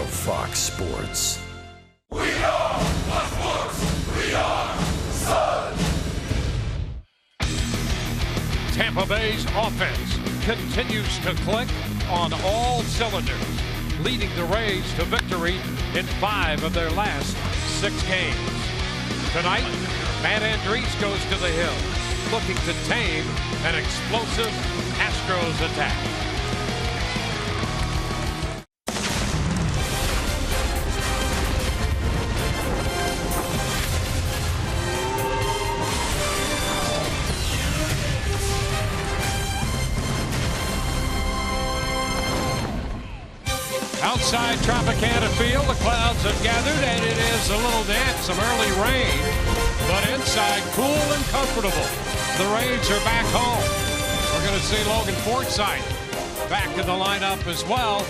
of Fox Sports. We are sports. We are Sun. Tampa Bay's offense continues to click on all cylinders, leading the Rays to victory in 5 of their last 6 games. Tonight, Matt Andriese goes to the hill, looking to tame an explosive Astros attack. Outside Tropicana Field, the clouds have gathered, and it is a little damp, some early rain, but inside, cool and comfortable. The Rays are back home. We're going to see Logan Forsythe back in the lineup as well.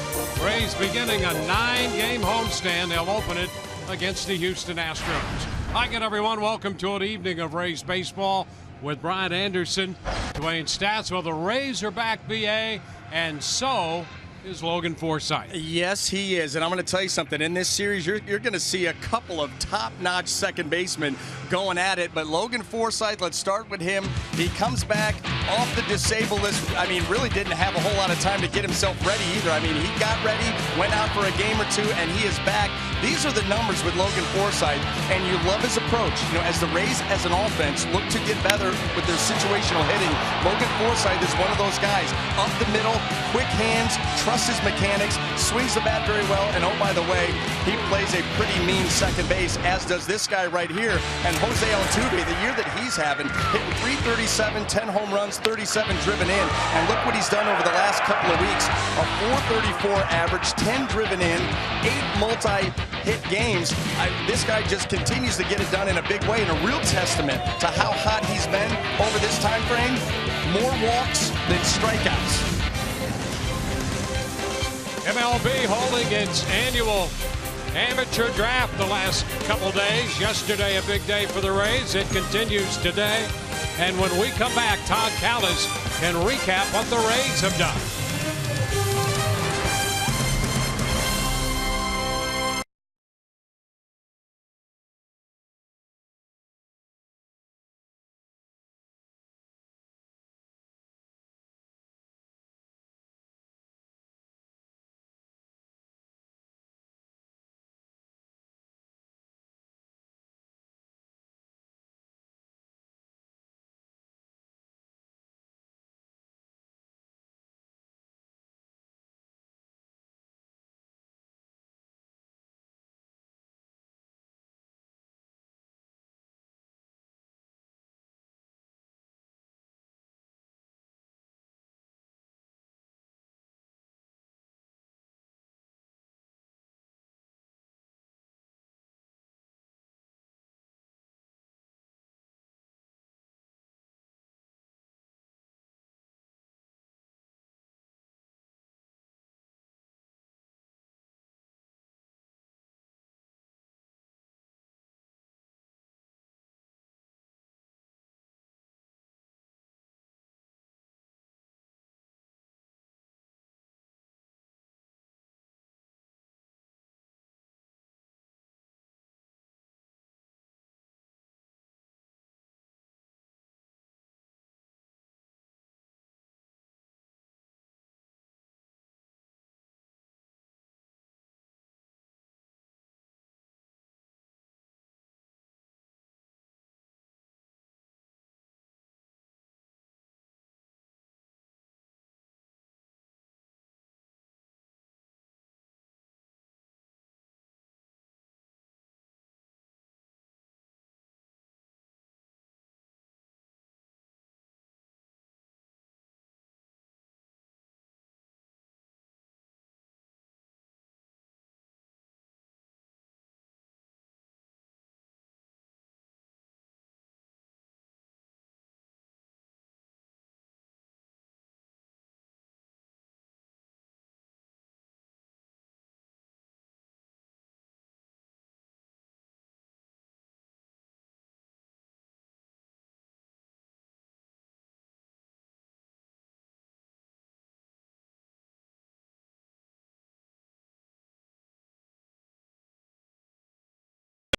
Rays beginning a 9-game homestand. They'll open it against the Houston Astros. Hi again, everyone. Welcome to an evening of Rays baseball with Brian Anderson, Dwayne Stats. Well, the Rays are back, BA, and so is Logan Forsythe. Yes, he is. And I'm going to tell you something. In this series, you're going to see a couple of top-notch second basemen going at it. But Logan Forsythe, let's start with him. He comes back off the disabled list. I mean, really didn't have a whole lot of time to get himself ready either. I mean, he got ready, went out for a game or two, and he is back. These are the numbers with Logan Forsythe, and you love his approach. You know, as the Rays as an offense look to get better with their situational hitting, Logan Forsythe is one of those guys. Up the middle, quick hands, trusts his mechanics, swings the bat very well, and oh, by the way, he plays a pretty mean second base, as does this guy right here. And Jose Altuve, the year that he's having, hitting .337, 10 home runs, 37 driven in, and look what he's done over the last couple of weeks. A .434 average, 10 driven in, 8 multi-hit games. This guy just continues to get it done in a big way, and a real testament to how hot he's been over this time frame. More walks than strikeouts. MLB holding its annual amateur draft the last couple days. Yesterday, a big day for the Rays. It continues today. And when we come back, Todd Callis can recap what the Rays have done.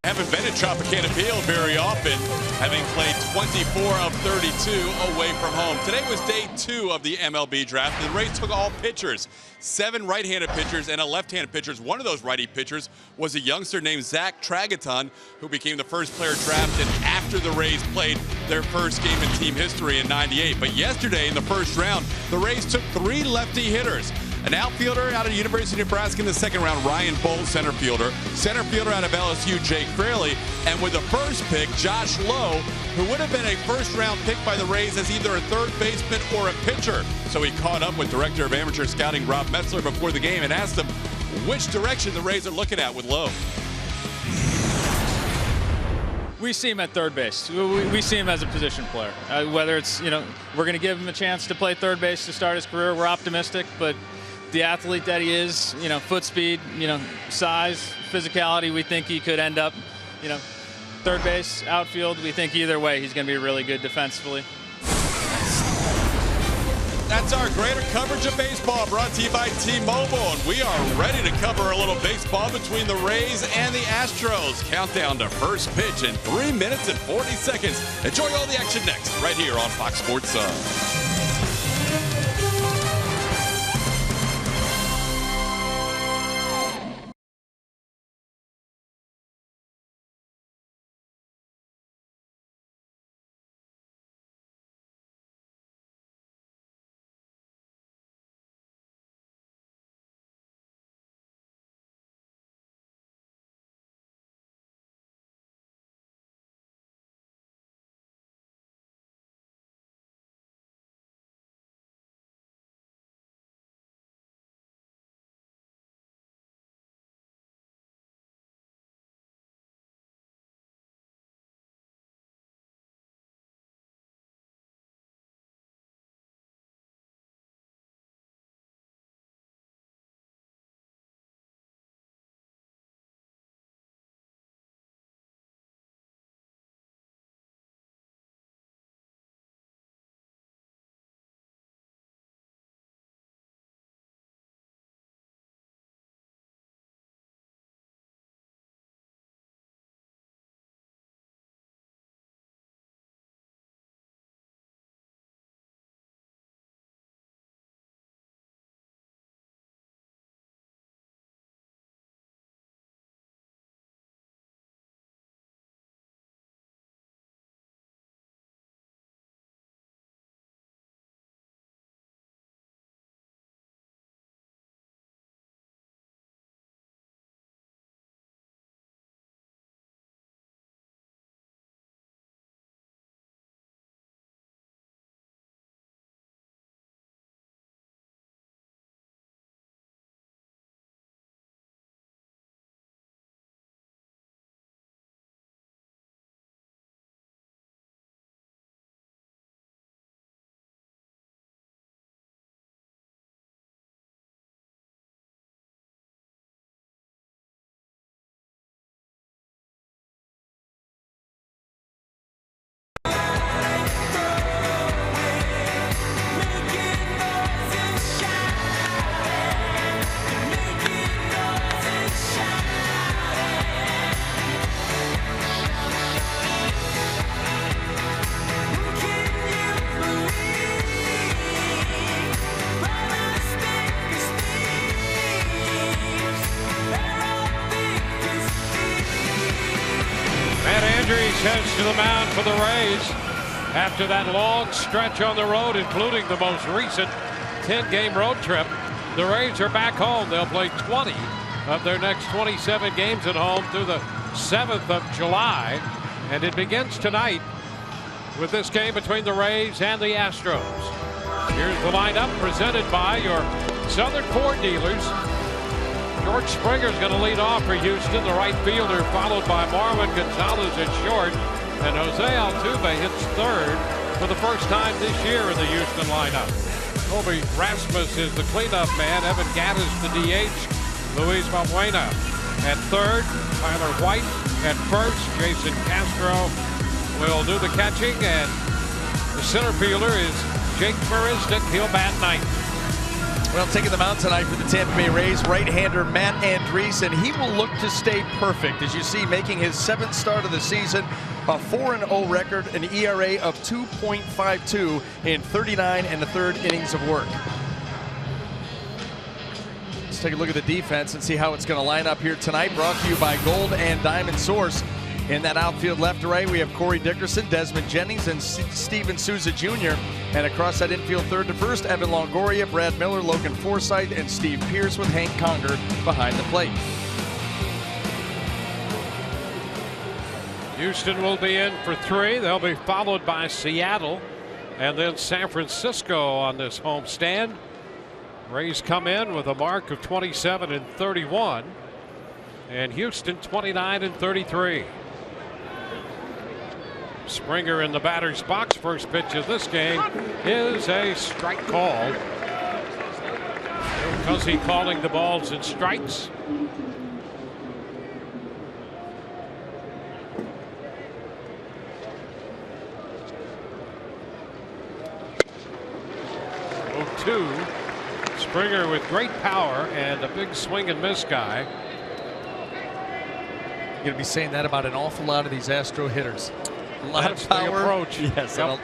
Haven't been in Tropicana Field very often, having played 24 of 32 away from home. Today was day 2 of the MLB draft. The Rays took all pitchers, 7 right-handed pitchers and a left-handed pitcher. One of those righty pitchers was a youngster named Zach Tragoton, who became the first player drafted after the Rays played their first game in team history in '98. But yesterday in the first round, the Rays took 3 lefty hitters. An outfielder out of the University of Nebraska in the second round, Ryan Bolt, center fielder out of LSU, Jake Fraley, and with the first pick, Josh Lowe, who would have been a first-round pick by the Rays as either a third baseman or a pitcher. So he caught up with Director of Amateur Scouting Rob Metzler before the game and asked him which direction the Rays are looking at with Lowe. We see him at third base. We see him as a position player. Whether it's, we're going to give him a chance to play third base to start his career, we're optimistic, but the athlete that he is, foot speed, size, physicality, we think he could end up, third base, outfield. We think either way he's going to be really good defensively. That's our greater coverage of baseball, brought to you by T-Mobile, and we are ready to cover a little baseball between the Rays and the Astros. Countdown to first pitch in 3 minutes and 40 seconds. Enjoy all the action next, right here on Fox Sports Sun. Heads to the mound for the Rays after that long stretch on the road, including the most recent 10-game road trip. The Rays are back home. They'll play 20 of their next 27 games at home through the 7th of July, and it begins tonight with this game between the Rays and the Astros. Here's the lineup presented by your Southern Ford dealers. George Springer's going to lead off for Houston, the right fielder, followed by Marwin Gonzalez at short. And Jose Altuve hits third for the first time this year in the Houston lineup. Colby Rasmus is the cleanup man. Evan Gattis the DH. Luis Valbuena at third. Tyler White at first. Jason Castro will do the catching. And the center fielder is Jake Marisnik. He'll bat ninth. Well, taking the mound tonight for the Tampa Bay Rays, right-hander Matt Andriese, and he will look to stay perfect. As you see, making his 7th start of the season, a 4-0 record, an ERA of 2.52 in 39 and the third innings of work. Let's take a look at the defense and see how it's going to line up here tonight. Brought to you by Gold and Diamond Source. In that outfield left to right, we have Corey Dickerson, Desmond Jennings, and Steven Souza Jr. And across that infield third to first, Evan Longoria, Brad Miller, Logan Forsythe, and Steve Pearce with Hank Conger behind the plate. Houston will be in for 3. They'll be followed by Seattle and then San Francisco on this homestand. Rays come in with a mark of 27 and 31, and Houston 29 and 33. Springer in the batter's box. First pitch of this game is a strike call. Because he's calling the balls and strikes. Springer with great power and a big swing and miss guy. You're going to be saying that about an awful lot of these Astro hitters. A lot That's of power. the approach. Yes. Yep.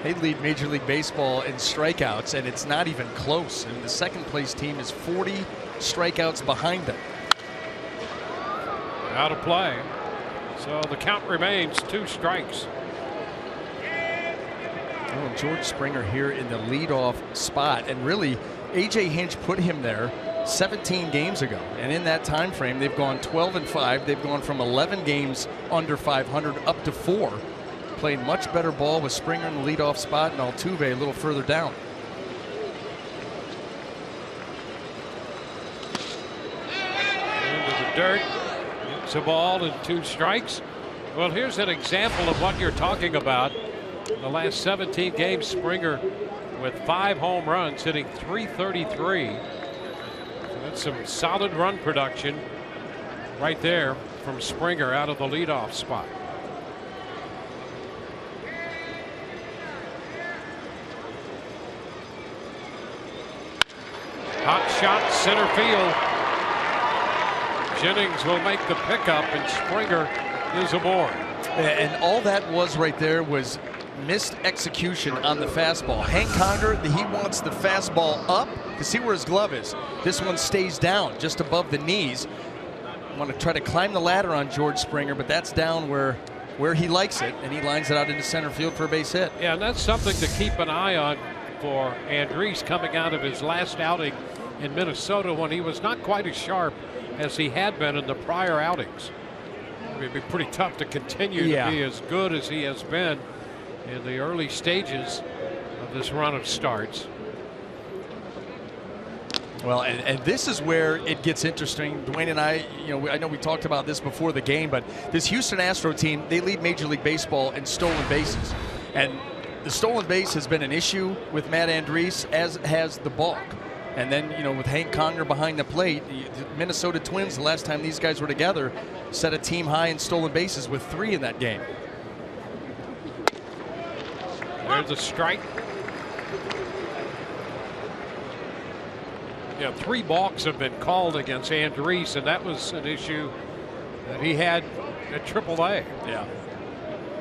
They lead Major League Baseball in strikeouts, and it's not even close. And the second place team is 40 strikeouts behind them. Out of play. So the count remains 2 strikes. Oh, George Springer here in the leadoff spot, and really A.J. Hinch put him there 17 games ago, and in that time frame they've gone 12-5. They've gone from 11 games under 500 up to 4. Playing much better ball with Springer in the leadoff spot and Altuve a little further down. Into the dirt. It's a ball and 2 strikes. Well, here's an example of what you're talking about. The last 17 games, Springer with 5 home runs, hitting .333. So that's some solid run production right there from Springer out of the leadoff spot. Hot shot center field. Jennings will make the pickup, and Springer is aboard. And all that was right there was missed execution on the fastball. Hank Conger, he wants the fastball up to see where his glove is. This one stays down just above the knees. I want to try to climb the ladder on George Springer, but that's down where he likes it, and he lines it out into center field for a base hit. Yeah, and that's something to keep an eye on for Andriese coming out of his last outing in Minnesota when he was not quite as sharp as he had been in the prior outings. It'd be pretty tough to continue to be as good as he has been in the early stages of this run of starts. Well, and this is where it gets interesting. Dwayne and I know we talked about this before the game, but this Houston Astro team, they lead Major League Baseball in stolen bases. And the stolen base has been an issue with Matt Andriese, as has the balk. And then, with Hank Conger behind the plate, the Minnesota Twins, the last time these guys were together, set a team high in stolen bases with 3 in that game. There's a strike. Yeah, 3 balks have been called against Andriese, and that was an issue that he had at AAA. Yeah.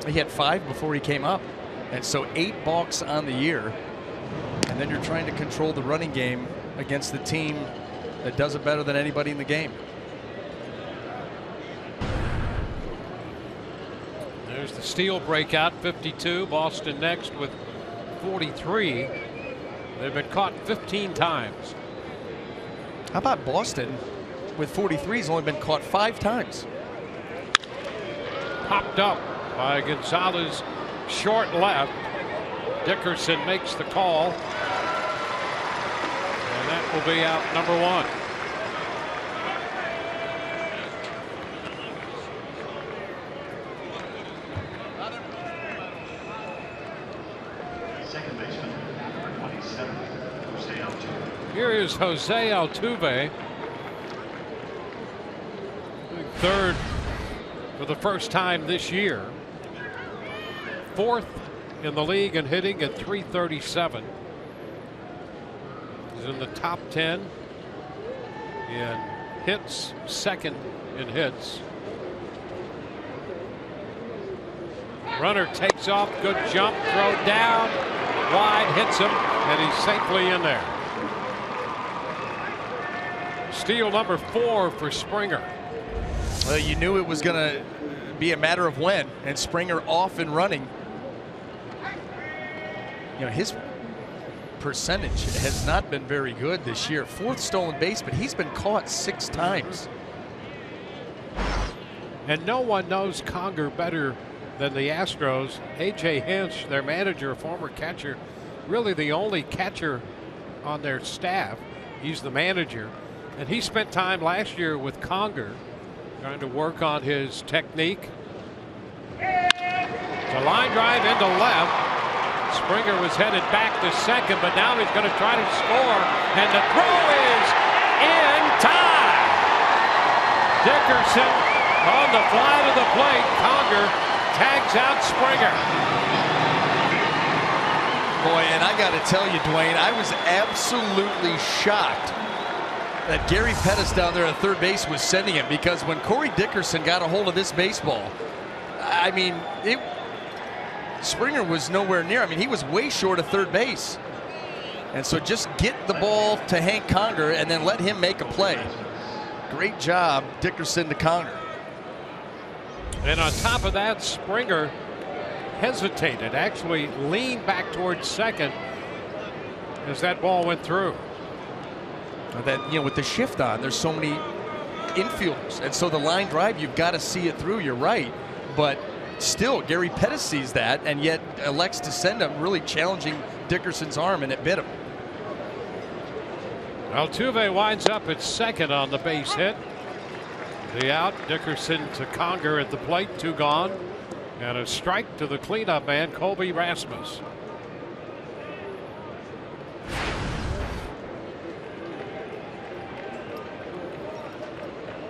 He had 5 before he came up. And so 8 balks on the year. And then you're trying to control the running game against the team that does it better than anybody in the game. There's the steal breakout, 52. Boston next with 43. They've been caught 15 times. How about Boston with 43? He's only been caught 5 times. Popped up by Gonzalez, short left. Dickerson makes the call. And that will be out number 1. Second baseman, 27, Jose Altuve. Here is Jose Altuve. Third for the first time this year. 4th in the league in hitting at .337. He's in the top 10 in hits, second in hits. Runner takes off, good jump, throw down, wide, hits him, and he's safely in there. Steal number 4 for Springer. Well, you knew it was going to be a matter of when, and Springer off and running. You know, his percentage has not been very good this year. 4th stolen base, but he's been caught 6 times. And no one knows Conger better than the Astros. A.J. Hinch, their manager, former catcher, really the only catcher on their staff. He's the manager. And he spent time last year with Conger trying to work on his technique. It's a line drive into left. Springer was headed back to second, but now he's going to try to score. And the throw is in time. Dickerson on the fly to the plate. Conger tags out Springer. Boy, and I got to tell you, Dwayne, I was absolutely shocked that Gary Pettis down there at third base was sending him, because when Corey Dickerson got a hold of this baseball, I mean, Springer was nowhere near. I mean, he was way short of third base. And so just get the ball to Hank Conger and then let him make a play. Great job, Dickerson to Conger. And on top of that, Springer hesitated, actually leaned back towards second as that ball went through. That, you know, with the shift on, there's so many infielders, and so the line drive, you've got to see it through. You're right, but still, Gary Pettis sees that and yet elects to send him, really challenging Dickerson's arm, and it bit him. Altuve winds up at second on the base hit. The out, Dickerson to Conger at the plate, 2 gone, and a strike to the cleanup man, Colby Rasmus.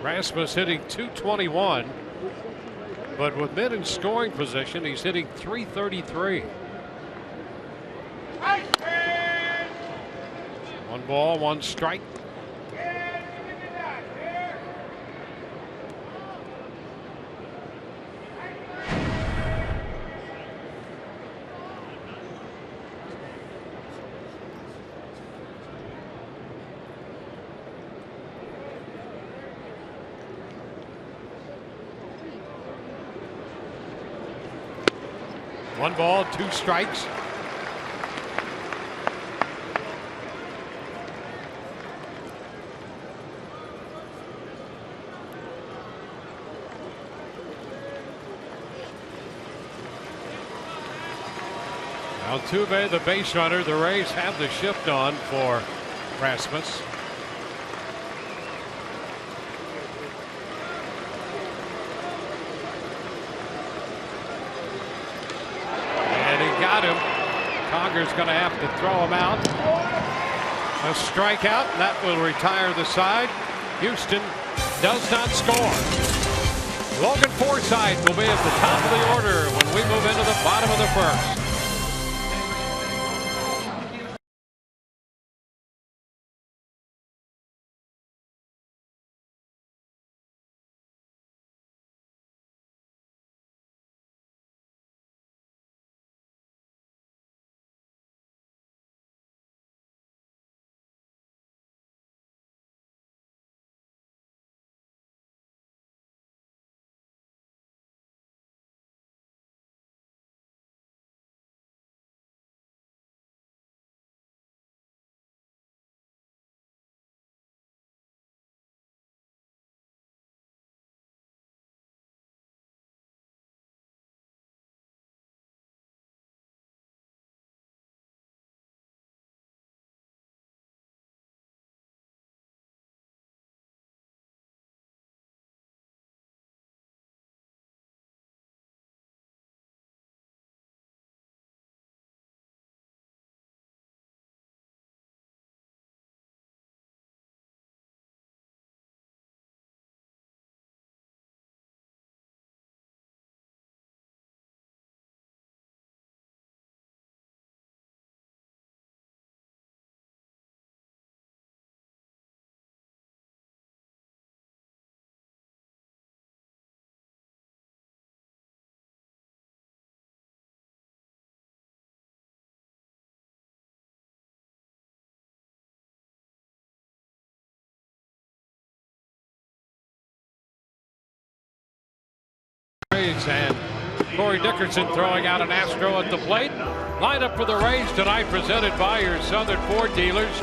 Rasmus hitting .221, but with men in scoring position, he's hitting .333. 1 ball, 1 strike. One ball, 2 strikes. Altuve, the base runner. The Rays have the shift on for Rasmus. Got him. Conger's going to have to throw him out. A strikeout, and that will retire the side. Houston does not score. Logan Forsythe will be at the top of the order when we move into the bottom of the 1st. Giants, and Corey Dickerson throwing out an Astro at the plate. Lineup for the Rays tonight presented by your Southern Ford dealers.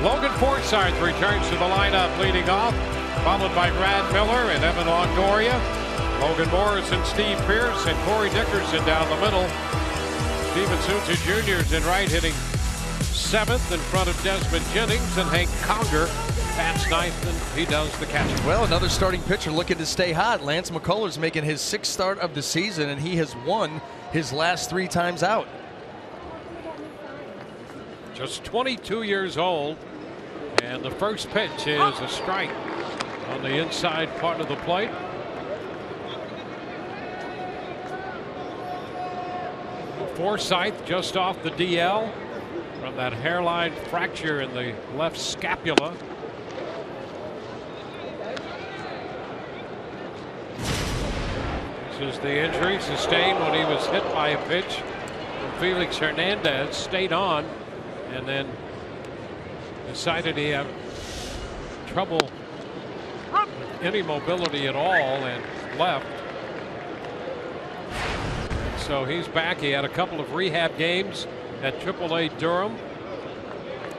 Logan Forsythe returns to the lineup leading off, followed by Brad Miller and Evan Longoria. Logan Morris and Steve Pearce and Corey Dickerson down the middle. Steven Souza Jr. is in right, hitting 7th in front of Desmond Jennings, and Hank Conger bats 9th, and he does the catching. Well, another starting pitcher looking to stay hot. Lance McCullers making his 6th start of the season, and he has won his last 3 times out. Just 22 years old, and the first pitch is a strike on the inside part of the plate. Forsythe just off the DL from that hairline fracture in the left scapula. This is the injury sustained when he was hit by a pitch from Felix Hernandez. Stayed on and then decided he had trouble with any mobility at all and left. So he's back. He had a couple of rehab games at AAA Durham.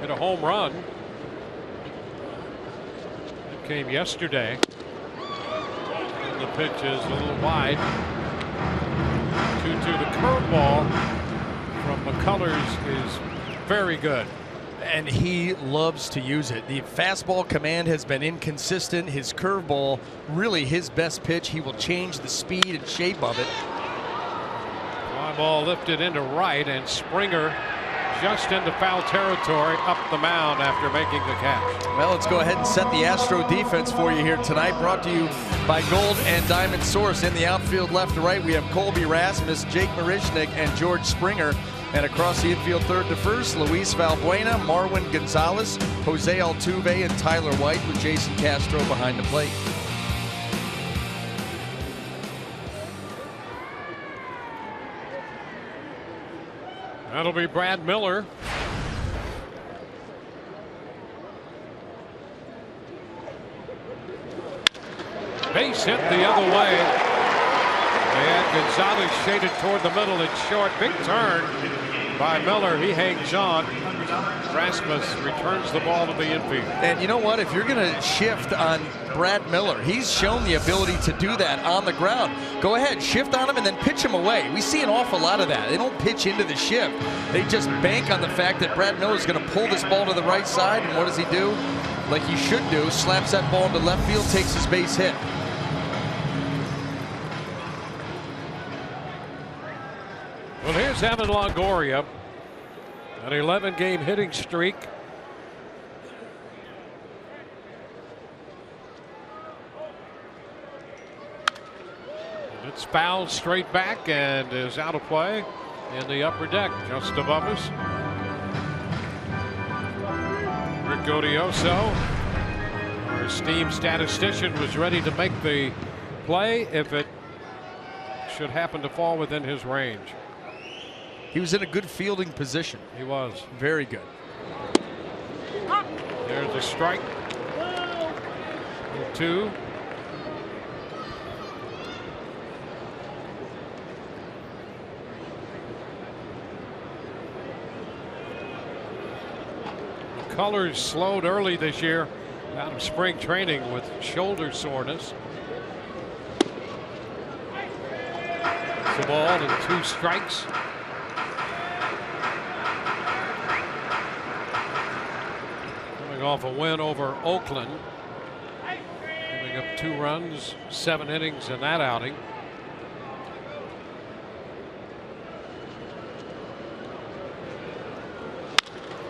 Hit a home run. It came yesterday. And the pitch is a little wide. 2-2. The curveball from McCullers is very good. And he loves to use it. The fastball command has been inconsistent. His curveball, really his best pitch. He will change the speed and shape of it. Fly ball lifted into right, and Springer just into foul territory up the mound after making the catch. Well, let's go ahead and set the Astro defense for you here tonight. Brought to you by Gold and Diamond Source. In the outfield left to right, we have Colby Rasmus, Jake Marishnik, and George Springer. And across the infield third to first, Luis Valbuena, Marwin Gonzalez, Jose Altuve, and Tyler White, with Jason Castro behind the plate. That'll be Brad Miller. Base hit the other way. And Gonzalez shaded toward the middle. It's short. Big turn by Miller. He hangs on. Rasmus returns the ball to the infield. And you know what? If you're going to shift on Brad Miller, he's shown the ability to do that on the ground. Go ahead, shift on him, and then pitch him away. We see an awful lot of that. They don't pitch into the shift. They just bank on the fact that Brad Miller is going to pull this ball to the right side, and what does he do? Like he should do, slaps that ball into left field, takes his base hit. Well, here's Evan Longoria. An 11-game hitting streak. It's fouled straight back and is out of play in the upper deck just above us. Rick Godioso, our esteemed statistician, was ready to make the play if it should happen to fall within his range. He was in a good fielding position. He was. Very good. There's a strike. 2. McCullers slowed early this year out of spring training with shoulder soreness. It's the ball and 2 strikes. Off a win over Oakland, giving up 2 runs, 7 innings in that outing.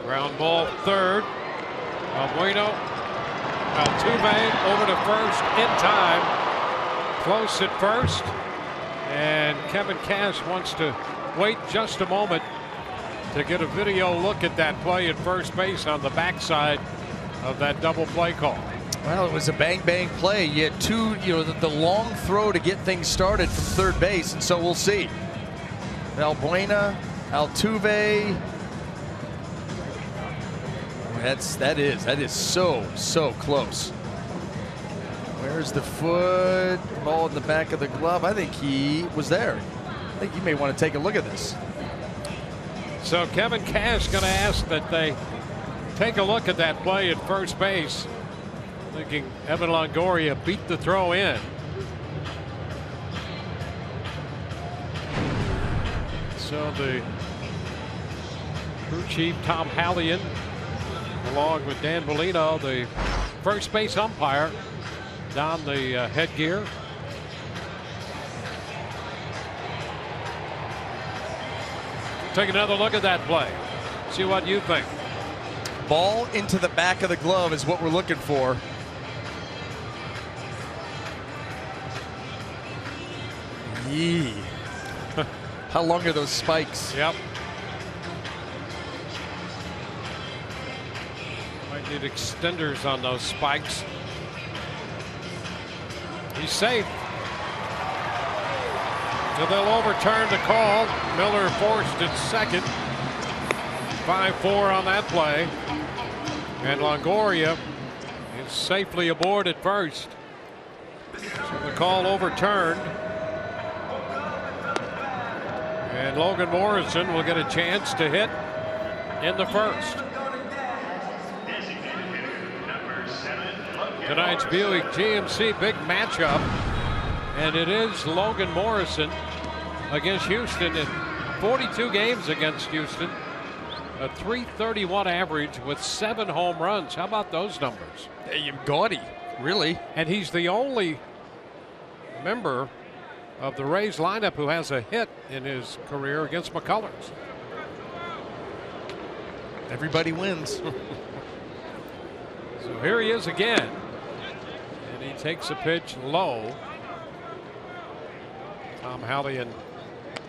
Ground ball third. Altuve over to first in time. Close at first, and Kevin Cass wants to wait just a moment to get a video look at that play at first base on the backside of that double play call. Well, it was a bang play. You had 2, the long throw to get things started from third base, and so we'll see. Valbuena, Altuve. That is so close. Where's the foot? Ball in the back of the glove. I think he was there. I think you may want to take a look at this. So Kevin Cash going to ask that they take a look at that play at first base. Thinking Evan Longoria beat the throw in. So the crew chief Tom Hallion, along with Dan Bellino, the first base umpire, don the headgear. Take another look at that play. See what you think. Ball into the back of the glove is what we're looking for. Yee. How long are those spikes? Yep. Might need extenders on those spikes. He's safe. So they'll overturn the call. Miller forced at second. 5-4 on that play. And Longoria is safely aboard at first. So the call overturned. And Logan Morrison will get a chance to hit in the first. Tonight's Buick GMC big matchup. And it is Logan Morrison against Houston in 42 games against Houston. A .331 average with 7 home runs. How about those numbers? Hey, gaudy, really. And he's the only member of the Rays lineup who has a hit in his career against McCullers. Everybody wins. So here he is again. And he takes a pitch low. Tom Hallion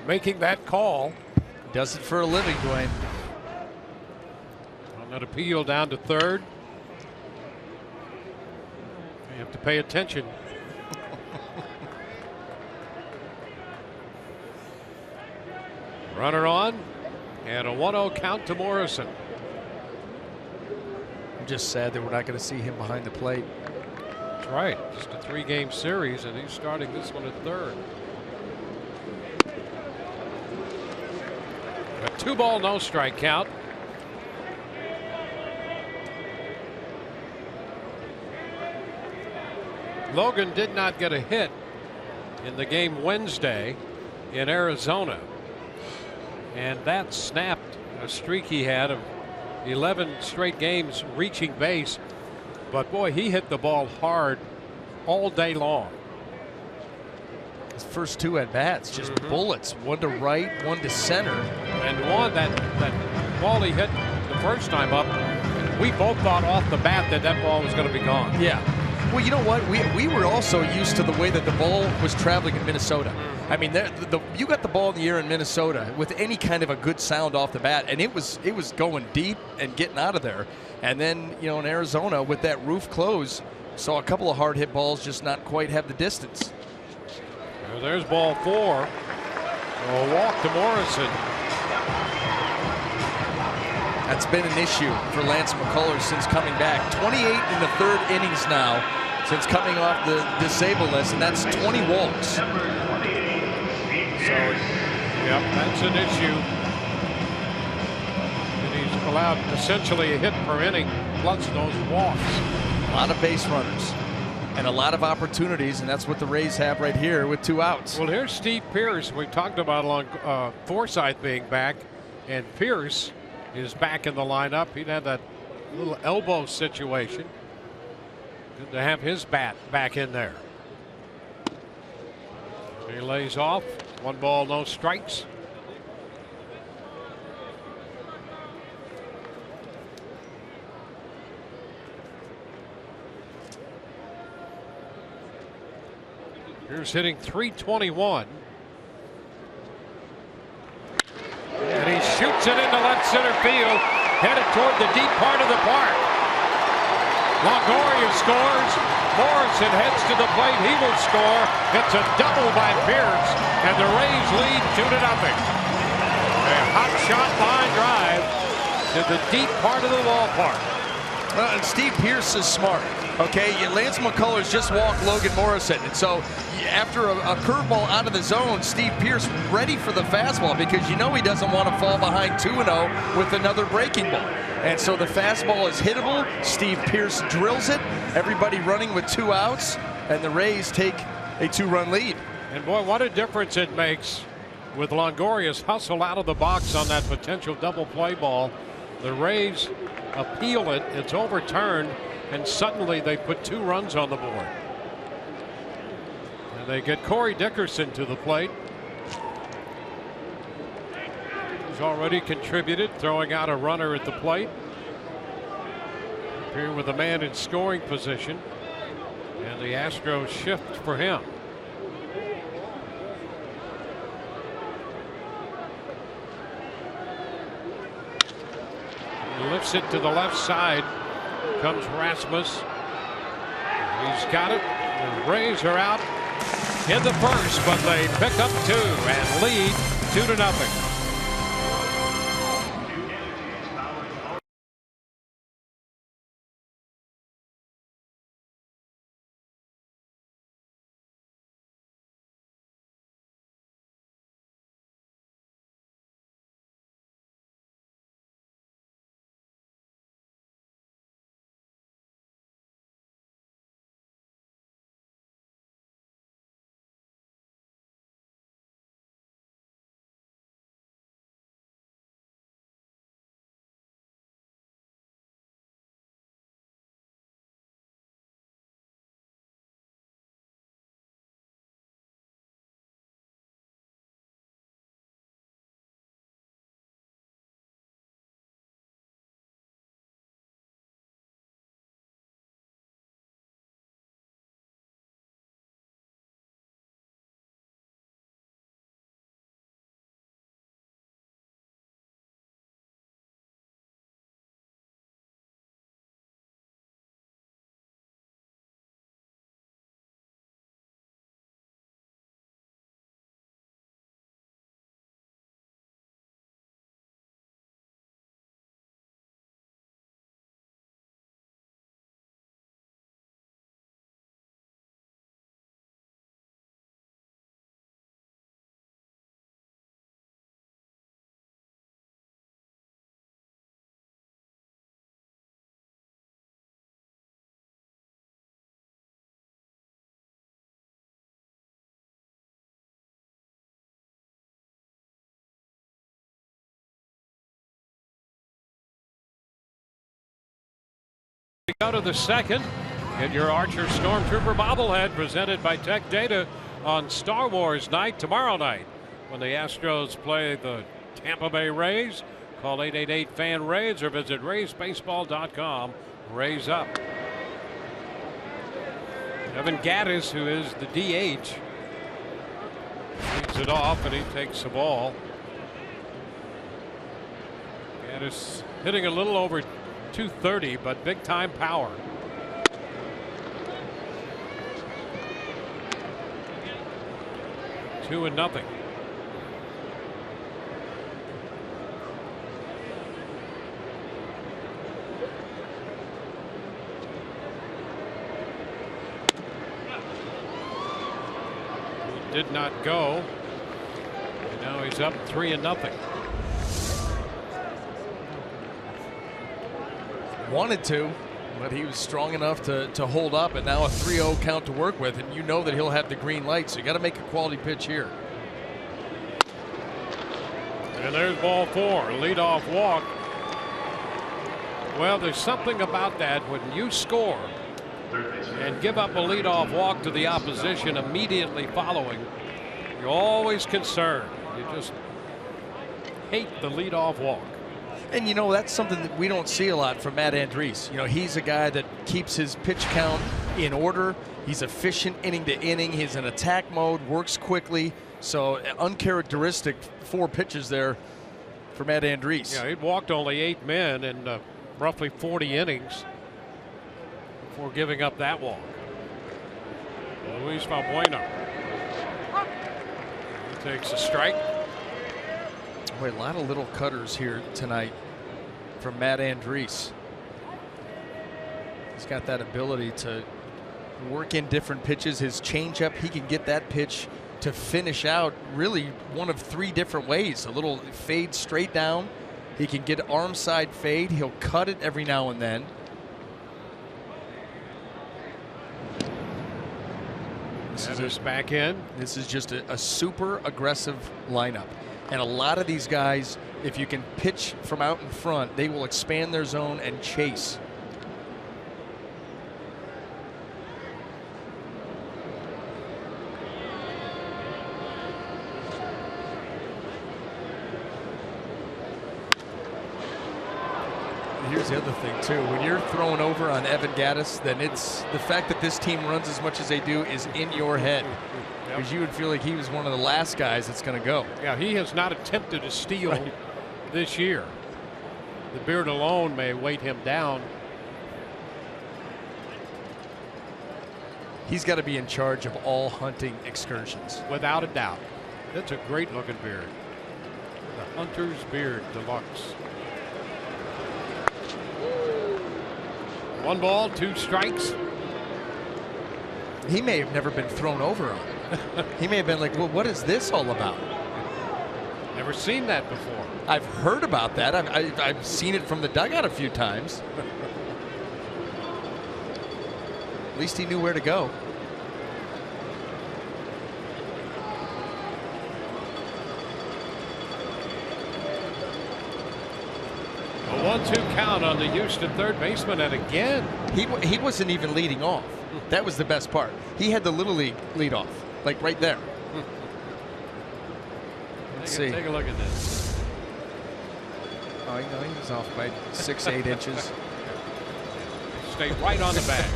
making that call. Does it for a living, Dwayne. On that appeal down to third. You have to pay attention. Runner on, and a 1-0 count to Morrison. I'm just sad that we're not going to see him behind the plate. That's right. Just a 3-game series, and he's starting this one at third. A 2-ball, no strike count. Logan did not get a hit in the game Wednesday in Arizona. And that snapped a streak he had of 11 straight games reaching base. But boy, he hit the ball hard all day long. His first 2 at bats, just bullets. One to right, one to center. And one that ball he hit the first time up, we both thought off the bat that that ball was going to be gone. Yeah. Well, you know what? We were also used to the way that the ball was traveling in Minnesota. I mean, you got the ball in the air in Minnesota with any kind of a good sound off the bat, and it was going deep and getting out of there. And then, you know, in Arizona with that roof close, saw a couple of hard hit balls just not quite have the distance. Well, there's ball 4. A walk to Morrison. That's been an issue for Lance McCullers since coming back. 28 in the 3rd innings now since coming off the disabled list, and that's 20 walks. So, yep, that's an issue. And he's allowed essentially a hit per inning, plus those walks. A lot of base runners and a lot of opportunities, and that's what the Rays have right here with 2 outs. Well, here's Steve Pearce. We talked about along Forsythe being back, and Pearce is back in the lineup. He'd had that little elbow situation. Good to have his bat back in there. He lays off. 1 ball, no strikes. Here's hitting .321. And he shoots it into left center field, headed toward the deep part of the park. Longoria scores. Morrison heads to the plate. He will score. It's a double by Pearce, and the Rays lead 2-0. A hot shot line drive to the deep part of the ballpark. Well, and Steve Pearce is smart. Okay, Lance McCullers just walked Logan Morrison, and so after a curveball out of the zone, Steve Pearce ready for the fastball because you know he doesn't want to fall behind 2-0 with another breaking ball. And so the fastball is hittable. Steve Pearce drills it. Everybody running with 2 outs, and the Rays take a 2-run lead. And boy, what a difference it makes with Longoria's hustle out of the box on that potential double play ball. The Rays appeal it, it's overturned, and suddenly they put 2 runs on the board. And they get Corey Dickerson to the plate. He's already contributed, throwing out a runner at the plate. Here with a man in scoring position, and the Astros shift for him. He lifts it to the left side. Comes Rasmus. He's got it. The Rays are out in the first, but they pick up 2 and lead 2-0. Go to the second. Get your Archer Stormtrooper bobblehead presented by Tech Data on Star Wars night tomorrow night when the Astros play the Tampa Bay Rays. Call 888-FAN-RAYS or visit RaysBaseball.com. Rays up. Evan Gattis, who is the DH, leads it off and he takes the ball. Gattis hitting a little over 230, but big time power. Two and nothing. He did not go. And now he's up 3-0. Wanted to, but he was strong enough to hold up, and now a 3-0 count to work with, and you know that he'll have the green light, so you got to make a quality pitch here. And there's ball 4, leadoff walk. Well, there's something about that when you score and give up a leadoff walk to the opposition immediately following, you're always concerned. You just hate the leadoff walk. And you know, that's something that we don't see a lot from Matt Andriese. You know, he's a guy that keeps his pitch count in order. He's efficient inning to inning. He's in attack mode, works quickly. So uncharacteristic 4 pitches there for Matt Andriese. Yeah, he'd walked only 8 men in roughly 40 innings before giving up that walk. Luis Valbuena. He takes a strike. Boy, a lot of little cutters here tonight from Matt Andriese. He's got that ability to work in different pitches. His changeup, he can get that pitch to finish out really one of 3 different ways. A little fade straight down. He can get arm side fade. He'll cut it every now and then. This is back in. This is just a super aggressive lineup. And a lot of these guys, if you can pitch from out in front, they will expand their zone and chase. Here's the other thing too. When you're throwing over on Evan Gattis, then it's the fact that this team runs as much as they do is in your head. Because you would feel like he was one of the last guys that's going to go. Yeah, he has not attempted to steal this year. The beard alone may weight him down. He's got to be in charge of all hunting excursions. Without a doubt. That's a great looking beard. The Hunter's Beard Deluxe. 1 ball, 2 strikes. He may have never been thrown over on. He may have been like, well, what is this all about? Never seen that before. I've heard about that. I've seen it from the dugout a few times. At least he knew where to go. A 1-2 count on the Houston third baseman, and again. He wasn't even leading off. That was the best part. He had the Little League lead off, like right there. Let's see. Take a look at this. Oh, you know, he was off by 6-8 inches. Stay right on the bag.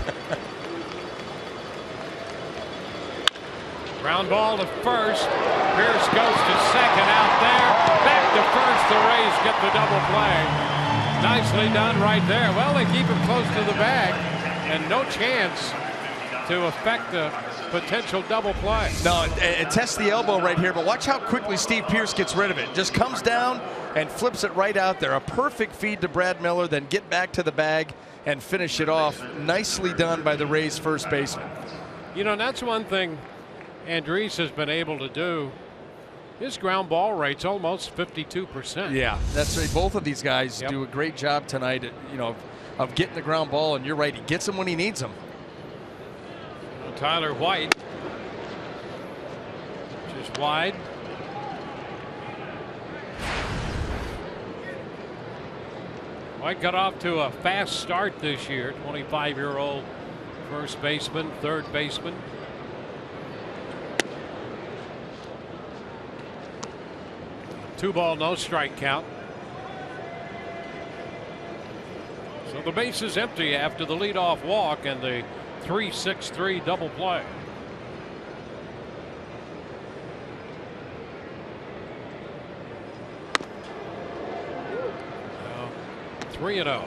Ground ball to first. Pierce goes to second out there. Back to first. The Rays get the double play. Nicely done right there. Well, they keep him close to the bag and no chance to affect the potential double play. No, it tests the elbow right here, but watch how quickly Steve Pierce gets rid of it. Just comes down and flips it right out there. A perfect feed to Brad Miller, then get back to the bag and finish it off. Nicely done by the Rays first baseman. You know, that's one thing Andriese has been able to do. His ground ball rate's almost 52%. Yeah, that's right. Both of these guys do a great job tonight at, you know, of getting the ground ball, and you're right, he gets them when he needs them. Tyler White just wide. White got off to a fast start this year. 25-year-old first baseman, third baseman. Two ball, no strike count. So the base is empty after the leadoff walk and the 3-6-3 double play. Now 3-0.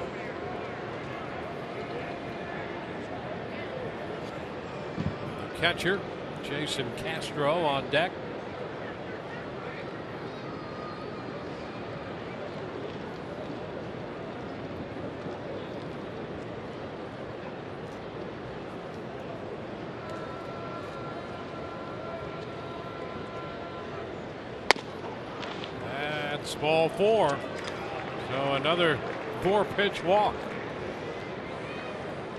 The catcher, Jason Castro, on deck. Ball 4. So another 4-pitch walk.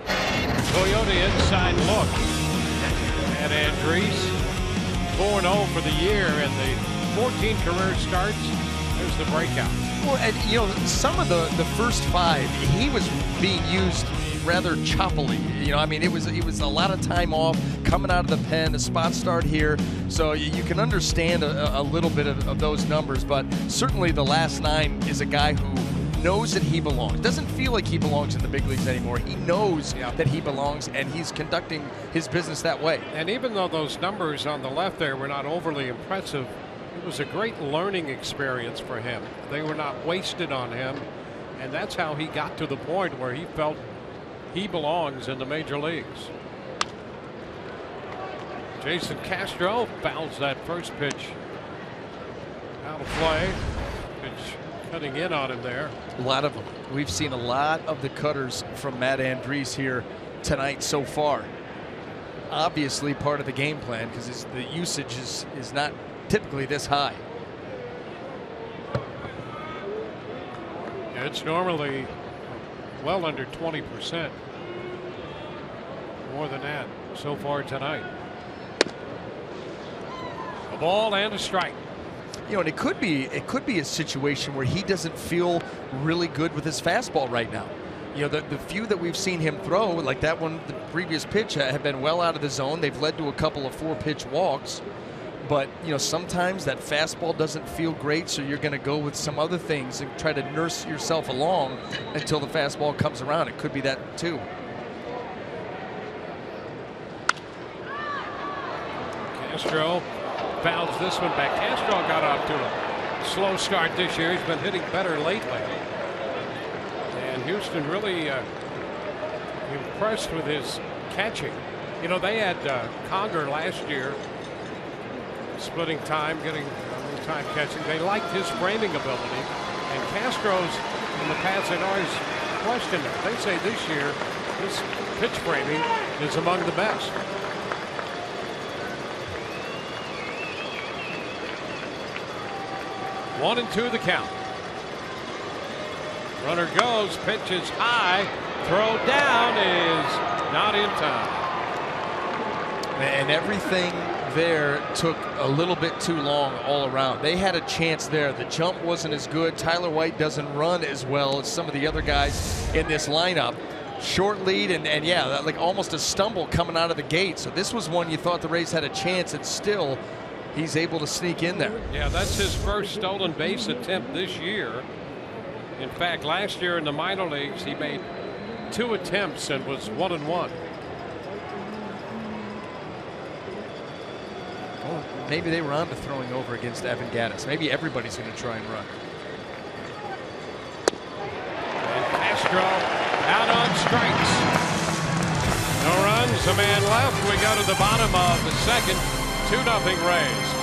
Toyota inside look at Andriese. 4-0 for the year and the 14 career starts. There's the breakout. Well, and you know, some of the first 5, he was being used rather choppily. You know, I mean, it was a lot of time off, coming out of the pen, a spot start here. So you can understand a little bit of those numbers, but certainly the last 9 is a guy who knows that he belongs. Doesn't feel like he belongs in the big leagues anymore. He knows that he belongs, and he's conducting his business that way. And even though those numbers on the left there were not overly impressive, it was a great learning experience for him. They were not wasted on him, and that's how he got to the point where he felt he belongs in the major leagues. Jason Castro fouls that first pitch out of play. Pitch cutting in on him there. A lot of them. We've seen a lot of the cutters from Matt Andriese here tonight so far. Obviously part of the game plan because the usage is not typically this high. It's normally well under 20%. More than that so far tonight. A ball and a strike. You know, and it could be a situation where he doesn't feel really good with his fastball right now. You know, the few that we've seen him throw, like that one, the previous pitch, have been well out of the zone. They've led to a couple of 4-pitch walks. But, you know, sometimes that fastball doesn't feel great, so you're going to go with some other things and try to nurse yourself along until the fastball comes around. It could be that, too. Castro fouls this one back. Castro got off to a slow start this year. He's been hitting better lately. And Houston really impressed with his catching. You know, they had Conger last year splitting time, getting a little time catching. They liked his framing ability. And Castro's, in the past, they'd always questioned it. They say this year, his pitch framing is among the best. One and two the count. Runner goes, pitch is high, throw down is not in time. And everything there took a little bit too long all around. They had a chance there. The jump wasn't as good. Tyler White doesn't run as well as some of the other guys in this lineup. Short lead and yeah, like almost a stumble coming out of the gate. So this was one you thought the Rays had a chance, and still he's able to sneak in there. Yeah, that's his first stolen base attempt this year. In fact, last year in the minor leagues, he made 2 attempts and was 1-1. Well, maybe they were on to throwing over against Evan Gattis. Maybe everybody's going to try and run. And Castro out on strikes. No runs, a man left. We go to the bottom of the second. 2-0 Rays.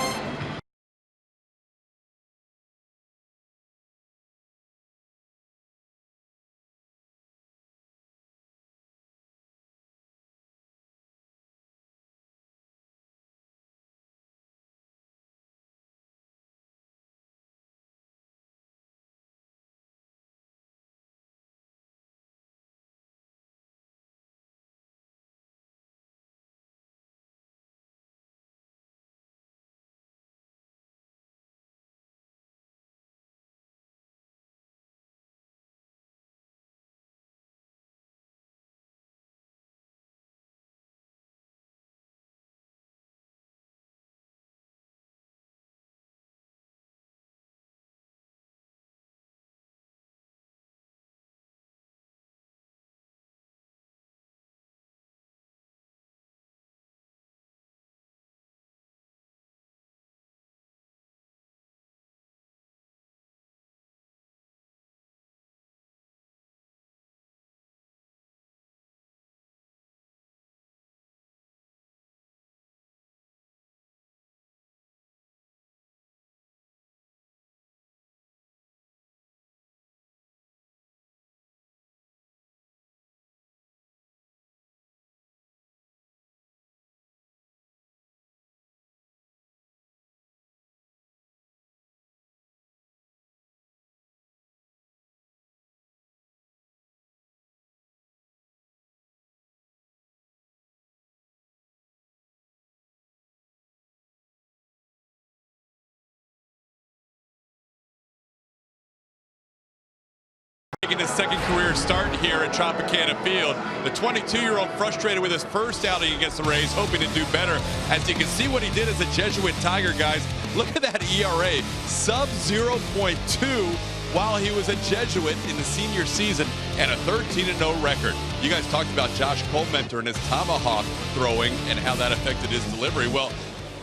Making his second career start here at Tropicana Field. The 22-year-old frustrated with his first outing against the Rays, hoping to do better. As you can see what he did as a Jesuit Tiger, guys. Look at that ERA, sub 0.2 while he was a Jesuit in the senior season, and a 13-0 record. You guys talked about Josh Colmenter and his tomahawk throwing and how that affected his delivery. Well,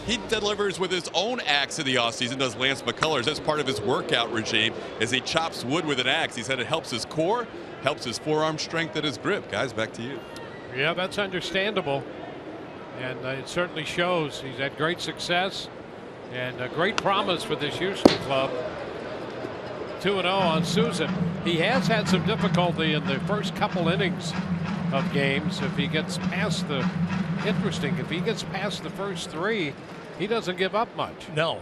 he delivers with his own axe in the offseason, does Lance McCullers. That's part of his workout regime, as he chops wood with an axe. He said it helps his core, helps his forearm strength and his grip. Guys, back to you. Yeah, that's understandable. And it certainly shows. He's had great success and a great promise for this Houston club 2-0 on Susan. He has had some difficulty in the first couple innings of games. If he gets past the first 3, he doesn't give up much. No,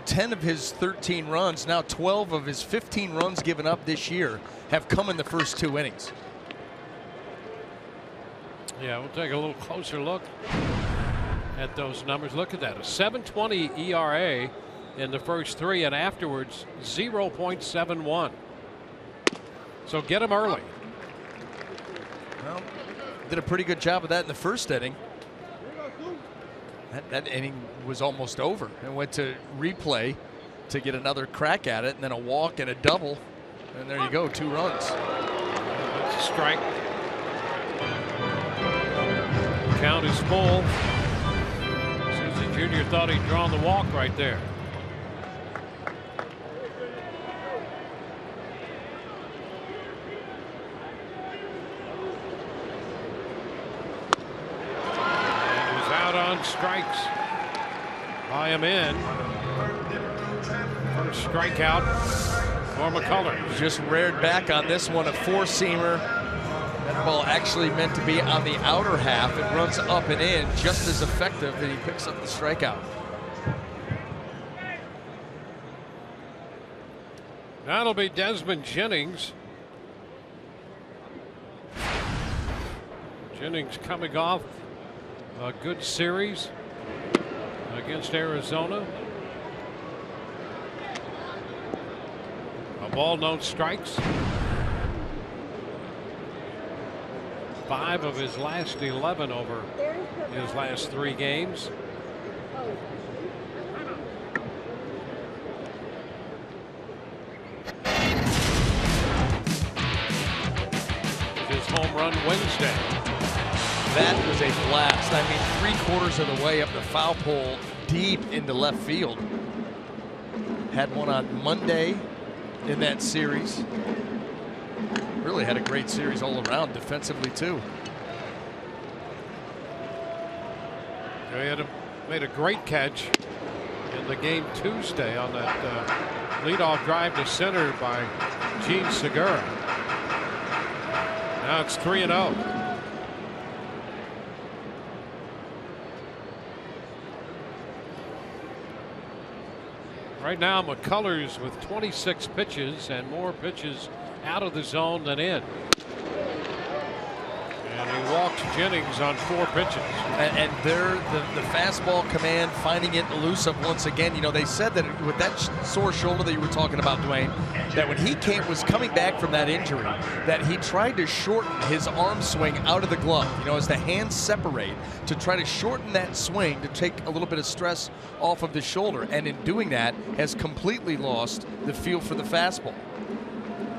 10 of his 13 runs, now 12 of his 15 runs given up this year have come in the first 2 innings. Yeah, we'll take a little closer look at those numbers. Look at that, a 7.20 ERA in the first 3, and afterwards 0.71. So get him early. Well, did a pretty good job of that in the first inning. That inning was almost over and went to replay to get another crack at it, and then a walk and a double, and there you go, 2 runs. That's a strike. Count is full. Susie Jr. thought he'd drawn the walk right there. He was out on strikes. I am in. First strikeout for McCullers. Just reared back on this one, a 4-seamer. That ball actually meant to be on the outer half. It runs up and in, just as effective, and he picks up the strikeout. That'll be Desmond Jennings. Jennings coming off a good series against Arizona. A ball, no strikes. 5 of his last 11 over his last 3 games. His home run Wednesday. That was a blast. I mean, 3/4 of the way up the foul pole, deep into left field. Had one on Monday in that series. Really had a great series all around, defensively too. He made a great catch in the game Tuesday on that leadoff drive to center by Gene Segura. Now it's 3-0. Right now, McCullers with 26 pitches and more pitches out of the zone than in. And he walked Jennings on 4 pitches. And they're the fastball command, finding it elusive once again. You know, they said that with that sore shoulder that you were talking about, Dwayne, that when he was coming back from that injury, that he tried to shorten his arm swing out of the glove, you know, as the hands separate, to try to shorten that swing to take a little bit of stress off of the shoulder. And in doing that, has completely lost the feel for the fastball.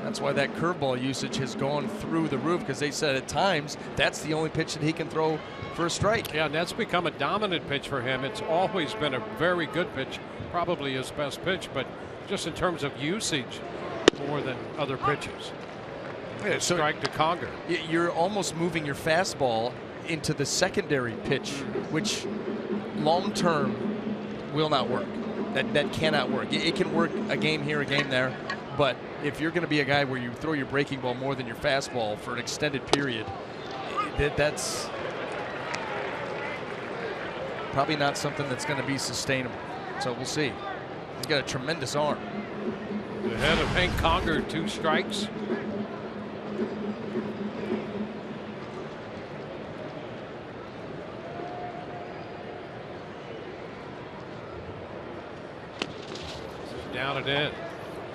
That's why that curveball usage has gone through the roof, because they said at times that's the only pitch that he can throw for a strike. Yeah, and that's become a dominant pitch for him. It's always been a very good pitch, probably his best pitch, but just in terms of usage, more than other pitches. Yeah, so strike to Conger. You're almost moving your fastball into the secondary pitch, which long term will not work. That cannot work. It can work a game here, a game there. But if you're going to be a guy where you throw your breaking ball more than your fastball for an extended period, that's probably not something that's going to be sustainable. So we'll see. He's got a tremendous arm. Ahead of Hank Conger, 2 strikes. Down and in.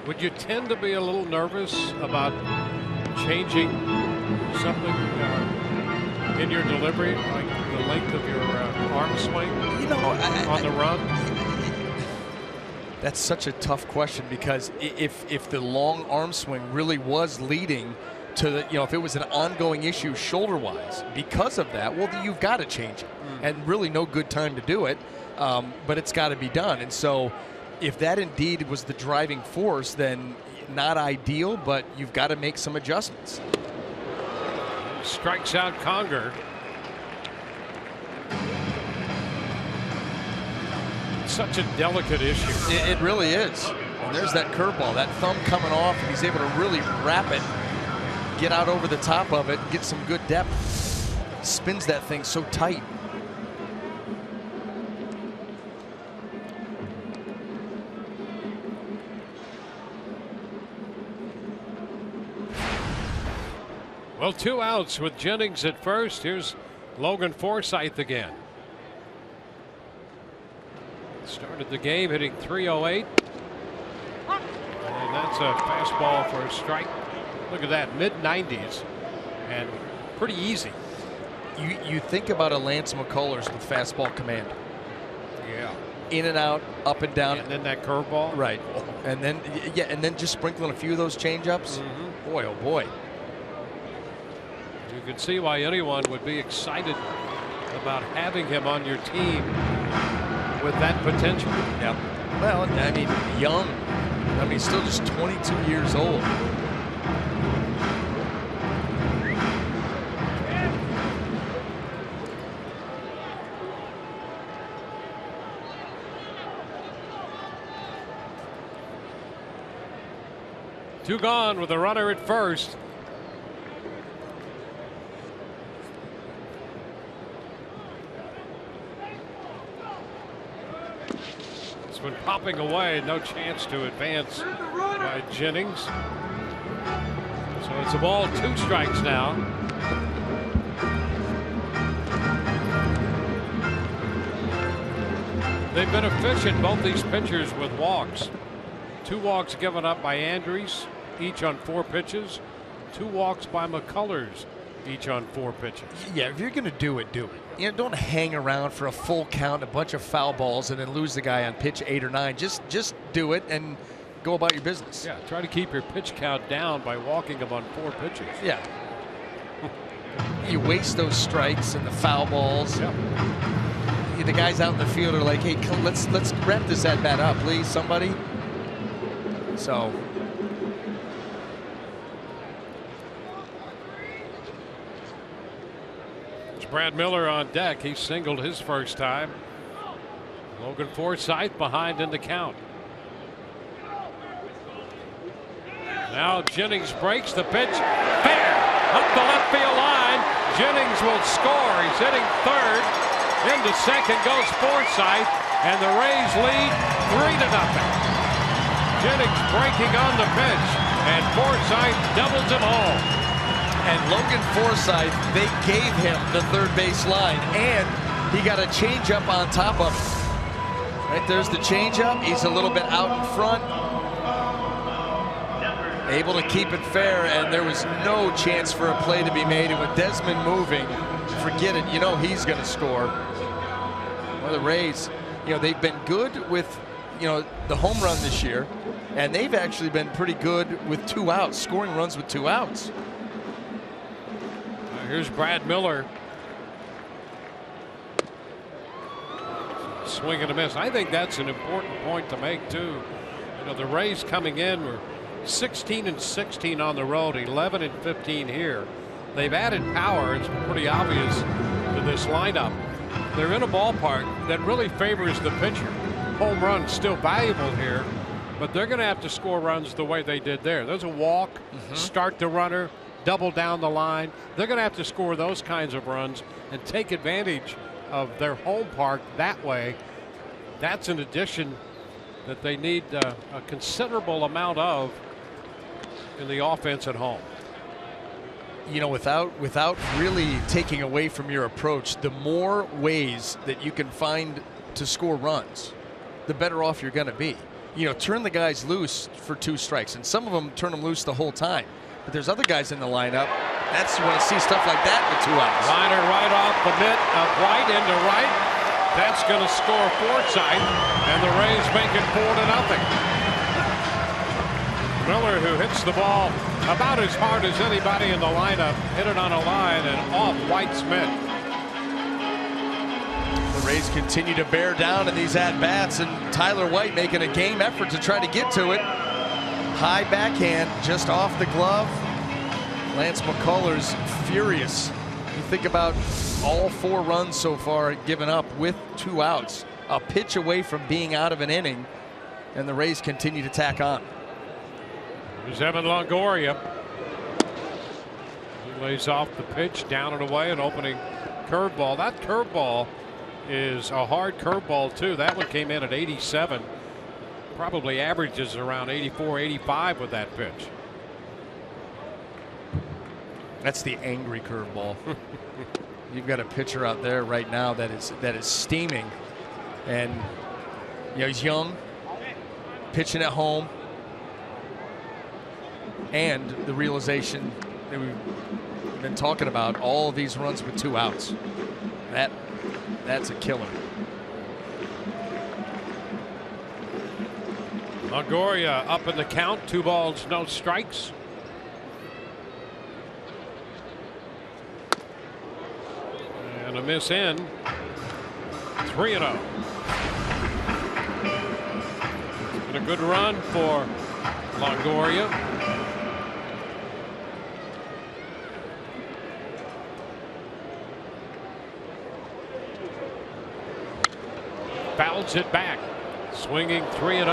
Would you tend to be a little nervous about changing something in your delivery, like the length of your arm swing, you know, on the run? That's such a tough question, because if the long arm swing really was leading to the, you know, if it was an ongoing issue shoulder-wise because of that, well, you've got to change it, and really no good time to do it, but it's got to be done. And so if that indeed was the driving force, then not ideal, but you've got to make some adjustments. Strikes out Conger. Such a delicate issue. It really is. And there's that curveball, that thumb coming off, and he's able to really wrap it, get out over the top of it, get some good depth. Spins that thing so tight. Well, 2 outs with Jennings at first. Here's Logan Forsythe again. Started the game hitting .308. And that's a fastball for a strike. Look at that, mid-90s and pretty easy. You think about a Lance McCullers with fastball command. Yeah. In and out, up and down. And then that curveball. Right. And then, yeah, and then just sprinkling a few of those changeups. Boy, oh boy. You can see why anyone would be excited about having him on your team with that potential. Yeah. Well, I mean, young. I mean, still just 22 years old. Two gone with a runner at first. It's been popping away, no chance to advance by Jennings. So it's a ball, 2 strikes now. They've been efficient, both these pitchers, with walks. 2 walks given up by Andrews, each on 4 pitches. 2 walks by McCullers, each on 4 pitches. Yeah, if you're going to do it, do it. You know, don't hang around for a full count, a bunch of foul balls, and then lose the guy on pitch 8 or 9. Just do it and go about your business. Yeah, try to keep your pitch count down by walking him on 4 pitches. Yeah. You waste those strikes and the foul balls. Yeah. The guys out in the field are like, hey, come, let's wrap this at bat up, please, somebody. So. It's Brad Miller on deck. He singled his first time. Logan Forsythe behind in the count. Now Jennings breaks the pitch. Fair! Up the left field line. Jennings will score. He's hitting third. Into second goes Forsythe. And the Rays lead 3-0. Jennings breaking on the pitch. And Forsythe doubles him home. And Logan Forsythe, they gave him the third base line. And he got a changeup on top of it. Right there's the changeup. He's a little bit out in front. Able to keep it fair, and there was no chance for a play to be made. And with Desmond moving, forget it. You know he's going to score. Well, the Rays, you know, they've been good with, you know, the home run this year, and they've actually been pretty good with 2 outs, scoring runs with 2 outs. Here's Brad Miller. Swing and a miss. I think that's an important point to make too. You know, the Rays coming in were 16-16 on the road, 11-15 here. They've added power. It's pretty obvious to this lineup. They're in a ballpark that really favors the pitcher. Home run still valuable here, but they're going to have to score runs the way they did there. There's a walk, start the runner, double down the line. They're going to have to score those kinds of runs and take advantage of their home park that way. That's an addition that they need a considerable amount of in the offense at home. You know, without really taking away from your approach, the more ways that you can find to score runs, the better off you're going to be. You know, turn the guys loose for 2 strikes, and some of them turn them loose the whole time. But there's other guys in the lineup. You want to see stuff like that with 2 outs. Liner right off the mitt of White into right. That's going to score Forsythe, and the Rays make it 4-0. Miller, who hits the ball about as hard as anybody in the lineup, hit it on a line and off White's mitt. The Rays continue to bear down in these at-bats, and Tyler White making a game effort to try to get to it. High backhand just off the glove. Lance McCullers furious. You think about all 4 runs so far given up with 2 outs. A pitch away from being out of an inning. and the Rays continue to tack on. Here's Evan Longoria. He lays off the pitch, down and away, an opening curveball. That curveball is a hard curveball too. That one came in at 87. Probably averages around 84, 85 with that pitch. That's the angry curveball. You've got a pitcher out there right now that is steaming, and you know he's young, pitching at home, and the realization that we've been talking about, all of these runs with 2 outs. That's a killer. Longoria up in the count, 2 balls, no strikes. And a miss in. 3-0. It's been a good run for Longoria. Fouls it back. Swinging 3-0.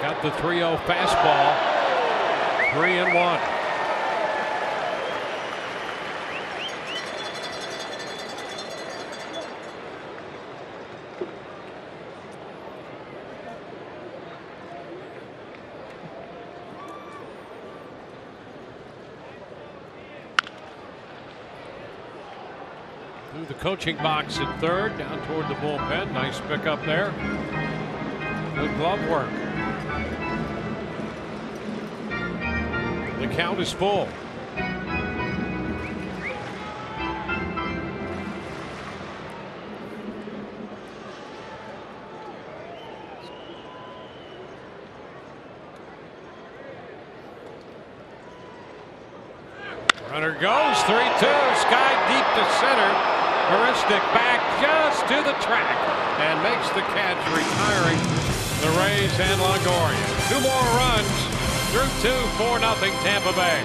Got the 3-0 fastball. 3-1. Through the coaching box at third, down toward the bullpen. Nice pickup there. Good glove work. The count is full. Runner goes 3-2. Sky deep to center. Heuristic back just to the track and makes the catch, retiring the Rays and Longoria. 2 more runs through 2, 4-0 Tampa Bay.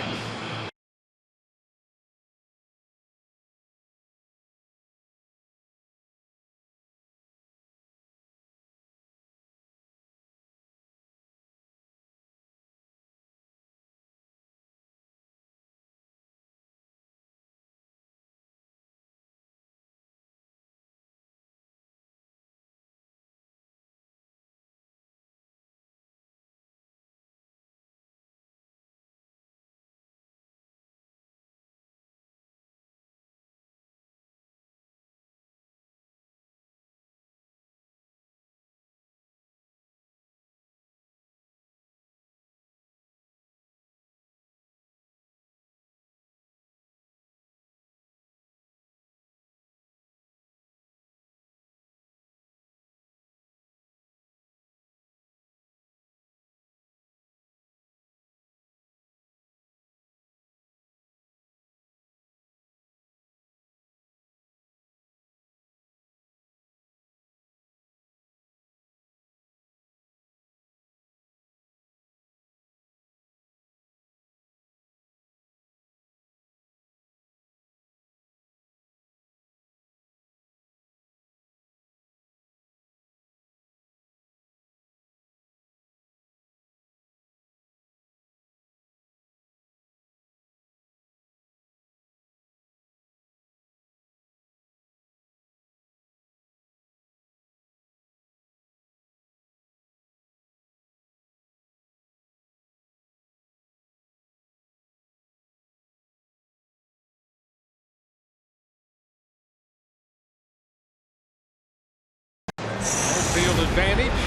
Field advantage.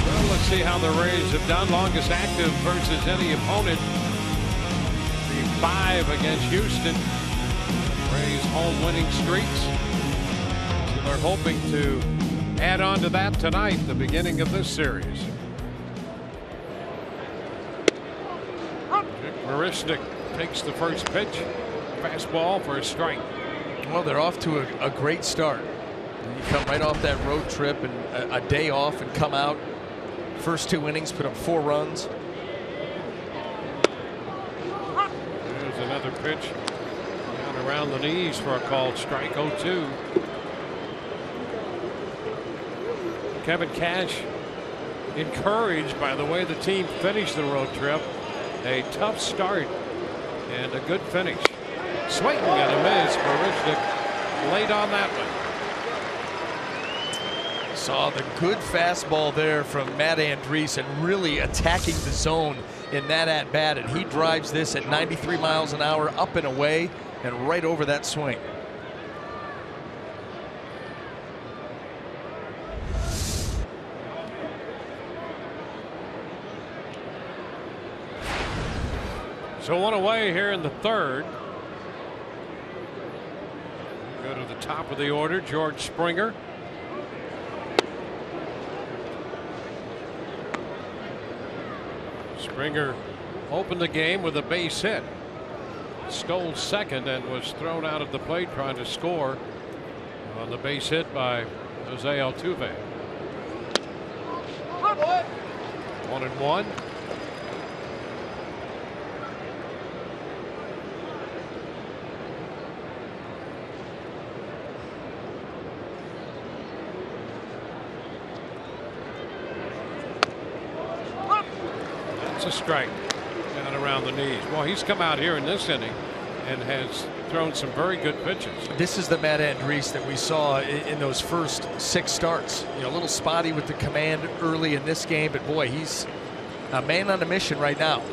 Well, let's see how the Rays have done. Longest active versus any opponent. The 5 against Houston. Rays home winning streaks. So they're hoping to add on to that tonight, the beginning of this series. Heuristic takes the first pitch. Fastball for a strike. Well, they're off to a great start. You come right off that road trip and a day off and come out. First 2 innings, put up 4 runs. There's another pitch down around the knees for a called strike. 0-2. Kevin Cash encouraged by the way the team finished the road trip. A tough start and a good finish. Swing and a miss for Richdick late on that one. Saw the good fastball there from Matt Andriese and really attacking the zone in that at bat, and he drives this at 93 miles an hour up and away and right over that swing. So one away here in the third. Go to the top of the order, George Springer. Springer opened the game with a base hit. Stole second and was thrown out at the plate trying to score on the base hit by Jose Altuve. 1-1. A strike down around the knees. Well, he's come out here in this inning and has thrown some very good pitches. This is the Matt Andriese that we saw in those first 6 starts. You know, a little spotty with the command early in this game, but boy, he's a man on a mission right now.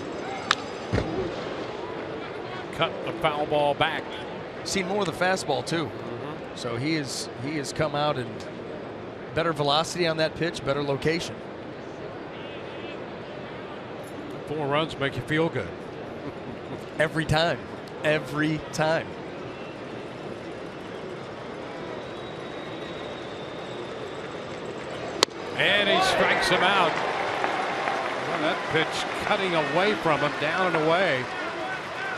Cut the foul ball back. Seen more of the fastball too. So he has come out and better velocity on that pitch, better location. 4 runs make you feel good. Every time. Every time. And he strikes him out. Well, that pitch cutting away from him, down and away.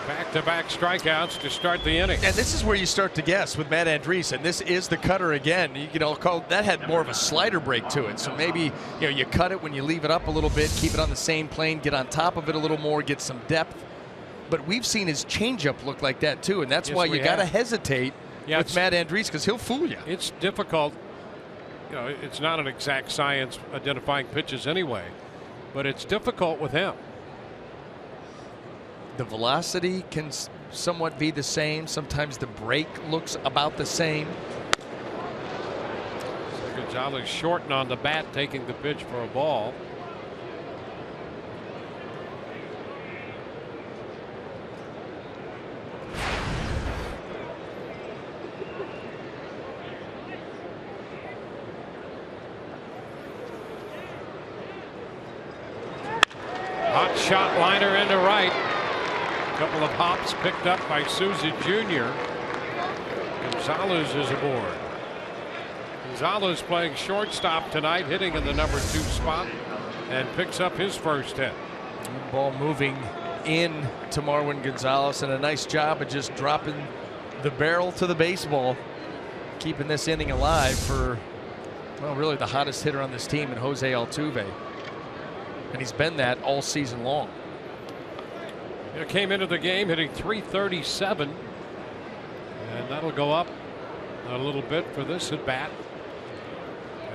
Back-to-back strikeouts to start the inning. And this is where you start to guess with Matt Andriese, and this is the cutter again. You know, that had more of a slider break to it. So maybe, you know, you cut it when you leave it up a little bit, keep it on the same plane, get on top of it a little more, get some depth. But we've seen his changeup look like that too, and that's why you got to hesitate with Matt Andriese, because he'll fool you. It's difficult. You know, it's not an exact science identifying pitches anyway, but it's difficult with him. The velocity can somewhat be the same. Sometimes the break looks about the same. So Gonzalez shortened on the bat, taking the pitch for a ball. Hot shot liner into right. Couple of hops picked up by Souza Jr. Gonzalez is aboard. Gonzalez playing shortstop tonight, hitting in the number 2 spot, and picks up his first hit. Ball moving in to Marwin Gonzalez, and a nice job of just dropping the barrel to the baseball, keeping this inning alive for, well, really the hottest hitter on this team in Jose Altuve. And he's been that all season long. It came into the game hitting .337, and that'll go up a little bit for this at bat.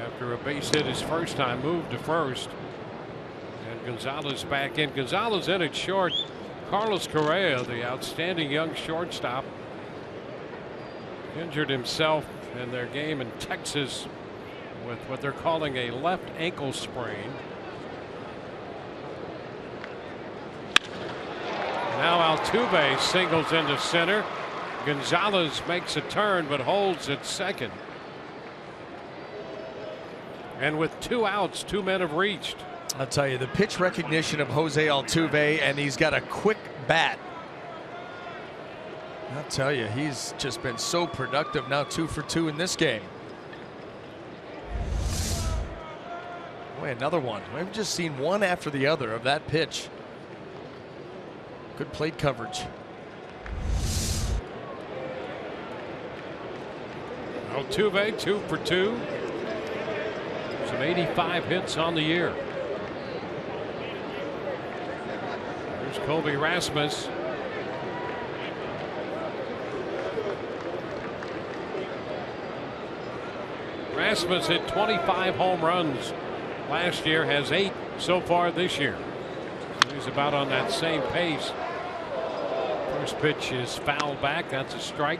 After a base hit his first time, moved to first, and Gonzalez back in. Gonzalez in at short. Carlos Correa, the outstanding young shortstop, injured himself in their game in Texas with what they're calling a left ankle sprain. Now Altuve singles into center. Gonzalez makes a turn but holds at second. And with 2 outs, 2 men have reached. I'll tell you, the pitch recognition of Jose Altuve, and he's got a quick bat. I'll tell you, he's just been so productive now, 2 for 2 in this game. Boy, another one. We've just seen one after the other of that pitch. Good plate coverage. Altuve 2 for 2. Some 85 hits on the year. Here's Colby Rasmus. Rasmus hit 25 home runs last year, has 8 so far this year. So he's about on that same pace. First pitch is fouled back. That's a strike.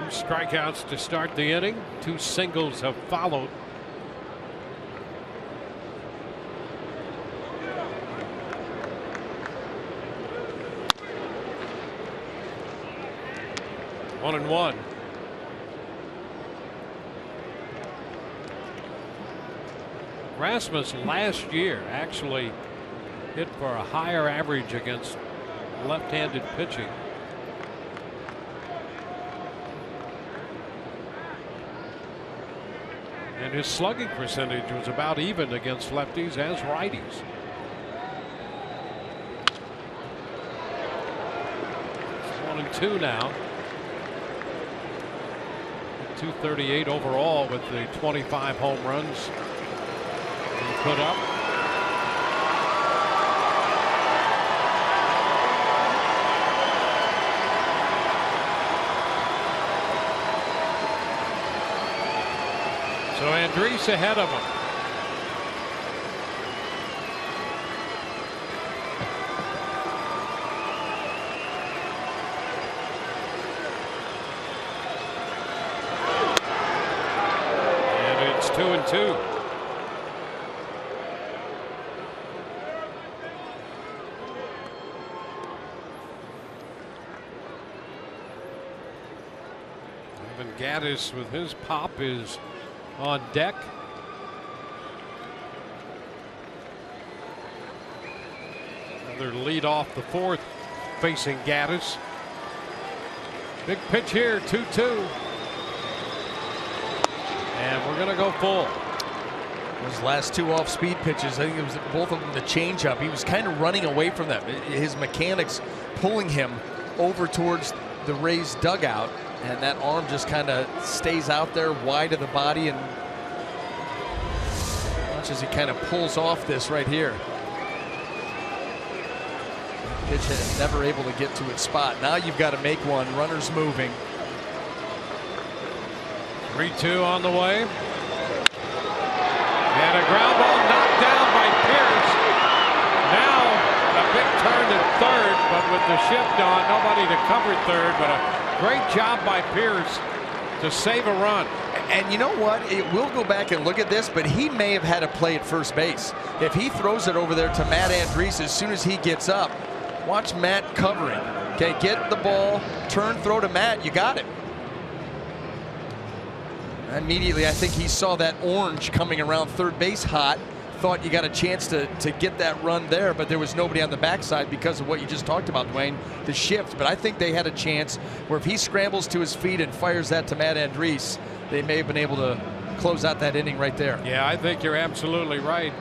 Strikeouts to start the inning. 2 singles have followed. One and one. Rasmus last year actually hit for a higher average against left-handed pitching. And his slugging percentage was about even against lefties as righties. It's 1-2 now. 238 overall with the 25 home runs he put up. So Andriese ahead of him. And it's 2-2. Evan Gattis with his pop is on deck. Another lead off the 4th facing Gattis. Big pitch here, 2-2. And we're going to go full. Those last 2 off-speed pitches, I think it was both of them the changeup. He was kind of running away from them. His mechanics pulling him over towards the Rays dugout. And that arm just kind of stays out there wide of the body, and much as he kind of pulls off this right here. Pitch is never able to get to its spot. Now you've got to make one. Runners moving. 3-2 on the way. And a ground ball knocked down by Pierce. Now a big turn to third, but with the shift on, nobody to cover third, but a great job by Pierce to save a run. And you know what? We'll go back and look at this, but he may have had a play at first base. If he throws it over there to Matt Andriese as soon as he gets up, watch Matt covering. Okay, get the ball, turn, throw to Matt. You got it. Immediately, I think he saw that orange coming around third base hot. Thought you got a chance to get that run there, but there was nobody on the backside because of what you just talked about, Dwayne, the shift. But I think they had a chance where if he scrambles to his feet and fires that to Matt Andriese, they may have been able to close out that inning right there. Yeah, I think you're absolutely right.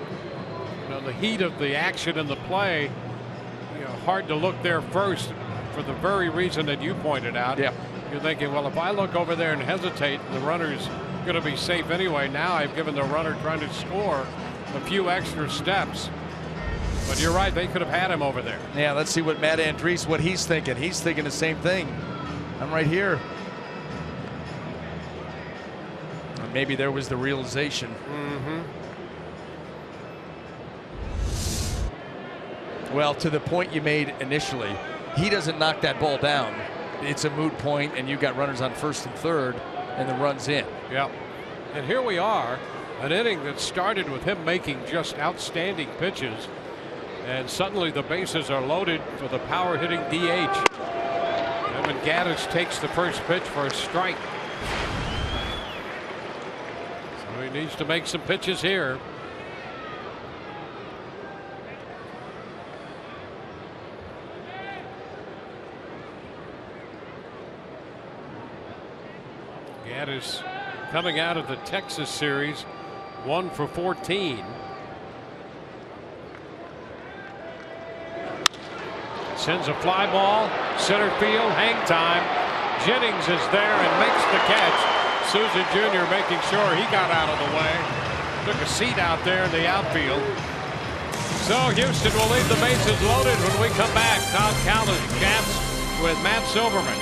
You know, the heat of the action and the play, you know, hard to look there first for the very reason that you pointed out. Yeah. You're thinking, well, if I look over there and hesitate, the runner's going to be safe anyway. Now I've given the runner trying to score a few extra steps. But you're right, they could have had him over there. Yeah, let's see what Matt Andriese, what he's thinking. He's thinking the same thing. I'm right here. And maybe there was the realization. Well, to the point you made initially, he doesn't knock that ball down. It's a moot point, and you've got runners on first and third, and the run's in. Yep. And here we are. An inning that started with him making just outstanding pitches, and suddenly the bases are loaded for the power hitting DH. Evan Gattis takes the first pitch for a strike. So he needs to make some pitches here. Gattis coming out of the Texas series, 1 for 14. Sends a fly ball, center field, hang time. Jennings is there and makes the catch. Susan Jr. making sure he got out of the way. Took a seat out there in the outfield. So Houston will leave the bases loaded when we come back. Tom Callis chats with Matt Silverman.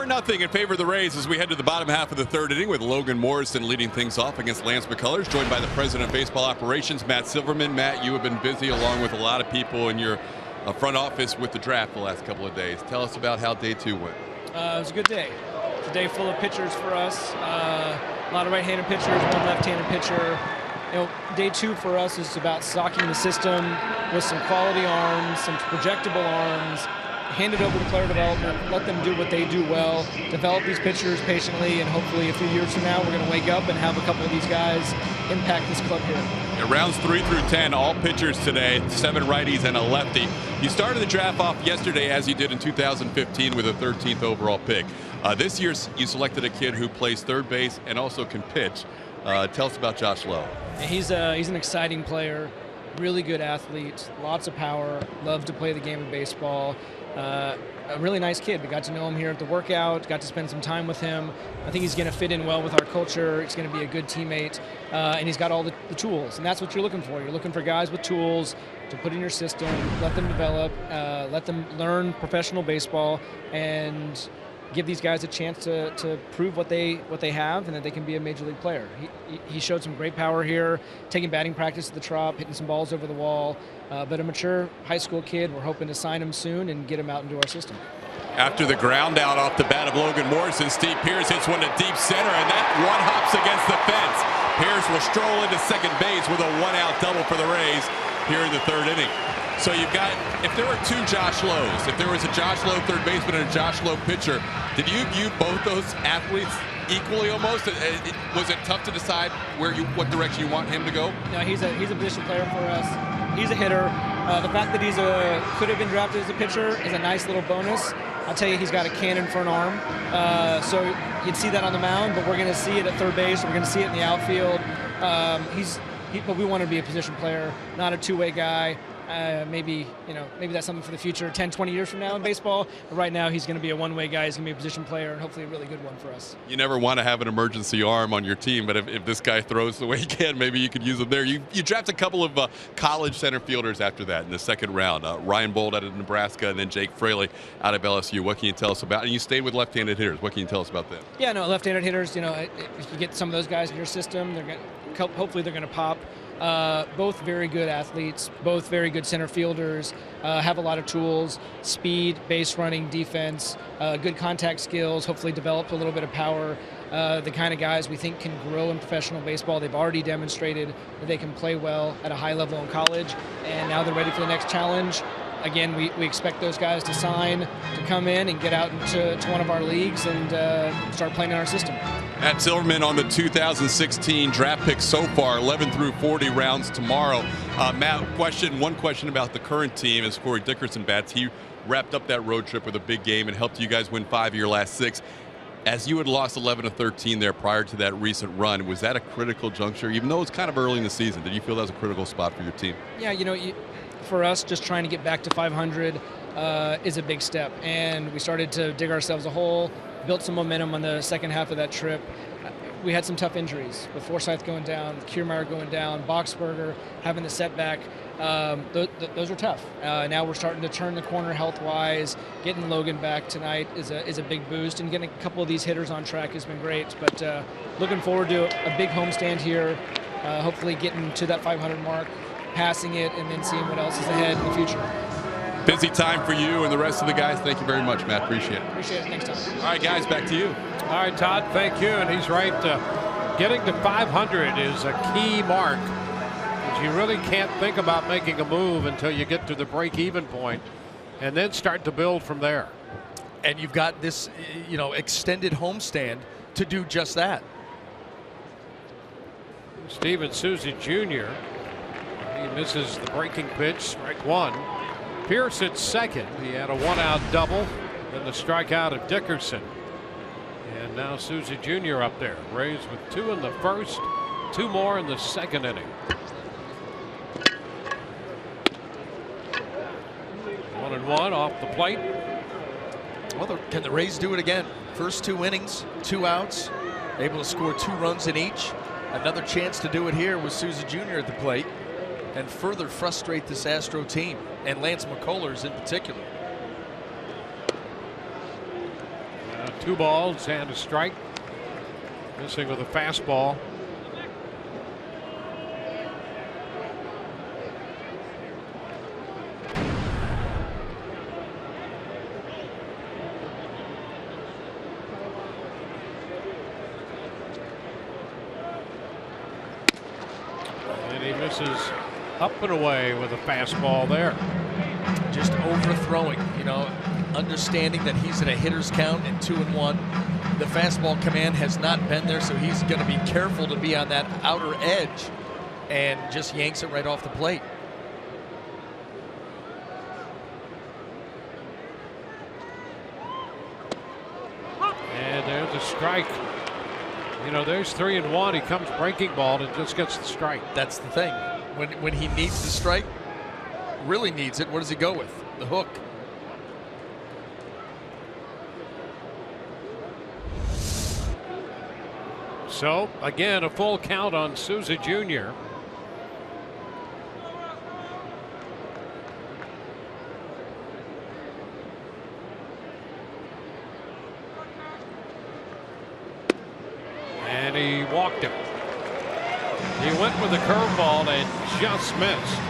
Nothing in favor of the Rays as we head to the bottom half of the third inning with Logan Morrison leading things off against Lance McCullers, joined by the president of baseball operations, Matt Silverman. Matt, you have been busy along with a lot of people in your front office with the draft the last couple of days. Tell us about how day 2 went. It was a good day. It's a day full of pitchers for us. A lot of right-handed pitchers, one left-handed pitcher. You know, day 2 for us is about stocking the system with some quality arms, some projectable arms. Hand it over to player development, let them do what they do well, develop these pitchers patiently, and hopefully a few years from now we're going to wake up and have a couple of these guys impact this club here. In rounds 3 through 10, all pitchers today, 7 righties and a lefty. You started the draft off yesterday as you did in 2015 with a 13th overall pick. This year you selected a kid who plays third base and also can pitch. Tell us about Josh Lowe. He's an exciting player, really good athlete, lots of power, loved to play the game of baseball. A really nice kid. We got to know him here at the workout, got to spend some time with him. I think he's going to fit in well with our culture. He's going to be a good teammate, and he's got all the tools, and that's what you're looking for. You're looking for guys with tools to put in your system, let them develop, let them learn professional baseball, and give these guys a chance to prove what they have and that they can be a major league player. He showed some great power here, taking batting practice at the Trop, hitting some balls over the wall. But a mature high school kid, we're hoping to sign him soon and get him out into our system. After the ground out off the bat of Logan Morrison, Steve Pearce hits one to deep center, and that one hops against the fence. Pearce will stroll into second base with a 1-out double for the Rays here in the third inning. So you've got, if there were 2 Josh Lowes, if there was a Josh Lowe third baseman and a Josh Lowe pitcher, did you view both those athletes equally almost? Was it tough to decide what direction you want him to go? No, he's a position player for us. He's a hitter. The fact that could have been drafted as a pitcher is a nice little bonus. I'll tell you, he's got a cannon for an arm. So you'd see that on the mound, but we're going to see it at third base. We're going to see it in the outfield. But we want to be a position player, not a two-way guy. Maybe that's something for the future, 10, 20 years from now in baseball. But right now, he's going to be a one-way guy. He's going to be a position player, and hopefully a really good one for us. You never want to have an emergency arm on your team, but if this guy throws the way he can, maybe you could use him there. You draft a couple of college center fielders after that in the second round. Ryan Bolt out of Nebraska, and then Jake Fraley out of LSU. What can you tell us about? And you stayed with left-handed hitters. What can you tell us about them? Yeah, no, left-handed hitters. If you get some of those guys in your system, hopefully they're going to pop. Both very good athletes, both very good center fielders, have a lot of tools, speed, base running, defense, good contact skills, hopefully develop a little bit of power. The kind of guys we think can grow in professional baseball. They've already demonstrated that they can play well at a high level in college, and now they're ready for the next challenge. Again, we expect those guys to sign, to come in and get out into one of our leagues and start playing in our system. Matt Silverman on the 2016 draft pick so far, 11 through 40 rounds tomorrow. Matt, one question about the current team as Corey Dickerson bats. He wrapped up that road trip with a big game and helped you guys win 5 of your last 6. As you had lost 11 to 13 there prior to that recent run, was that a critical juncture? Even though it's kind of early in the season, did you feel that was a critical spot for your team? Yeah, for us, just trying to get back to 500 is a big step. And we started to dig ourselves a hole, built some momentum on the second half of that trip. We had some tough injuries, with Forsythe going down, with Kiermaier going down, Boxberger having the setback. Those are tough. Now we're starting to turn the corner health-wise. Getting Logan back tonight is a big boost, and getting a couple of these hitters on track has been great. But looking forward to a big homestand here, hopefully getting to that 500 mark, passing it, and then seeing what else is ahead in the future. Busy time for you and the rest of the guys. Thank you very much, Matt. Appreciate it. Appreciate it. Next time. All right, guys, back to you. All right, Todd, thank you. And he's right. Getting to 500 is a key mark. You really can't think about making a move until you get to the break-even point and then start to build from there. And you've got this, extended homestand to do just that. Steven Souza Jr. He misses the breaking pitch, strike one. Pierce at second. He had a one-out double, then the strikeout of Dickerson. And now Souza Jr. up there. Rays with 2 in the first, 2 more in the second inning. 1-1 off the plate. Well, can the Rays do it again? First 2 innings, 2 outs, able to score 2 runs in each. Another chance to do it here with Souza Jr. at the plate and further frustrate this Astro team and Lance McCullers in particular. 2 balls and a strike. Missing with a fastball. And he misses up and away with a fastball there. Just overthrowing, understanding that he's in a hitter's count and 2-1. The fastball command has not been there, so he's going to be careful to be on that outer edge and just yanks it right off the plate. And there's a strike. There's 3-1. He comes breaking ball and just gets the strike. That's the thing. When he needs the strike, really needs it, what does he go with? The hook. So, again, a full count on Souza Jr. And he walked him. He went with the curveball and just missed.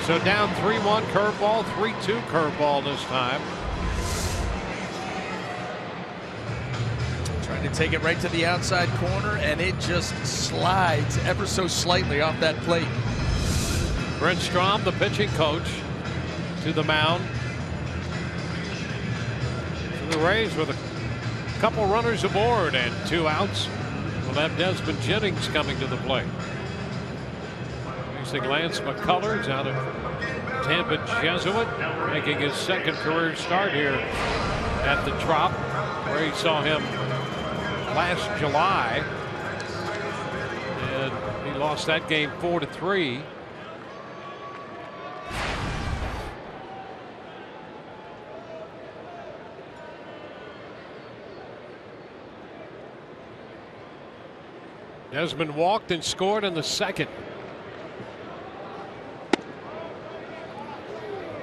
So down 3-1 curveball, 3-2 curveball this time. Trying to take it right to the outside corner, and it just slides ever so slightly off that plate. Brent Strom, the pitching coach, to the mound. The Rays with a couple runners aboard and 2 outs. We'll have Desmond Jennings coming to the plate. Facing Lance McCullers out of Tampa Jesuit, making his 2nd career start here at the Trop, where he saw him last July, and he lost that game 4-3. Desmond walked and scored in the 2nd.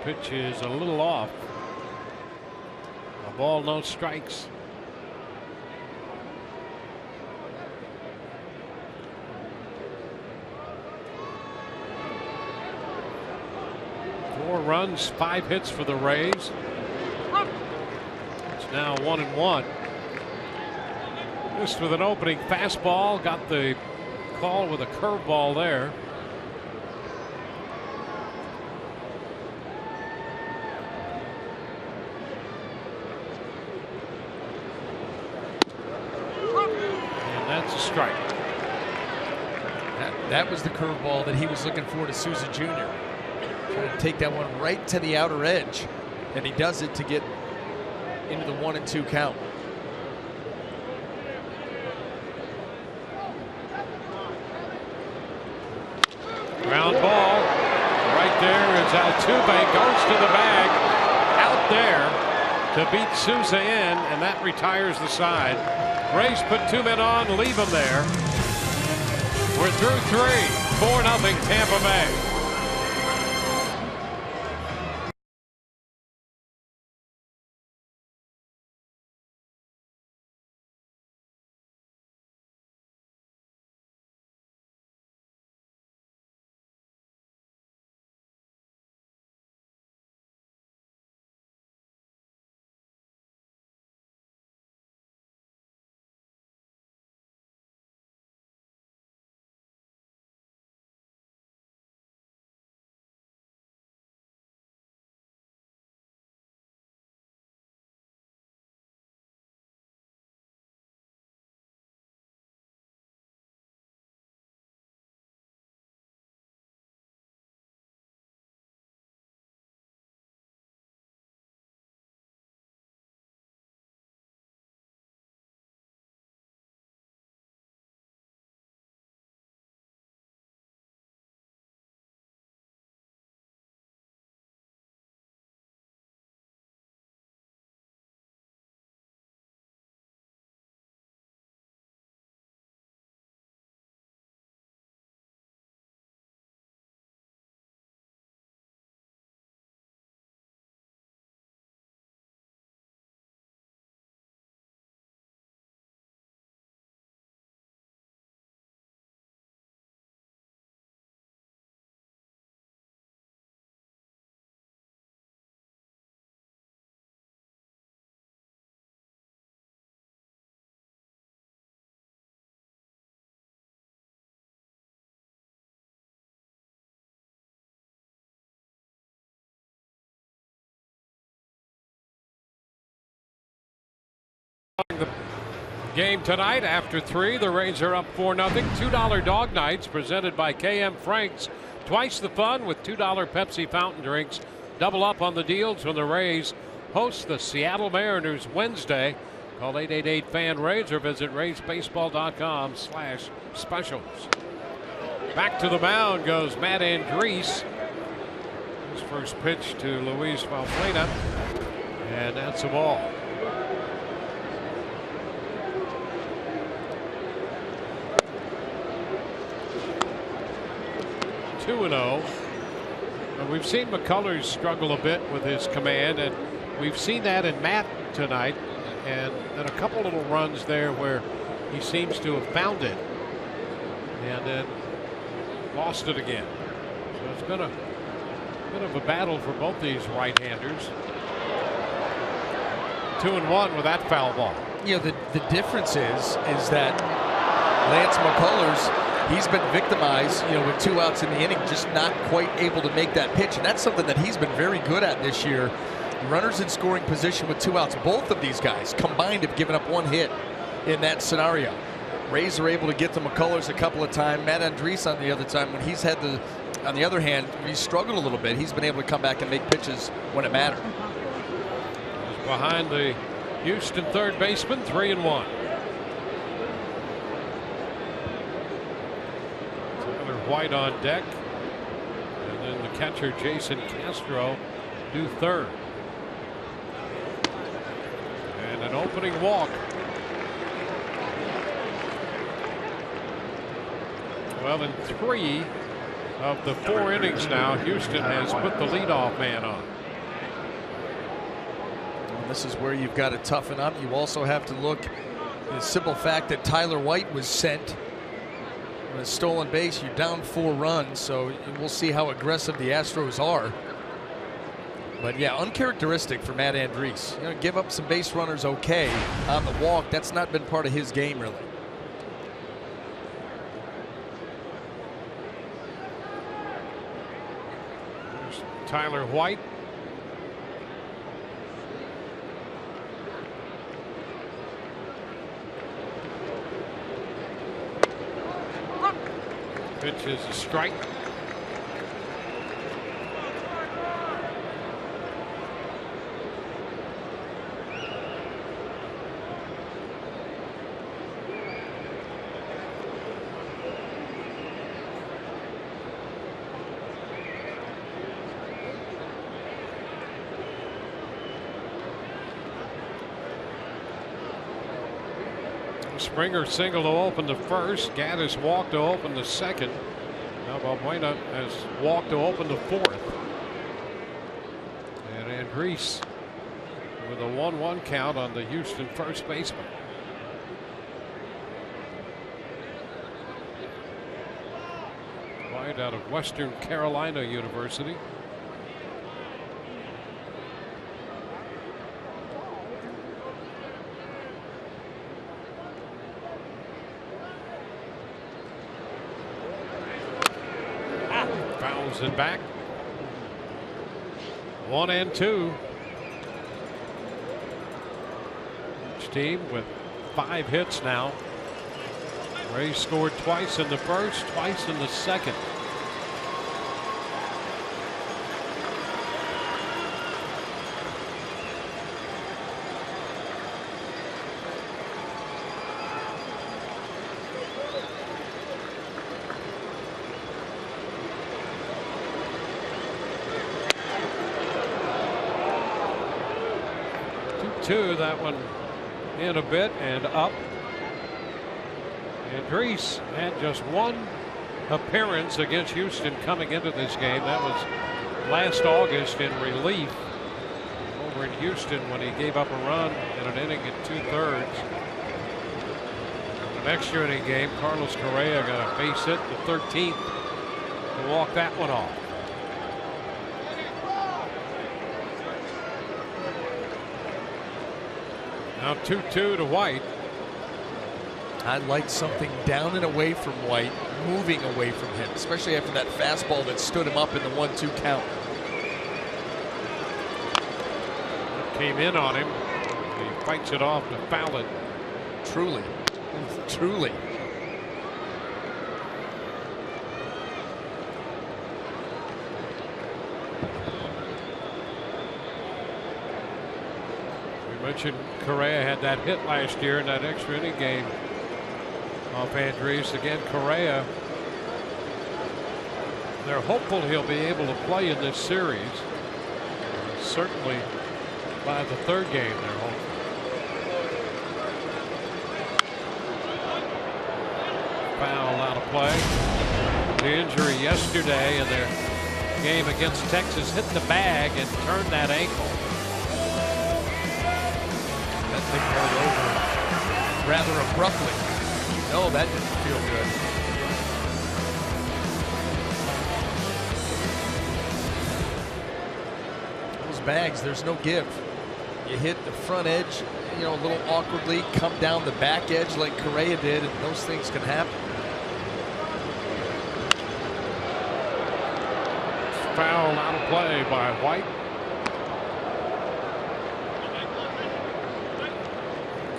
Pitch is a little off. A ball, no strikes. Four runs, 5 hits for the Rays. It's now 1-1. Just with an opening fastball, got the call with a curveball there. That's a strike. That was the curveball that he was looking for to Souza Jr. Trying to take that one right to the outer edge, and he does it to get into the 1-2 count. Ground ball. Right there is Altuve, goes to the bag, out there to beat Souza in, and that retires the side. Rays put 2 men on, leave them there. We're through 3, 4-0 Tampa Bay. The game tonight after 3, the Rays are up 4-0. $2 dog nights presented by KM Franks. Twice the fun with $2 Pepsi fountain drinks. Double up on the deals when the Rays host the Seattle Mariners Wednesday. Call 888-FAN-RAYS or visit RaysBaseball.com/specials. Back to the mound goes Matt Andriese. His first pitch to Luis Valbuena, and that's a ball. 2-0. We've seen McCullers struggle a bit with his command, and we've seen that in Matt tonight, and then a couple little runs there where he seems to have found it and then lost it again. So it's been a bit of a battle for both these right-handers. 2-1 with that foul ball. You know, the difference is that Lance McCullers, he's been victimized, you know, with 2 outs in the inning, just not quite able to make that pitch. And that's something that he's been very good at this year. Runners in scoring position with 2 outs. Both of these guys combined have given up 1 hit in that scenario. Rays are able to get to McCullers a couple of times. Matt Andriese on the other time, when he's had the, on the other hand, he's struggled a little bit. He's been able to come back and make pitches when it mattered. He's behind the Houston third baseman, 3-1. White on deck, and then the catcher Jason Castro do third, and an opening walk. 12 in 3 of the 4 innings now, Houston has put the leadoff man on. And this is where you've got to toughen up. You also have to look at the simple fact that Tyler White was sent a stolen base. You're down 4 runs, so we'll see how aggressive the Astros are. But yeah, uncharacteristic for Matt Andriese. You know, give up some base runners okay on the walk. That's not been part of his game really. There's Tyler White. Pitch is a strike. Springer single to open the first. Gaddis walked to open the second. Now Balbuena has walked to open the fourth. And Andriese with a 1-1 count on the Houston first baseman. White out of Western Carolina University. Fouls it back. 1-2. Each team with 5 hits now. Rays scored twice in the first, twice in the second. That one in a bit and up. Andriese had just 1 appearance against Houston coming into this game. That was last August in relief over in Houston when he gave up a run in an inning and 2/3. An extra inning game, Carlos Correa got a base hit in the 13th to walk that one off. Now 2-2 to White. I like something down and away from White, moving away from him, especially after that fastball that stood him up in the 1-2 count. Came in on him. He fights it off to foul it. Truly. Truly. Mentioned Correa had that hit last year in that extra inning game off Andriese. Again, Correa, they're hopeful he'll be able to play in this series. Certainly by the 3rd game they're hopeful. Foul out of play. The injury yesterday in their game against Texas hit the bag and turned that ankle. Thing rolled over rather abruptly. No, that didn't feel good. Those bags, there's no give. You hit the front edge, you know, a little awkwardly, come down the back edge like Correa did, and those things can happen. Foul out of play by White.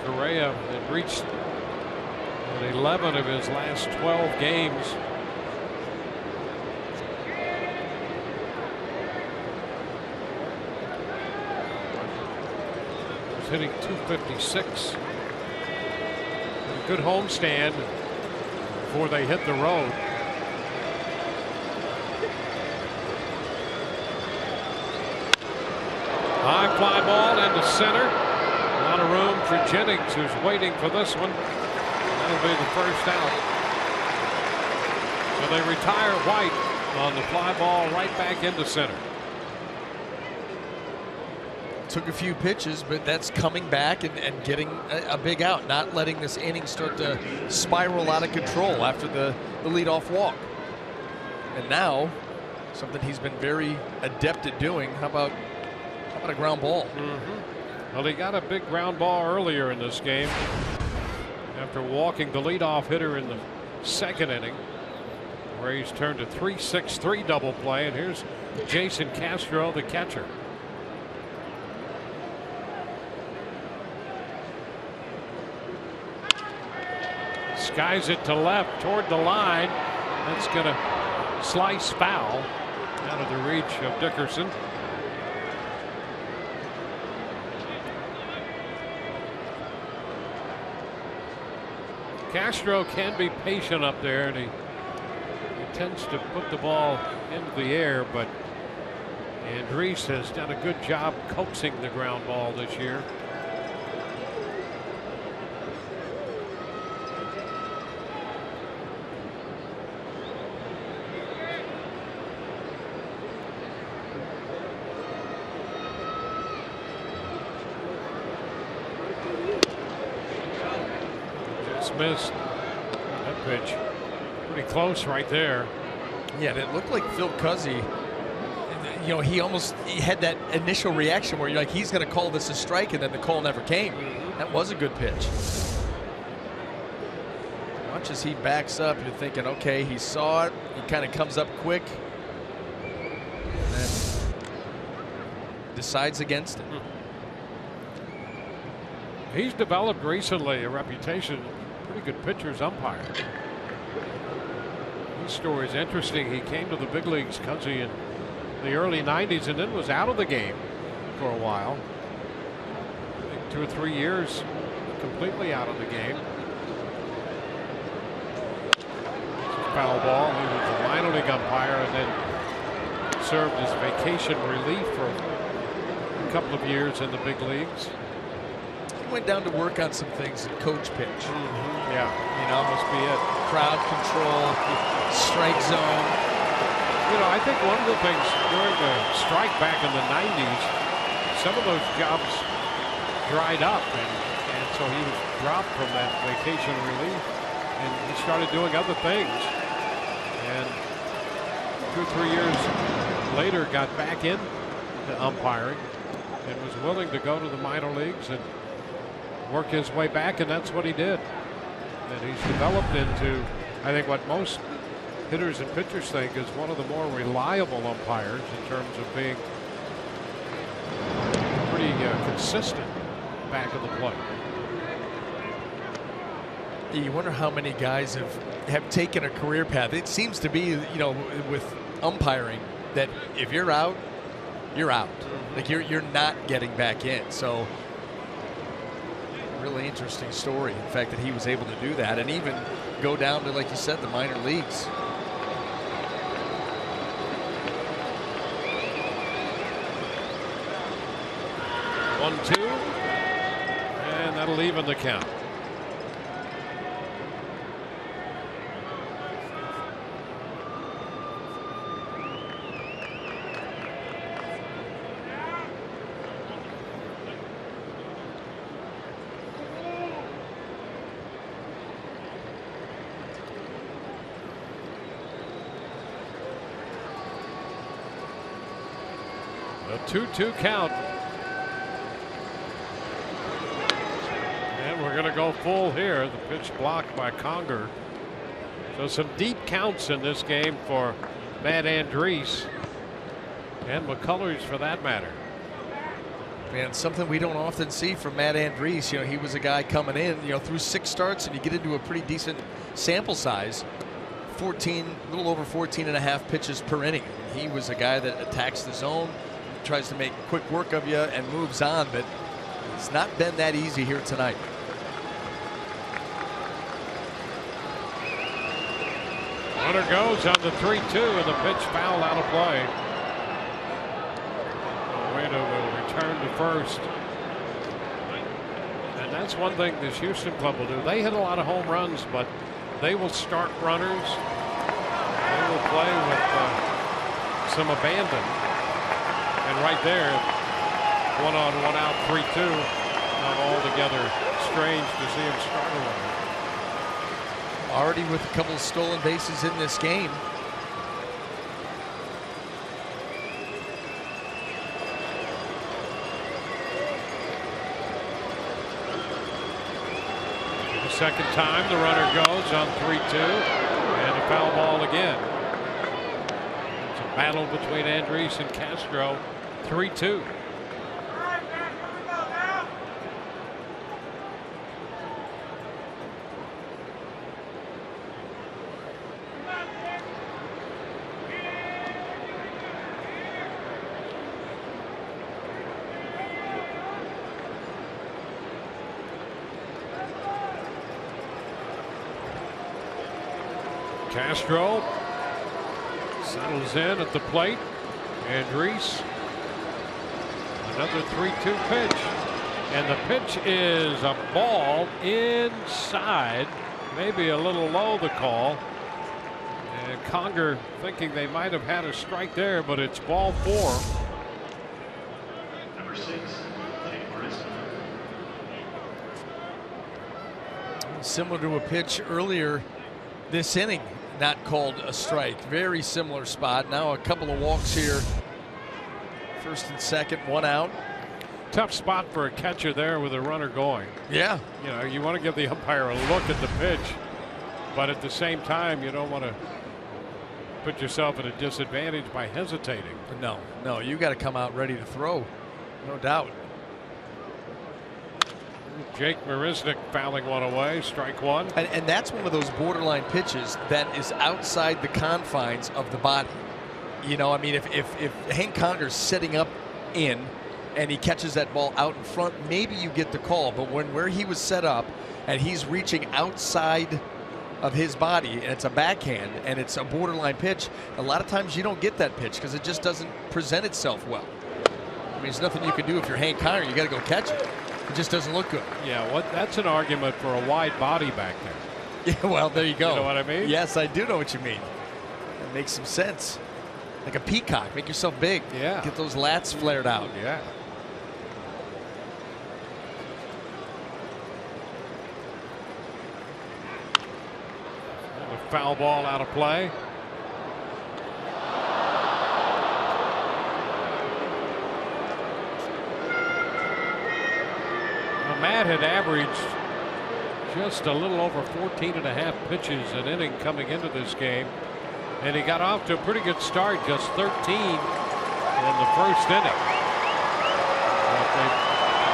Correa had reached 11 of his last 12 games. He's hitting .256. A good homestand before they hit the road. High fly ball into center. A lot of room for Jennings, who's waiting for this one. That'll be the first out. So they retire White on the fly ball right back into center. Took a few pitches, but that's coming back and getting a big out, not letting this inning start to spiral out of control after the leadoff walk. And now, something he's been very adept at doing. How about a ground ball? Well, he got a big ground ball earlier in this game after walking the leadoff hitter in the 2nd inning. Rays turned to 3-6-3 double play, and here's Jason Castro, the catcher. Skies it to left toward the line. That's going to slice foul out of the reach of Dickerson. Castro can be patient up there, and he tends to put the ball into the air, but Andres has done a good job coaxing the ground ball this year. Missed that pitch. Pretty close right there. Yeah, and it looked like Phil Cuzzy, you know, he had that initial reaction where you're like, he's going to call this a strike, and then the call never came. That was a good pitch. Much as he backs up, you're thinking, okay, he saw it. He kind of comes up quick and then decides against it. He's developed recently a reputation. Pretty good pitcher's umpire. His story is interesting. He came to the big leagues, Cuzzy, in the early 90s, and then was out of the game for a while. I think 2 or 3 years completely out of the game. Foul ball. He was a minor league umpire and then served as vacation relief for a couple of years in the big leagues. Went down to work on some things in coach pitch. Yeah, you know, must be it. Crowd control, strike zone. You know, I think one of the things during the strike back in the 90s, some of those jobs dried up, and so he was dropped from that vacation relief, and he started doing other things. And 2 or 3 years later, got back into umpiring and was willing to go to the minor leagues and work his way back, and that's what he did. And he's developed into, I think, what most hitters and pitchers think is one of the more reliable umpires in terms of being pretty consistent back of the plate. You wonder how many guys have taken a career path. It seems to be, you know, with umpiring, that if you're out, you're out. Like you're not getting back in. So really interesting story, in fact, that he was able to do that and even go down to, like you said, the minor leagues. One, two, and that'll even the count. A 2-2 count. And we're going to go full here. The pitch blocked by Conger. So some deep counts in this game for Matt Andres and McCullers for that matter. Man, something we don't often see from Matt Andres. You know, he was a guy coming in, you know, through 6 starts, and you get into a pretty decent sample size. A little over 14 and a half pitches per inning. He was a guy that attacks the zone, tries to make quick work of you and moves on, but it's not been that easy here tonight. Runner goes on the 3-2 and the pitch foul out of play. Guido will return to first. And that's one thing this Houston club will do. They hit a lot of home runs, but they will start runners. They will play with some abandon. And right there, 1 on, 1 out, 3-2. Not altogether strange to see him start a runner. Already with a couple of stolen bases in this game. The second time the runner goes on 3-2 and a foul ball again. It's a battle between Andres and Castro. 3-2. Castro settles in at the plate. Andres, another 3-2 pitch. And the pitch is a ball inside. Maybe a little low, the call. And Conger thinking they might have had a strike there, but it's ball 4. Number 6, Similar to a pitch earlier this inning, not called a strike. Very similar spot. Now a couple of walks here. First and second, 1 out. Tough spot for a catcher there with a runner going. Yeah. You know, you want to give the umpire a look at the pitch, but at the same time, you don't want to put yourself at a disadvantage by hesitating. No, you got to come out ready to throw, no doubt. Jake Marisnick fouling one away, strike 1. And that's one of those borderline pitches that is outside the confines of the body. You know, I mean, if Hank Conger's setting up in and he catches that ball out in front, maybe you get the call. But where he was set up and he's reaching outside of his body and it's a backhand and it's a borderline pitch, a lot of times you don't get that pitch because it just doesn't present itself well. I mean, there's nothing you can do if you're Hank Conger. You got to go catch it. It just doesn't look good. Yeah, that's an argument for a wide body back there. Yeah, well, there you go. You know what I mean? Yes, I do know what you mean. It makes some sense. Like a peacock, make yourself big. Yeah. Get those lats flared out. Yeah. And a foul ball out of play. Matt had averaged just a little over 14.5 pitches an inning coming into this game, and he got off to a pretty good start, just 13 in the first inning. But they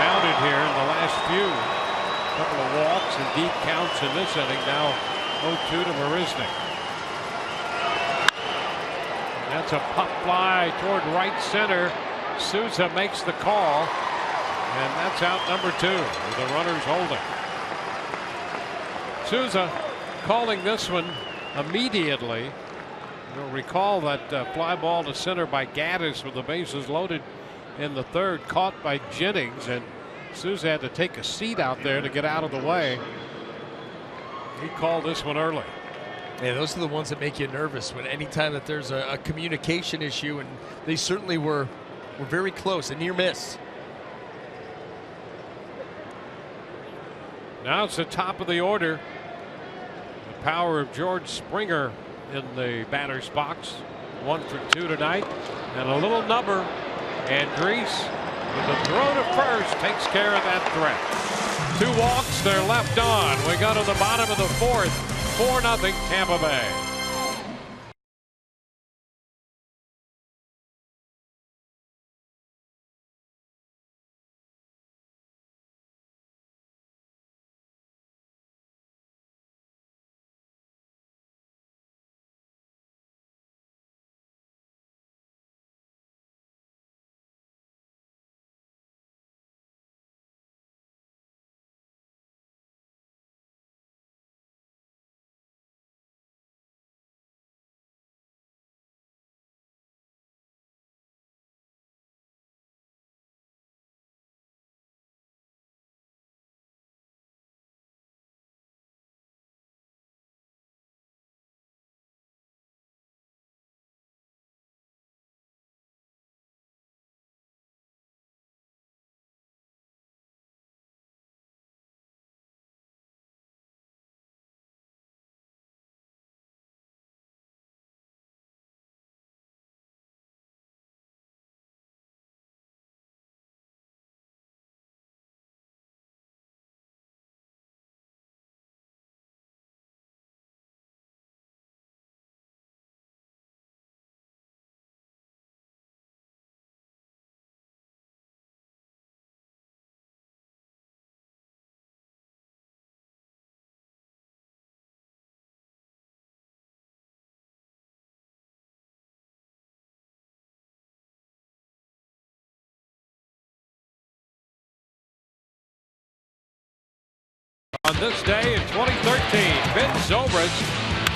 mounted here in the last few. A couple of walks and deep counts in this inning. Now 0-2 to Marisnick. That's a pop fly toward right center. Souza makes the call. And that's out number 2 with the runners holding. Souza calling this one immediately. You'll recall that fly ball to center by Gaddis with the bases loaded in the third, caught by Jennings, and Souza had to take a seat out there to get out of the way. He called this one early. Yeah, those are the ones that make you nervous when anytime that there's a communication issue, and they certainly were very close, a near miss. Now it's the top of the order. The power of George Springer in the batter's box. 1 for 2 tonight. And a little number. Andres with the throw to first takes care of that threat. 2 walks, they're left on. We go to the bottom of the 4th. 4-0 Tampa Bay. On this day in 2013, Ben Zobrist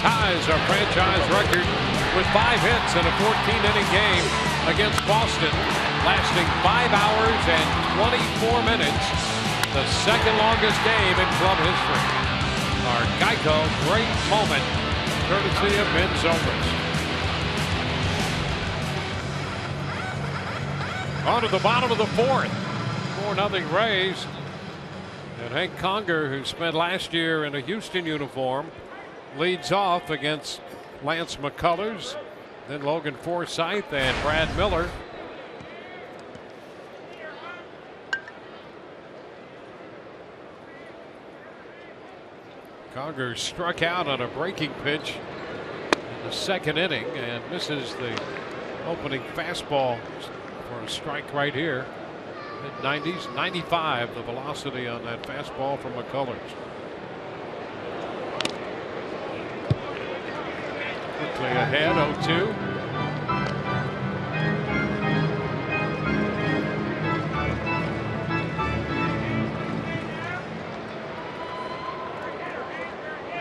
ties a franchise record with 5 hits in a 14-inning game against Boston, lasting 5 hours and 24 minutes, the second longest game in club history. Our Geico great moment, courtesy of Ben Zobrist. On to the bottom of the 4th. 4-0 Rays. And Hank Conger, who spent last year in a Houston uniform, leads off against Lance McCullers, then Logan Forsythe and Brad Miller. Conger struck out on a breaking pitch in the 2nd inning and misses the opening fastball for a strike right here. Mid-90s, 95 the velocity on that fastball from McCullers. Quickly ahead, 0-2.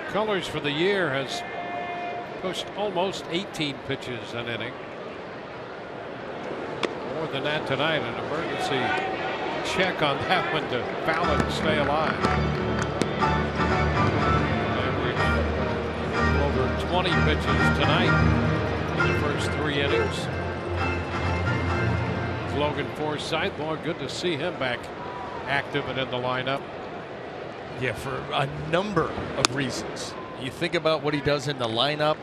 McCullers for the year has pushed almost 18 pitches an inning. More than that tonight. An emergency check on that one to foul it and stay alive. Average over 20 pitches tonight in the first 3 innings. Logan Forsythe, boy, good to see him back active and in the lineup. Yeah, for a number of reasons. You think about what he does in the lineup,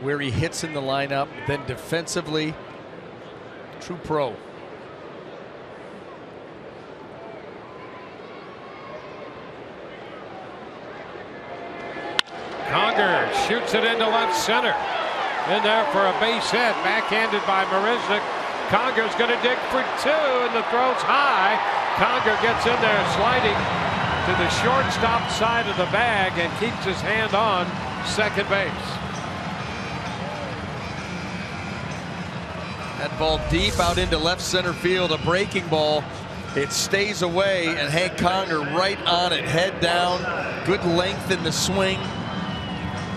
where he hits in the lineup, then defensively, true pro. Conger shoots it into left center. In there for a base hit, backhanded by Marisnik. Conger's going to dig for 2, and the throw's high. Conger gets in there, sliding to the shortstop side of the bag and keeps his hand on second base. That ball deep out into left center field, a breaking ball. It stays away, and Hank Conger right on it, head down, good length in the swing.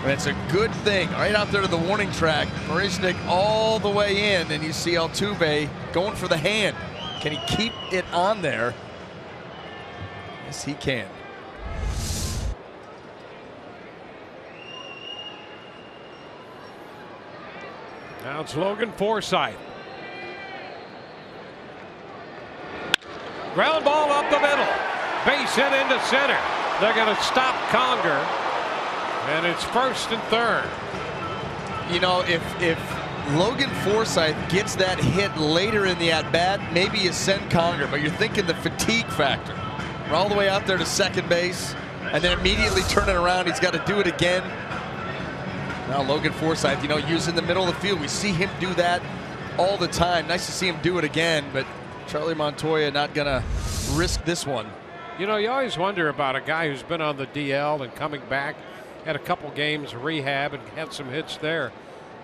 And it's a good thing right out there to the warning track. Marisnik all the way in, and you see Altuve going for the hand. Can he keep it on there? Yes, he can. Now it's Logan Forsythe. Ground ball up the middle. Base hit into center. They're going to stop Conger. And it's 1st and 3rd. You know, if Logan Forsythe gets that hit later in the at-bat, maybe you send Conger, but you're thinking the fatigue factor. We're all the way out there to second base, and then immediately turning around, he's got to do it again. Now Logan Forsythe, you know, using the middle of the field. We see him do that all the time. Nice to see him do it again, but Charlie Montoya not going to risk this one. You know, you always wonder about a guy who's been on the DL and coming back, had a couple games rehab and had some hits there.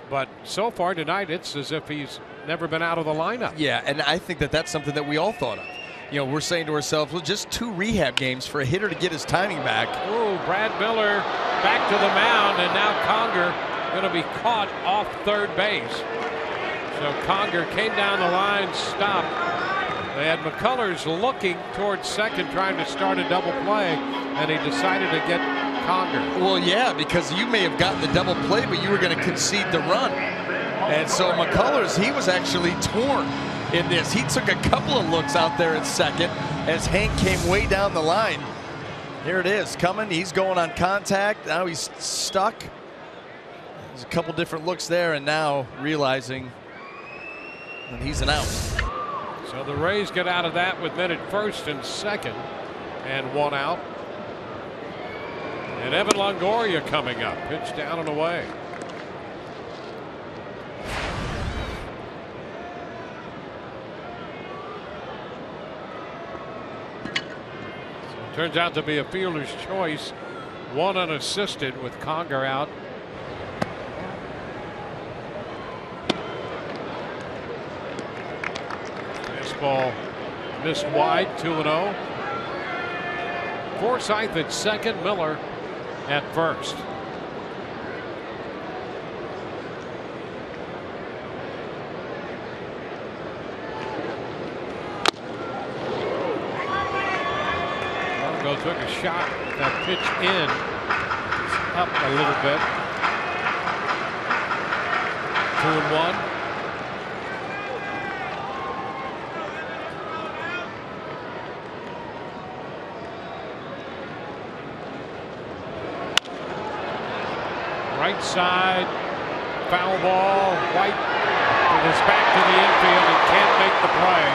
But so far tonight, it's as if he's never been out of the lineup. Yeah, and I think that that's something that we all thought of. You know, we're saying to ourselves, well, just 2 rehab games for a hitter to get his timing back. Ooh, Brad Miller back to the mound, and now Conger going to be caught off third base. So Conger came down the line, stopped. They had McCullers looking towards second, trying to start a double play, and he decided to get Conger. Well, yeah, because you may have gotten the double play, but you were going to concede the run. And so McCullers, he was actually torn in this. He took a couple of looks out there at second as Hank came way down the line. Here it is coming. He's going on contact. Now he's stuck. There's a couple different looks there, and now realizing that he's an out. So the Rays get out of that with men at first and second, and 1 out. And Evan Longoria coming up, pitch down and away. So it turns out to be a fielder's choice, 1 unassisted with Conger out. Ball missed wide, 2-0. Forsythe at second, Miller at first. took a shot with that pitch in. It's up a little bit. 2-1. Right side, foul ball. White is back to the infield and can't make the play.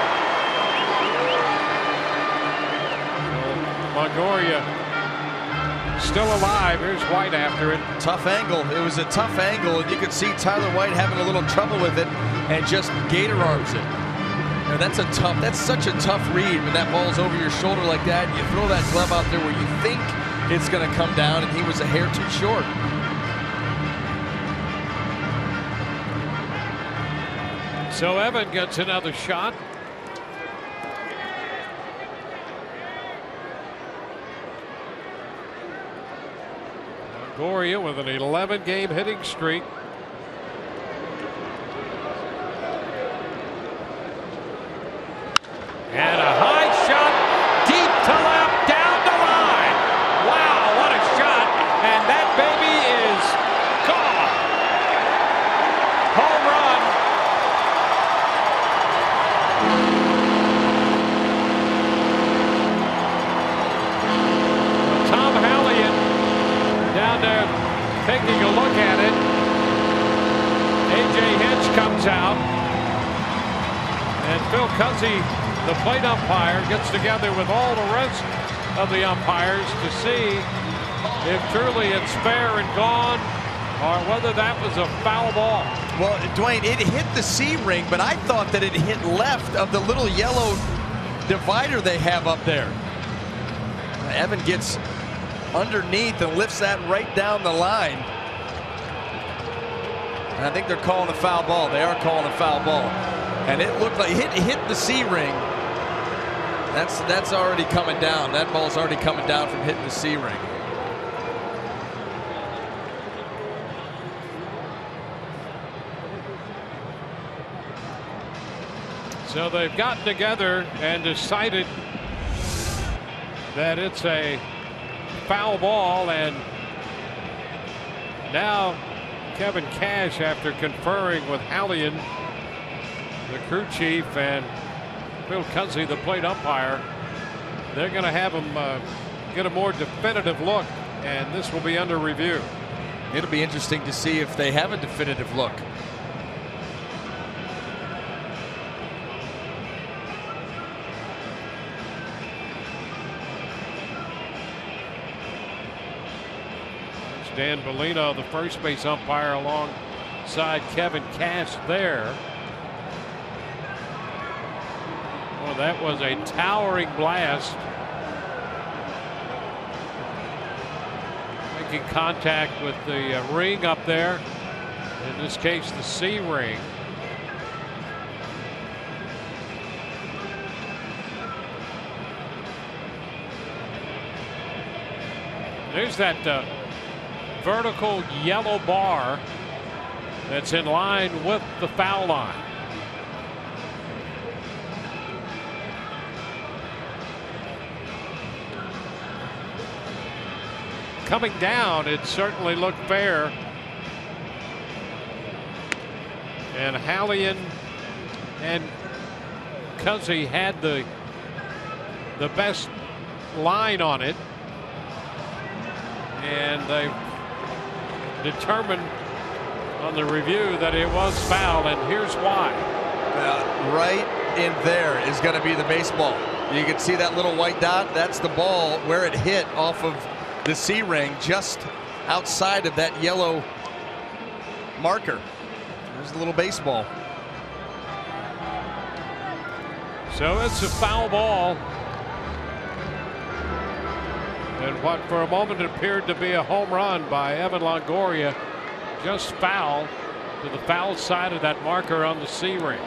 So Longoria still alive. Here's White after it. Tough angle. It was a tough angle, and you could see Tyler White having a little trouble with it and just gator arms it. Now that's such a tough read when that ball's over your shoulder like that. You throw that glove out there where you think it's going to come down, and he was a hair too short. So Evan gets another shot. Longoria with an 11-game hitting streak. And a high shot deep to left down the line. Wow, what a shot. And that baby is gone. Home run. Tom Hallian down there taking a look at it. A.J. Hinch comes out. And Phil Cuzzi, the plate umpire, gets together with all the rest of the umpires to see if truly it's fair and gone or whether that was a foul ball. Well, Dwayne, it hit the C ring, but I thought that it hit left of the little yellow divider they have up there. Evan gets underneath and lifts that right down the line. And I think they're calling a foul ball. They are calling a foul ball. And it looked like it hit the C ring. That's already coming down. That ball's already coming down from hitting the C ring. So they've gotten together and decided that it's a foul ball, and now Kevin Cash, after conferring with Hallian, the crew chief, and Phil Cuzzi, the plate umpire, they're going to have him get a more definitive look, and this will be under review. It'll be interesting to see if they have a definitive look. It's Dan Bellino, the first base umpire, alongside Kevin Cash there. Oh, that was a towering blast. Making contact with the ring up there. In this case, the C ring. There's that vertical yellow bar that's in line with the foul line. Coming down, it certainly looked fair. And Hallian and Cuzzi had the best line on it. And they determined on the review that it was foul, and here's why. Right in there is going to be the baseball. You can see that little white dot. That's the ball where it hit off of the C ring, just outside of that yellow marker. There's a little baseball. So it's a foul ball. And what for a moment appeared to be a home run by Evan Longoria, just foul to the foul side of that marker on the C ring.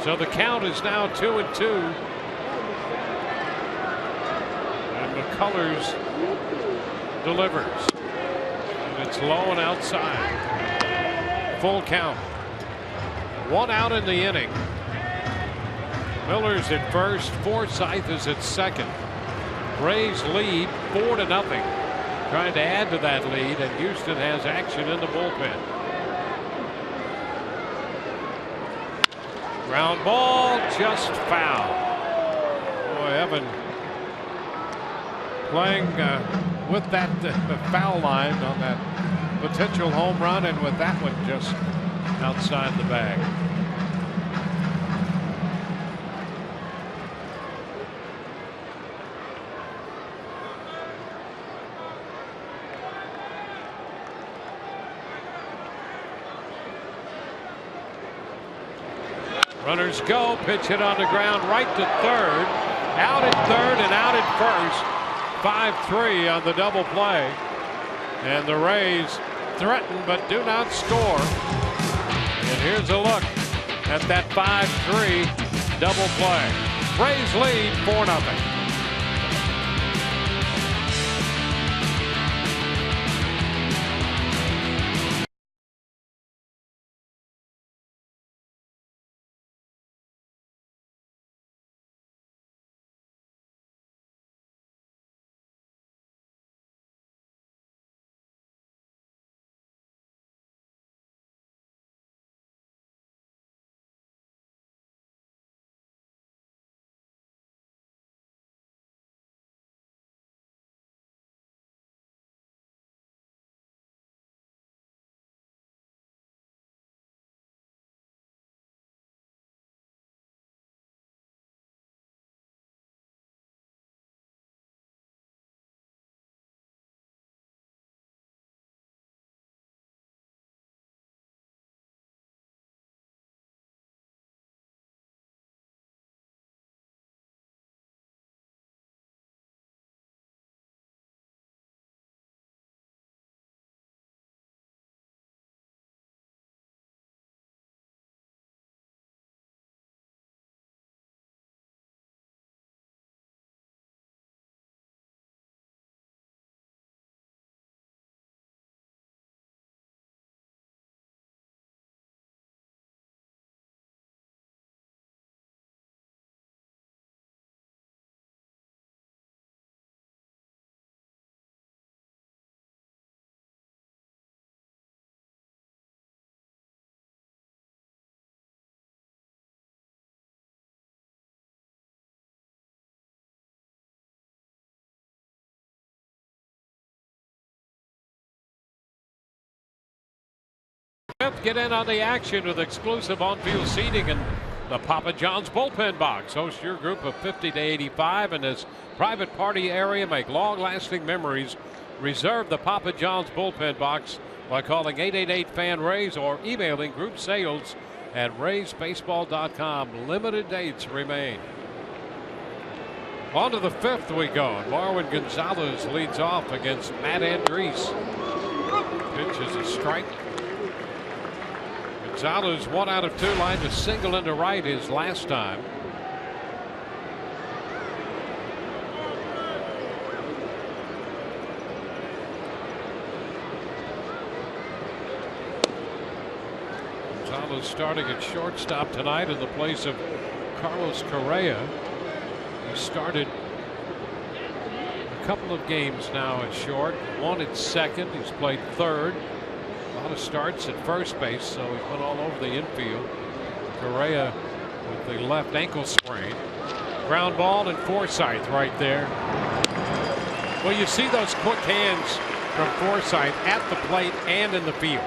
So the count is now 2-2. And McCullers delivers. And it's low and outside. Full count. One out in the inning. Miller's at first. Forsythe is at second. Rays lead 4-0. Trying to add to that lead, and Houston has action in the bullpen. Ground ball, just foul. Boy, Evan playing with that foul line on that potential home run, and with that one just outside the bag. Runners go, pitch hit on the ground, right to third, out at third and out at first. 5-3 on the double play. And the Rays threaten but do not score. And here's a look at that 5-3 double play. Rays lead 4-0. Get in on the action with exclusive on-field seating and the Papa John's bullpen box. Host your group of 50 to 85 in this private party area. Make long-lasting memories. Reserve the Papa John's bullpen box by calling 888-FAN-RAYS or emailing group sales at raysbaseball.com. Limited dates remain. On to the fifth we go. Marwin Gonzalez leads off against Matt Andriese. Pitch is a strike. Gonzalez 1 out of 2, lined a single into right his last time. Gonzalez starting at shortstop tonight in the place of Carlos Correa. He started a couple of games now at short, one at second. He's played third. A lot of starts at first base, so he's been all over the infield. Correa with the left ankle sprain. Ground ball and Forsythe right there. Well, you see those quick hands from Forsythe at the plate and in the field.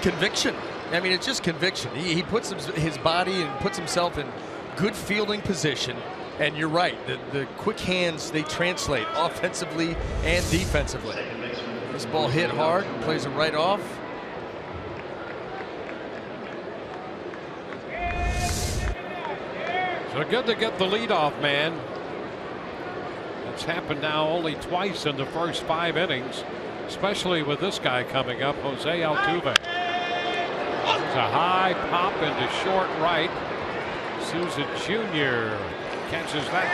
Conviction. I mean, it's just conviction. He puts his body and puts himself in good fielding position. And you're right, the quick hands, they translate offensively and defensively. This ball hit hard, plays it right off. So good to get the leadoff man. It's happened now only twice in the first 5 innings, especially with this guy coming up, Jose Altuve. It's a high pop into short right. Souza Jr. catches that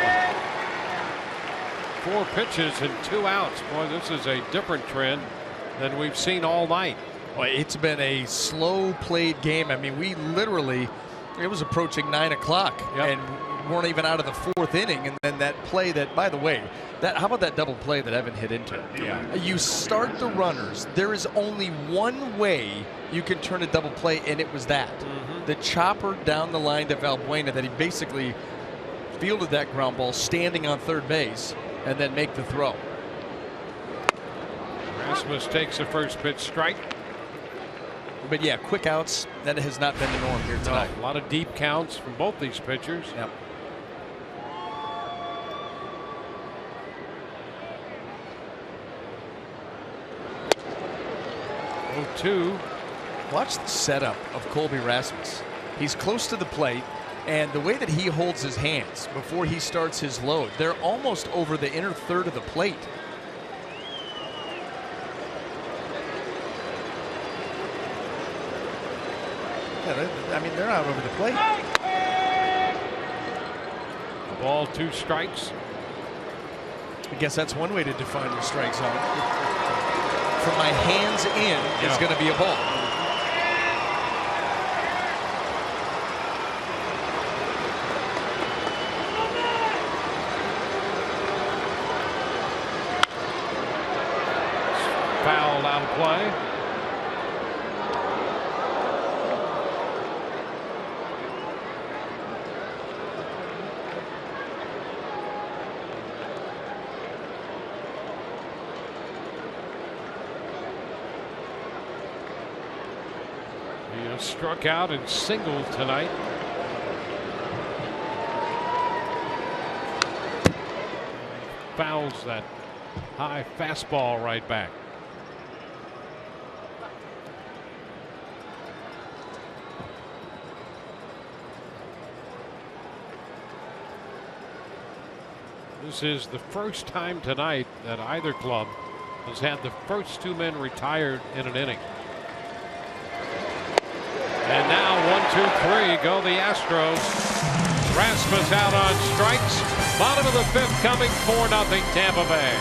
one. 4 pitches and 2 outs. Boy, this is a different trend than we've seen all night. Well, it's been a slow played game. I mean, we literally, it was approaching 9 o'clock, and weren't even out of the 4th inning, and then that play that, by the way, how about that double play that Evan hit into? Yeah. You start the runners. There is only one way you can turn a double play, and it was that. The chopper down the line to Valbuena that he basically fielded that ground ball standing on third base and then make the throw. Rasmus takes the first pitch strike. But yeah, quick outs, that has not been the norm here tonight. A lot of deep counts from both these pitchers. Yep. 0-2. Watch the setup of Colby Rasmus. He's close to the plate, and the way that he holds his hands before he starts his load, they're almost over the inner third of the plate. I mean, they're out over the plate. The ball, 2 strikes. I guess that's one way to define your strike zone. From my hands in is going to be a ball. Fouled out of play. Struck out and singled tonight. Fouls that high fastball right back. This is the first time tonight that either club has had the first 2 men retired in an inning. And now 1, 2, 3 go the Astros. Rasmus out on strikes. Bottom of the 5th coming, 4-0 Tampa Bay.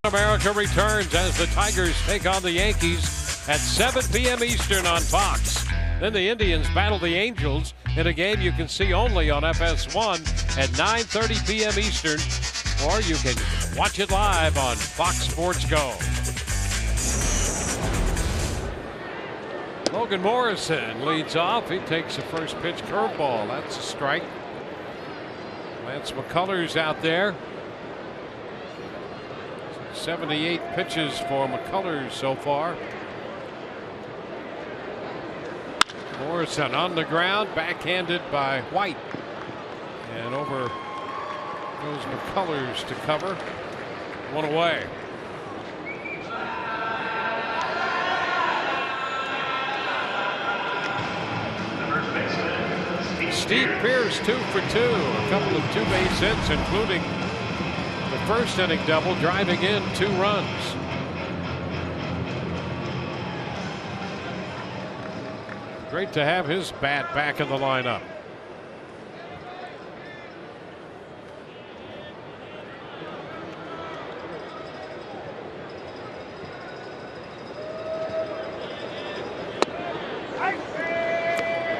America returns as the Tigers take on the Yankees at 7 p.m. Eastern on Fox. Then the Indians battle the Angels in a game you can see only on FS1 at 9:30 p.m. Eastern, or you can watch it live on Fox Sports Go. Logan Morrison leads off. He takes the first pitch curveball. That's a strike. Lance McCullers out there. 78 pitches for McCullers so far. Morrison on the ground, backhanded by White. And over goes McCullers to cover. 1 away. Steve Pearce 2 for 2. A couple of 2-base hits, including the first inning double, driving in 2 runs. Great to have his bat back in the lineup.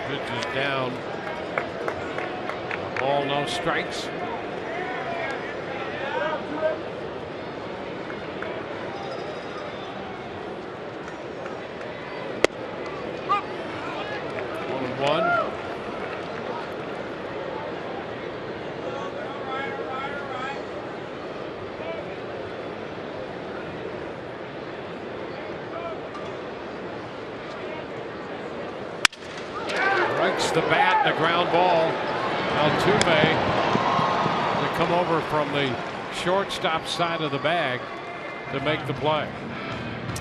Pitch is down. Ball, no strikes. One. Strikes the bat, the ground ball. Altuve to come over from the shortstop side of the bag to make the play.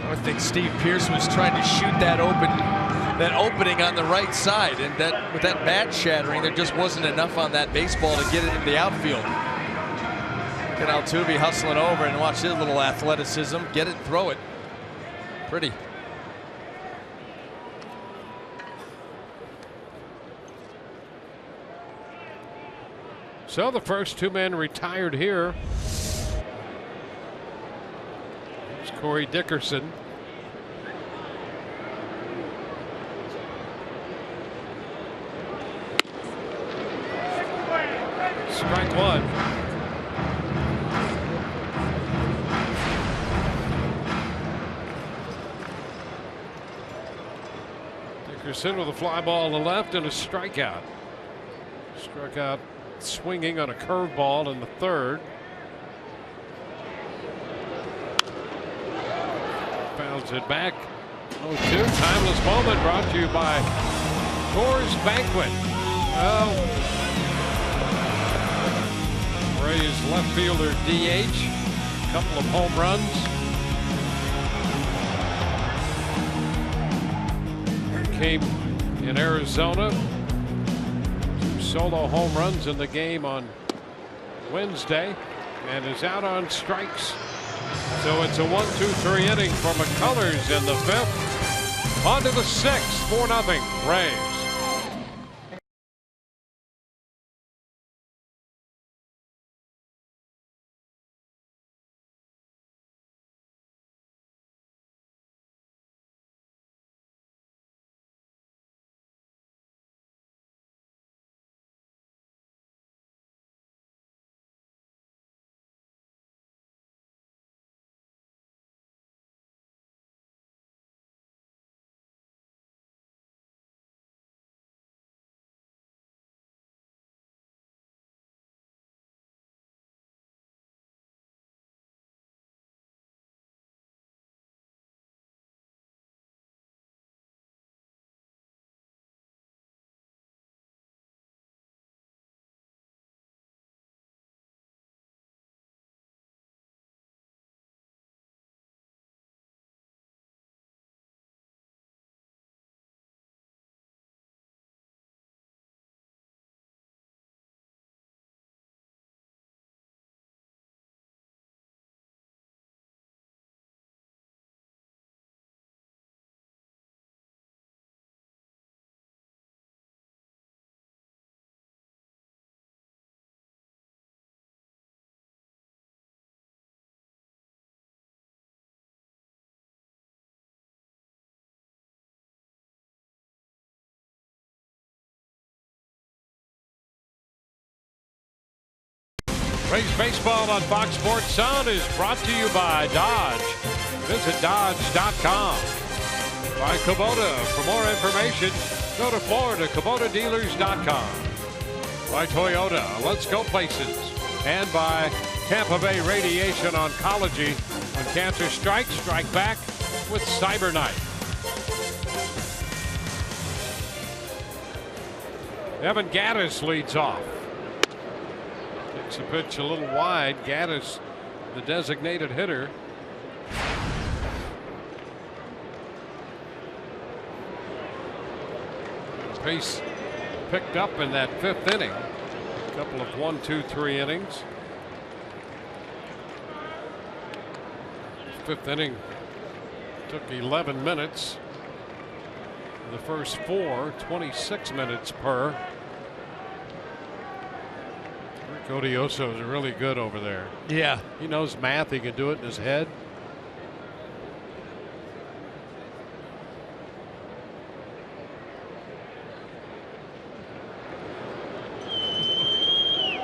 I think Steve Pearce was trying to shoot that opening on the right side, and that with that bat shattering, there just wasn't enough on that baseball to get it in the outfield. Look at Altuve hustling over, and watch his little athleticism. Get it, throw it. Pretty. So the first 2 men retired here. There's Corey Dickerson. Strike 1. Dickerson with a fly ball to the left and a strikeout. Struck out swinging on a curveball in the 3rd. Bounds it back. 0-2. Timeless moment brought to you by Coors Banquet. Well, Rays left fielder DH, a couple of home runs. Came in Arizona. 2 solo home runs in the game on Wednesday, and is out on strikes. So it's a 1-2-3 inning for McCullers in the 5th. On to the 6th, 4-0 Rays. Rays baseball on Fox Sports Sun is brought to you by Dodge. Visit Dodge.com. By Kubota. For more information, go to FloridaKubotaDealers.com. By Toyota. Let's go places. And by Tampa Bay Radiation Oncology. When cancer strikes, strike back with CyberKnife. Evan Gattis leads off. Takes a pitch a little wide. Gattis, the designated hitter. Pace picked up in that 5th inning. A couple of 1, 2, 3 innings. 5th inning took 11 minutes. The first 4, 26 minutes per. Rick Odioso is really good over there. Yeah. He knows math. He can do it in his head.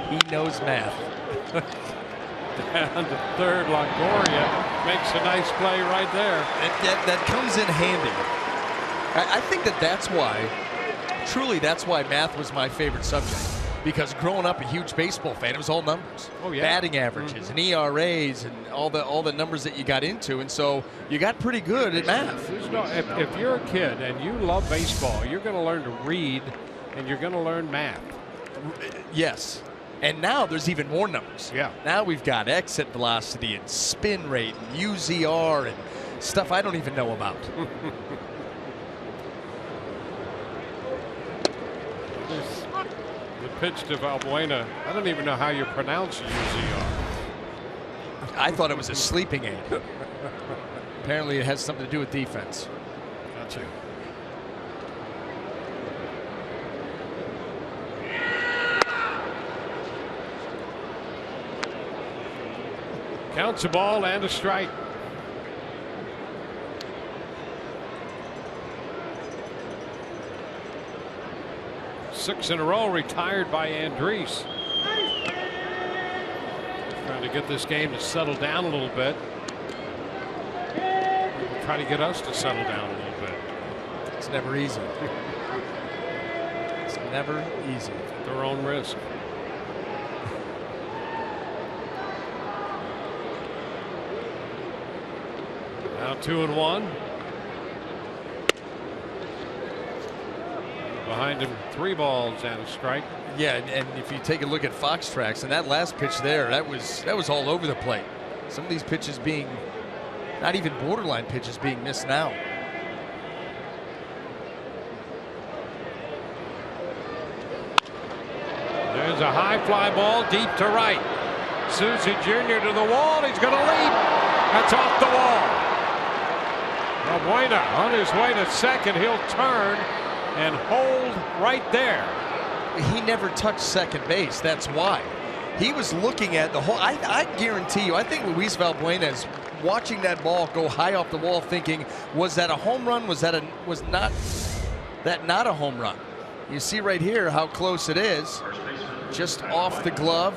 He knows math. Down to third, Longoria makes a nice play right there. That comes in handy. I think that's why, truly, that's why math was my favorite subject. Because growing up a huge baseball fan, it was all numbers. Oh, yeah. Batting averages and ERAs and all the numbers that you got into, and so you got pretty good at math. If you're a kid and you love baseball, you're going to learn to read and you're going to learn math. Yes. And now there's even more numbers. Yeah. Now we've got exit velocity and spin rate and UZR and stuff I don't even know about. The pitch to Valbuena. I don't even know how you pronounce UZR. I thought it was a sleeping aid. Apparently it has something to do with defense. Gotcha. Counts a ball and a strike. Six in a row retired by Andres. Trying to get this game to settle down a little bit. Try to get us to settle down a little bit. It's never easy. It's never easy. At their own risk. Now 2-1. Behind him, 3 balls and a strike. Yeah, and if you take a look at Fox Tracks and that last pitch there, that was all over the plate. Some of these pitches being not even borderline pitches being missed now. There's a high fly ball deep to right. Susie Jr. to the wall. He's going to leap. That's off the wall. Valbuena on his way to second. He'll turn and hold right there. He never touched second base. That's why. He was looking at the whole. I guarantee you, I think Luis Valbuena is watching that ball go high off the wall thinking, was that a home run? Was that not a home run? You see right here how close it is. Just off the glove,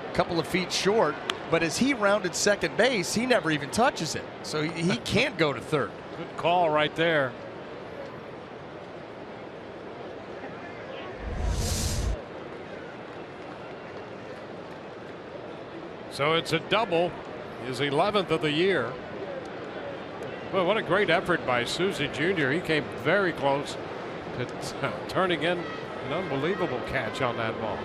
a couple of feet short. But as he rounded second base, he never even touches it. So he can't go to third. Good call right there. So it's a double, his 11th of the year. Well, what a great effort by Susie Jr. He came very close to turning in an unbelievable catch on that ball.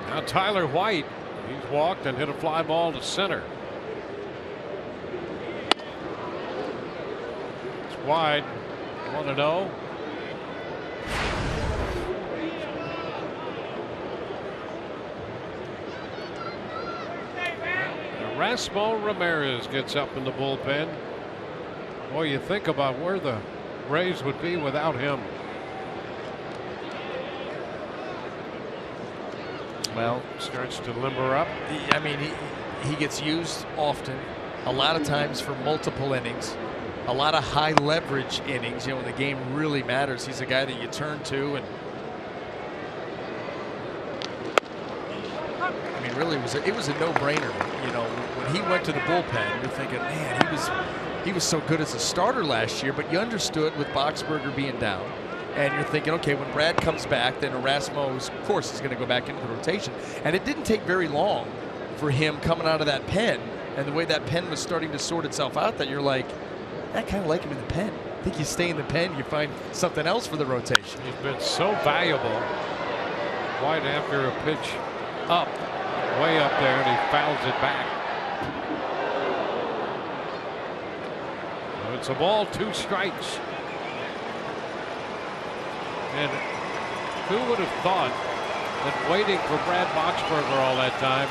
Now Tyler White, he's walked and hit a fly ball to center. It's wide, 1-0. Erasmo Ramirez gets up in the bullpen. Boy, you think about where the Rays would be without him. Well, starts to limber up. I mean, he gets used often, a lot of times for multiple innings, a lot of high leverage innings. You know, when the game really matters, he's a guy that you turn to. And I mean, really, it was a no-brainer. You know, when he went to the bullpen, you're thinking, man, he was so good as a starter last year. But you understood with Boxberger being down. And you're thinking, okay, when Brad comes back, then Erasmo, of course, is going to go back into the rotation. And it didn't take very long for him coming out of that pen. And the way that pen was starting to sort itself out, that you're like, I kind of like him in the pen. I think you stay in the pen, you find something else for the rotation. He's been so valuable. Right after a pitch up, way up there, and he fouls it back. So It's a ball, 2 strikes. And who would have thought that waiting for Brad Boxberger all that time,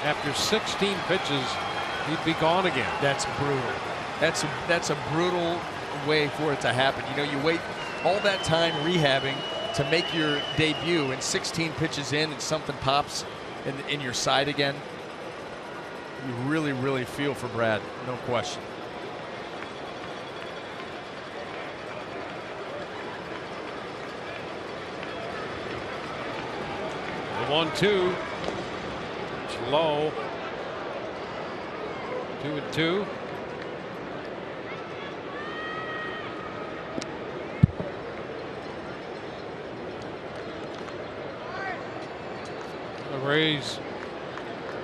after 16 pitches, he'd be gone again? That's brutal. That's a brutal way for it to happen. You know, you wait all that time rehabbing to make your debut, and 16 pitches in and something pops in your side again. You really, really feel for Brad, no question. The 1-2. It's low. 2-2. The Rays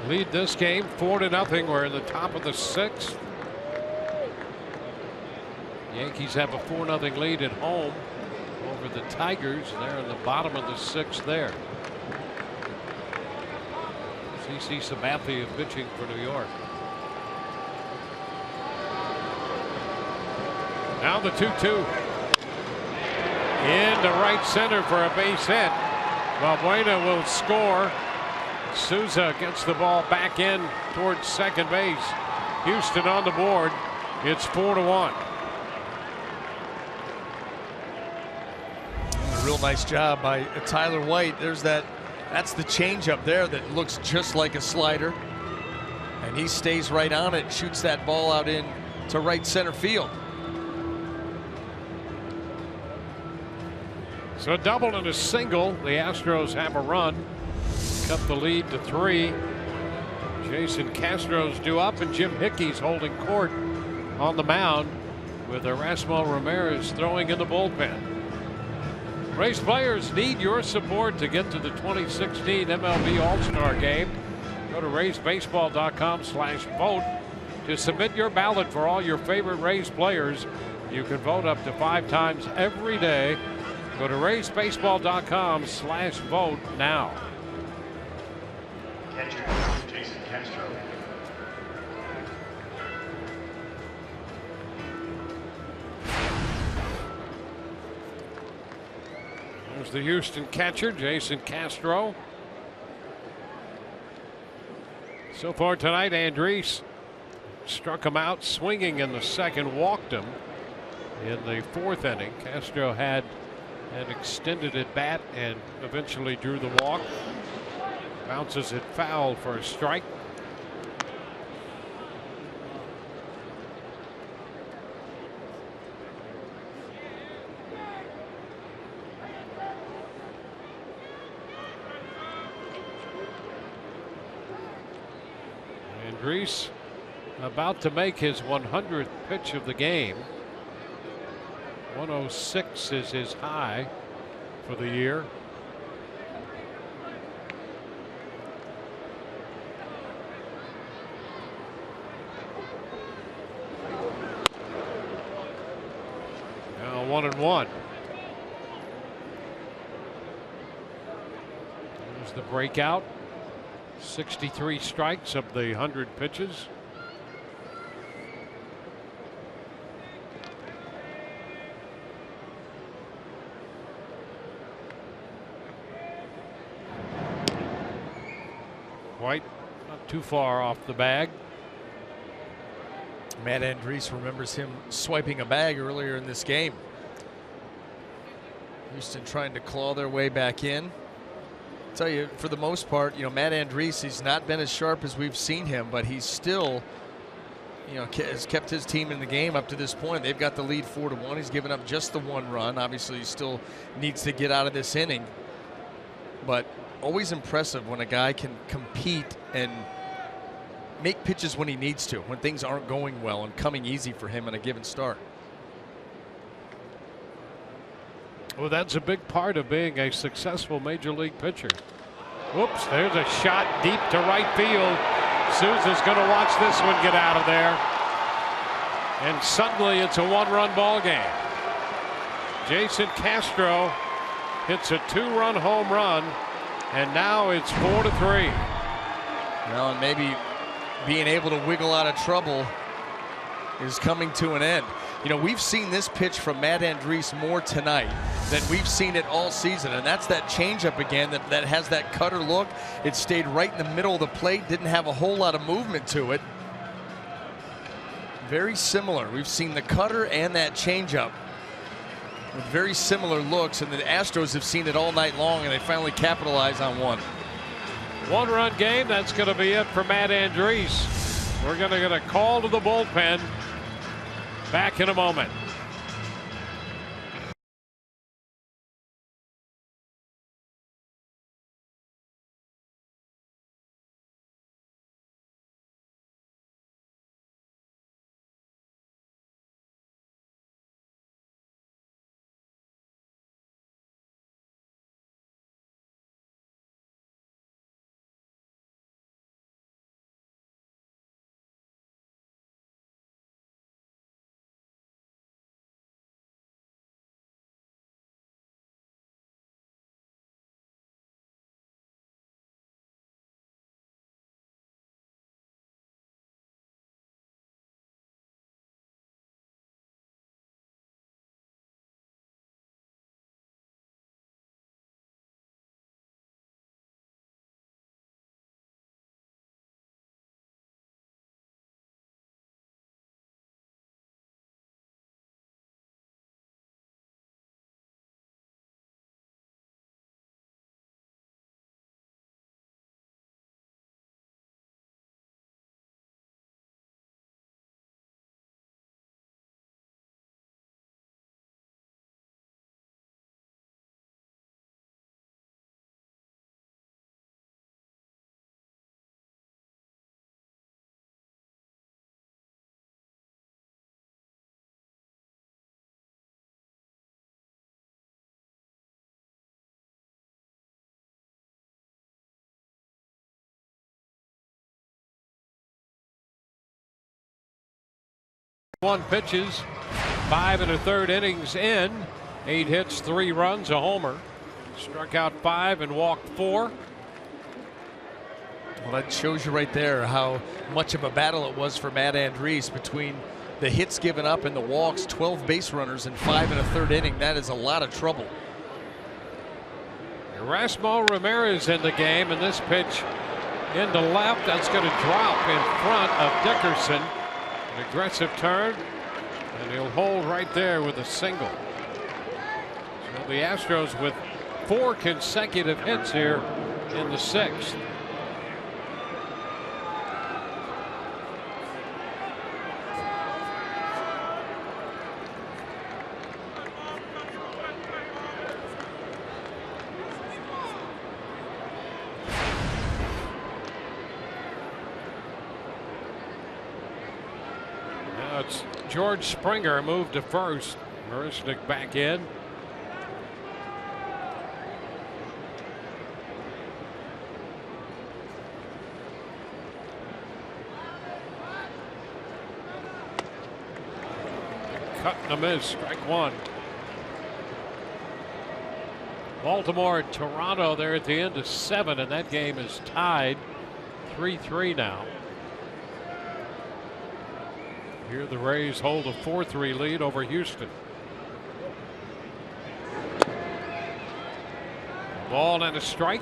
lead this game 4-0. We're in the top of the 6th. Yankees have a 4-0 lead at home over the Tigers. They're in the bottom of the 6th there. CC Sabathia pitching for New York. Now the 2-2. Into right center for a base hit. Valbuena will score. Souza gets the ball back in towards second base. Houston on the board. It's 4-1. Real nice job by Tyler White. That's the changeup there that looks just like a slider. And he stays right on it, shoots that ball out in to right center field. So a double and a single. The Astros have a run. Cut the lead to 3. Jason Castro's due up, and Jim Hickey's holding court on the mound with Erasmo Ramirez throwing in the bullpen. Rays players need your support to get to the 2016 MLB All-Star Game. Go to RaysBaseball.com/vote to submit your ballot for all your favorite Rays players. You can vote up to 5 times every day. Go to RaysBaseball.com/vote now. Catcher, Jason Castro. There's the Houston catcher, Jason Castro. So far tonight, Andriese struck him out swinging in the second, walked him in the 4th inning. Castro had an extended at bat and eventually drew the walk. Bounces it foul for a strike. Andriese about to make his 100th pitch of the game. 106 is his high for the year. Now 1-1. There's the breakout. 63 strikes of the 100 pitches. White not too far off the bag. Matt Andriese remembers him swiping a bag earlier in this game. Houston trying to claw their way back in. I'll tell you, for the most part, Matt Andriese, he's not been as sharp as we've seen him, but he's still, has kept his team in the game up to this point. They've got the lead 4-1. He's given up just the 1 run. Obviously, he still needs to get out of this inning. But always impressive when a guy can compete and make pitches when he needs to, when things aren't going well and coming easy for him in a given start. Well, that's a big part of being a successful major league pitcher. Whoops, there's a shot deep to right field. Souza's going to watch this one get out of there. And suddenly it's a 1-run ball game. Jason Castro hits a 2-run home run, and now it's 4-3. Well, and maybe being able to wiggle out of trouble is coming to an end. You know, we've seen this pitch from Matt Andriese more tonight than we've seen it all season, and that's that changeup again that has that cutter look. It stayed right in the middle of the plate, didn't have a whole lot of movement to it. Very similar. We've seen the cutter and that changeup with very similar looks, and the Astros have seen it all night long, and they finally capitalize on one. One-run game. That's going to be it for Matt Andriese. We're going to get a call to the bullpen. Back in a moment. One pitches, 5 1/3 innings in, 8 hits, 3 runs, a homer. Struck out 5 and walked 4. Well, that shows you right there how much of a battle it was for Matt Andriese between the hits given up and the walks. 12 base runners in 5 1/3 inning. That is a lot of trouble. Erasmo Ramirez in the game, and this pitch into left. That's going to drop in front of Dickerson. An aggressive turn, and he'll hold right there with a single. So the Astros with 4 consecutive hits here in the 6th. It's George Springer moved to first. Marisnik back in. Cut and a miss, strike 1. Baltimore and Toronto there at the end of 7, and that game is tied 3-3 now. Here the Rays hold a 4-3 lead over Houston. Ball and a strike.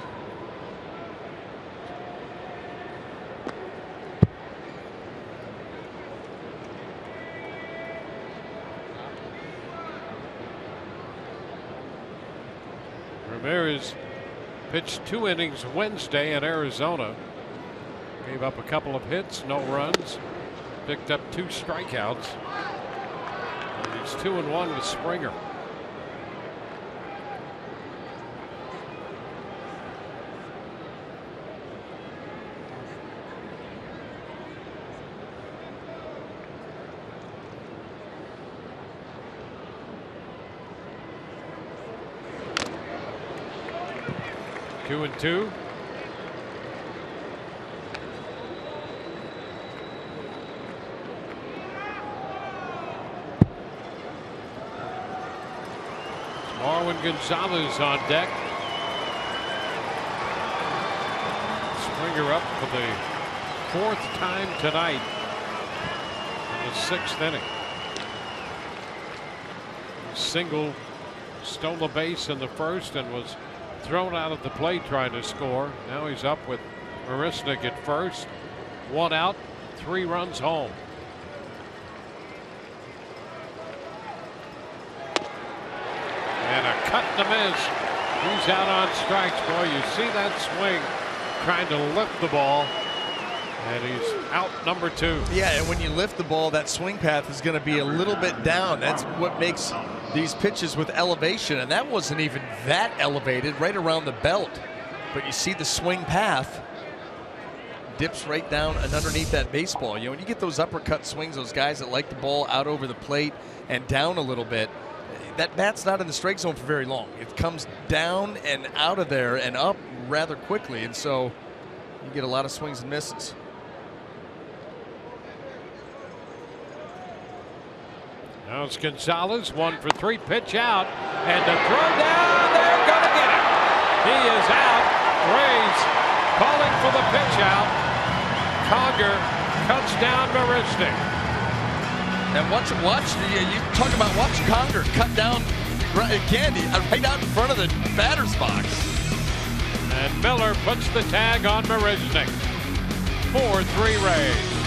Ramirez pitched 2 innings Wednesday in Arizona. Gave up a couple of hits, no runs. Picked up 2 strikeouts. And he's 2-1 with Springer. Two and two. Marwin Gonzalez on deck. Springer up for the 4th time tonight in the 6th inning. single, stole a base in the first, and was thrown out at the plate trying to score. Now he's up with Marisnick at first. 1 out, 3 runs home. And a cut and a miss. He's out on strikes. Boy, you see that swing trying to lift the ball. And he's out number 2. Yeah, and when you lift the ball, that swing path is going to be a little bit down. That's what makes these pitches with elevation. And that wasn't even that elevated, right around the belt. But you see the swing path dips right down and underneath that baseball. You know, when you get those uppercut swings, those guys that like the ball out over the plate and down a little bit, that bat's not in the strike zone for very long. It comes down and out of there and up rather quickly, and so you get a lot of swings and misses. Now it's Gonzalez, 1 for 3, pitch out, and the throw down, they're going to get it. He is out. Rays calling for the pitch out. Conger cuts down Marisnick. And watch, you talk about watch Conger cut down Candy right out in front of the batter's box. And Miller puts the tag on Marisnick. 4-3 Rays.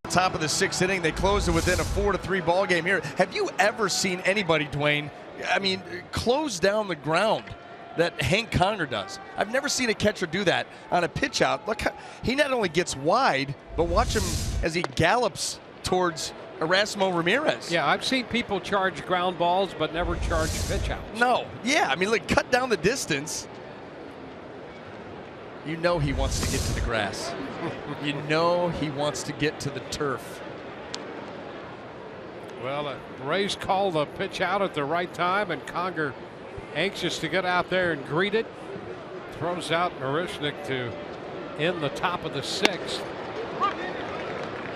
Top of the 6th inning, they closed it within a 4-3 ball game here. Have you ever seen anybody, Dwayne, I mean, close down the ground that Hank Conger does? I've never seen a catcher do that on a pitch out. Look, he not only gets wide, but watch him as he gallops towards Erasmo Ramirez. Yeah, I've seen people charge ground balls, but never charge pitch outs. No, yeah, I mean, look, cut down the distance. You know he wants to get to the grass. You know he wants to get to the turf. Well, the Rays call the pitch out at the right time, and Conger anxious to get out there and greet it. Throws out Marisnick to end the top of the 6th.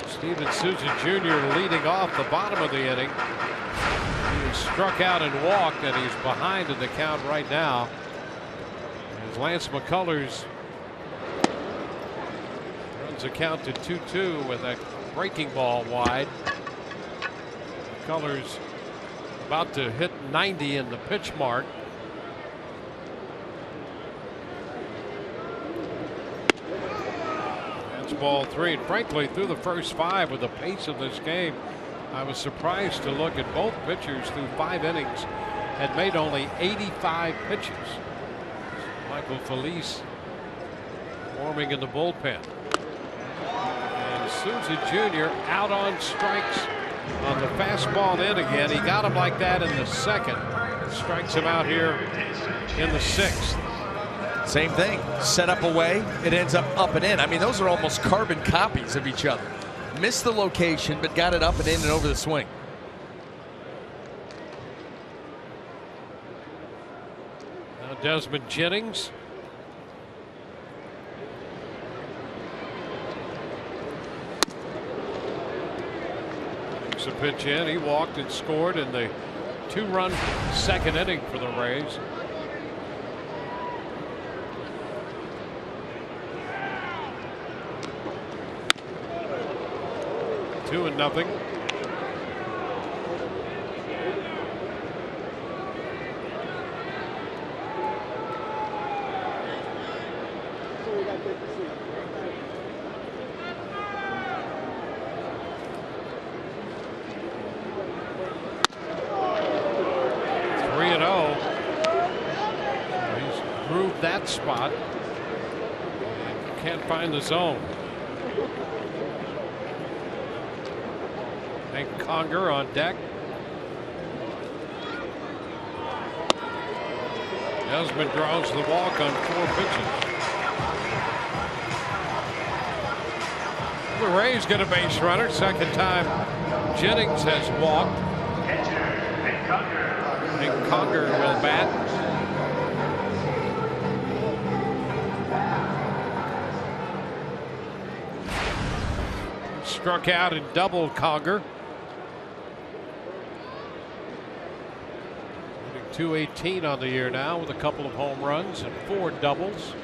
Steven Souza Jr. leading off the bottom of the inning. He was struck out and walked, and he's behind in the count right now. As Lance McCullers runs a count to 2-2 with a breaking ball wide. McCullers about to hit 90 in the pitch mark. That's ball 3. And frankly, through the first 5 with the pace of this game, I was surprised to look at both pitchers through 5 innings had made only 85 pitches. Michael Felice warming in the bullpen. And Souza Jr. out on strikes on the fastball in again. He got him like that in the 2nd. Strikes him out here in the 6th. Same thing. Set up away. It ends up and in. I mean, those are almost carbon copies of each other. Missed the location, but got it up and in and over the swing. Now Desmond Jennings. Takes a pitch in. He walked and scored in the 2-run second inning for the Rays. Two and nothing. That spot, can't find the zone. Hank Conger on deck. Desmond draws the walk on 4 pitches. The Rays get a base runner. Second time Jennings has walked. Hank Conger will bat. Struck out and doubled Conger. Hitting .218 on the year now with a couple of home runs and 4 doubles.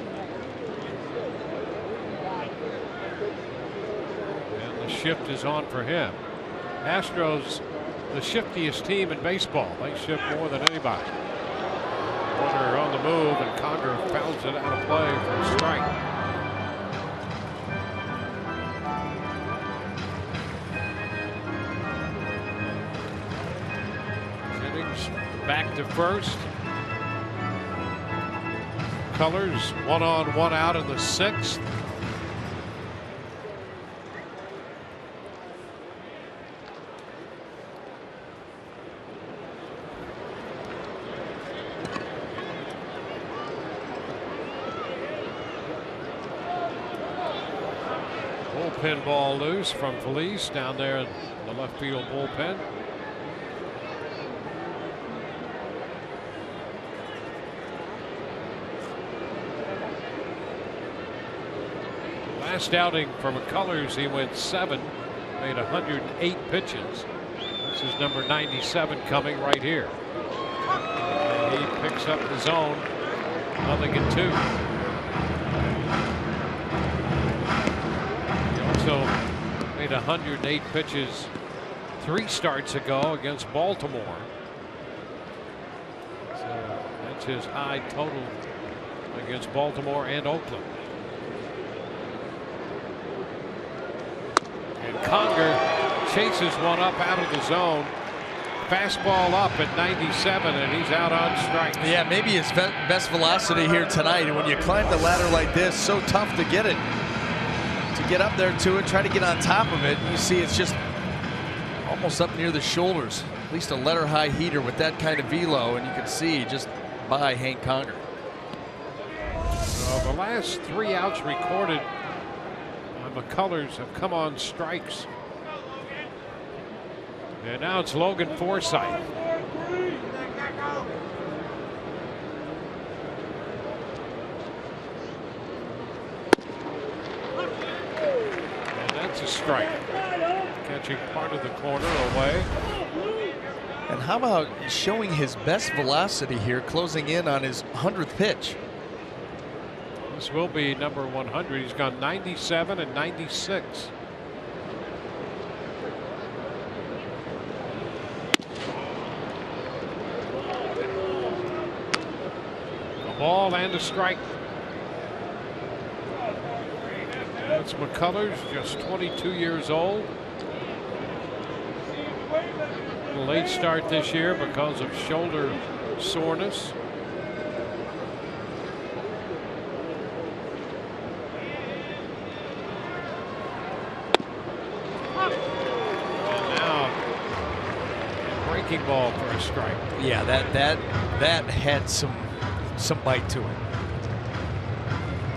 And the shift is on for him. Astros, the shiftiest team in baseball. They shift more than anybody. Runner on the move, and Conger fouls it out of play for a strike. Back to first. Colors 1 on 1 out in the 6th. Bullpen ball loose from Felice down there in the left field bullpen. Last outing for McCullers, he went 7, made 108 pitches. This is number 97 coming right here. And he picks up the zone. 0-2. He also made 108 pitches 3 starts ago against Baltimore. So that's his high total against Baltimore and Oakland. Conger chases one up out of the zone. Fastball up at 97, and he's out on strikes. Yeah, maybe his best velocity here tonight. And when you climb the ladder like this, so tough to get it. To get up there to it, try to get on top of it. You see it's just almost up near the shoulders. At least a letter high heater with that kind of velo, and you can see just by Hank Conger. So the last 3 outs recorded McCullers have come on strikes. And now it's Logan Forsythe. And that's a strike. Catching part of the corner away. And how about showing his best velocity here, closing in on his 100th pitch? This will be number 100. He's gone 97 and 96. A ball and a strike. That's McCullers, just 22 years old. A late start this year because of shoulder soreness. Ball for a strike. Yeah, that had some bite to it.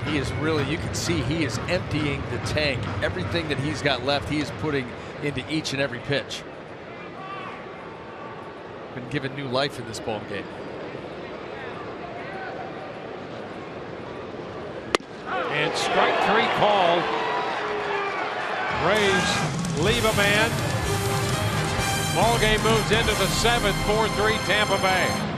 He is really, you can see he is emptying the tank. Everything that he's got left, he is putting into each and every pitch. Been given new life in this ball game. And strike 3 called. Rays leave a man. Ball game moves into the 7th, 4-3 Tampa Bay.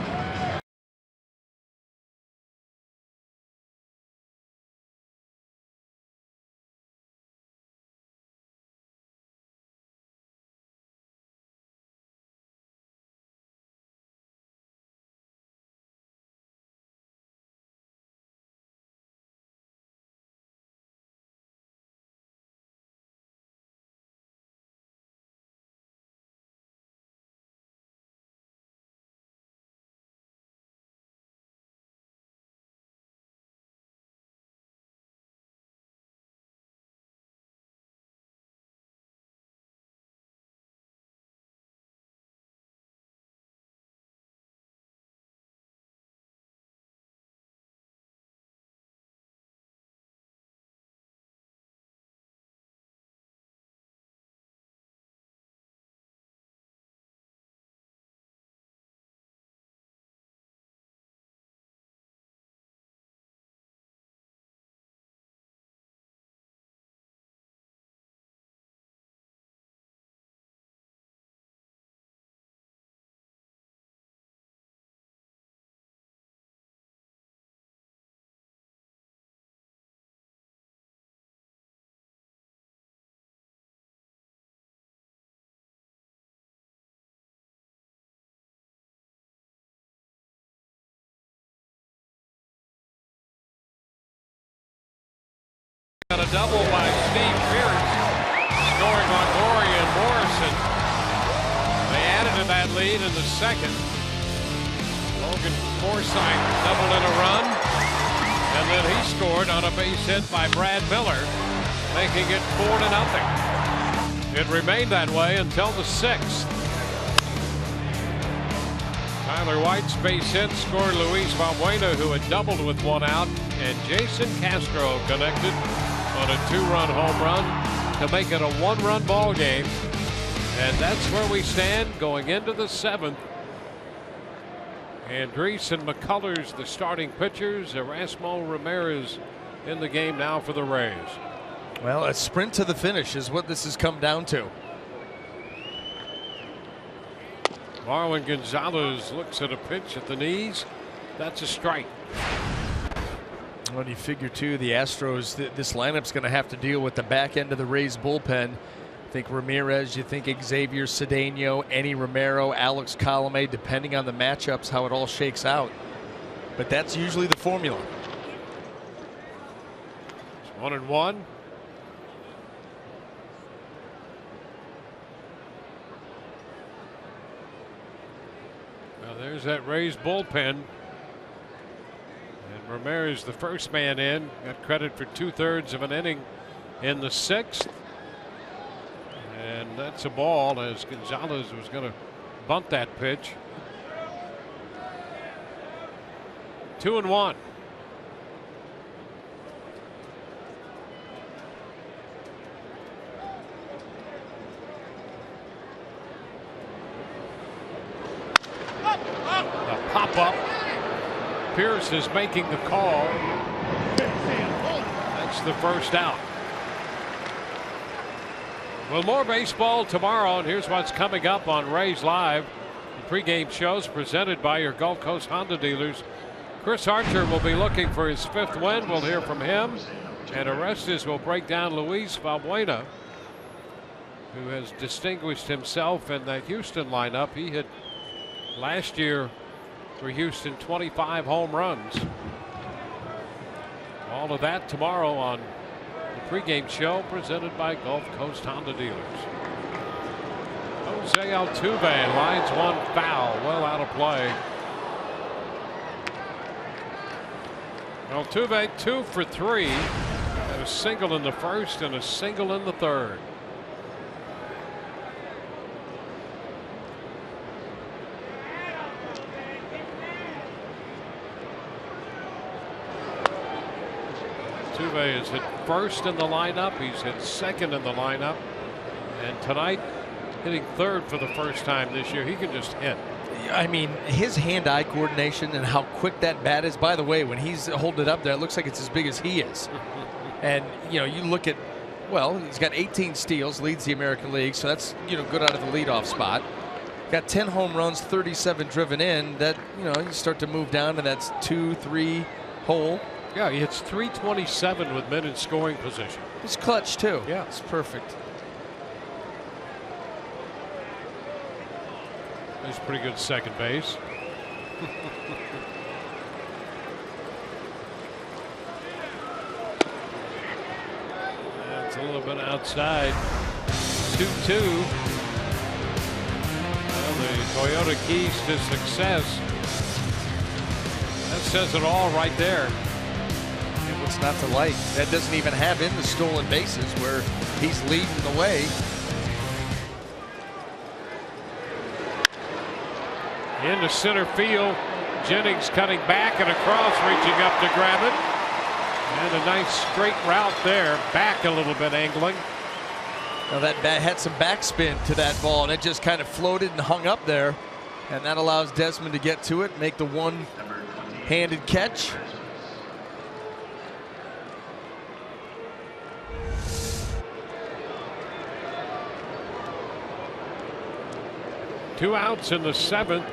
Got a double by Steve Pierce, scoring on Gorey and Morrison. They added to that lead in the 2nd. Logan Forsythe doubled in a run, and then he scored on a base hit by Brad Miller, making it 4-0. It remained that way until the 6th. Tyler White's base hit scored Luis Valbuena, who had doubled with 1 out, and Jason Castro connected on a 2-run home run to make it a 1-run ball game. And that's where we stand going into the 7th. Andriese and McCullers, the starting pitchers. Erasmo Ramirez in the game now for the Rays. Well, a sprint to the finish is what this has come down to. Marwin Gonzalez looks at a pitch at the knees. That's a strike. When you figure too, the Astros, this lineup's going to have to deal with the back end of the Rays bullpen. Think Ramirez, you think Xavier Cedeno, Enny Romero, Alex Colomé, depending on the matchups, how it all shakes out. But that's usually the formula. It's 1-1. Well, there's that Rays bullpen. And Ramirez, the first man in, got credit for 2/3 of an inning in the 6th. And that's a ball, as Gonzalez was going to bunt that pitch. 2-1. The pop-up. Pierce is making the call. That's the first out. Well, more baseball tomorrow, and here's what's coming up on Rays Live. The pregame shows presented by your Gulf Coast Honda dealers. Chris Archer will be looking for his 5th win. We'll hear from him. And Orestes will break down Luis Valbuena, who has distinguished himself in that Houston lineup. He had last year for Houston 25 home runs. All of that tomorrow on the pregame show presented by Gulf Coast Honda dealers. Jose Altuve lines one foul, well out of play. Altuve 2 for 3. Had a single in the first and a single in the third. Altuve has hit first in the lineup. He's hit second in the lineup. And tonight, hitting third for the first time this year. He can just hit. I mean, his hand-eye coordination and how quick that bat is. By the way, when he's holding it up there, it looks like it's as big as he is. And, you know, you look at, well, he's got 18 steals, leads the American League, so that's, you know, good out of the leadoff spot. Got 10 home runs, 37 driven in. That, you know, you start to move down, and that's 2-3 hole. Yeah, he hits .327 with men in scoring position. He's clutch, too. Yeah. It's perfect. He's pretty good second base. That's a little bit outside. 2-2. Well, the Toyota keys to success. That says it all right there. And what's not to like? That doesn't even have in the stolen bases where he's leading the way. Into center field. Jennings cutting back and across, reaching up to grab it. And a nice straight route there. Back a little bit, angling. Now that bat had some backspin to that ball, and it just kind of floated and hung up there. And that allows Desmond to get to it, make the one-handed catch. Two outs in the seventh.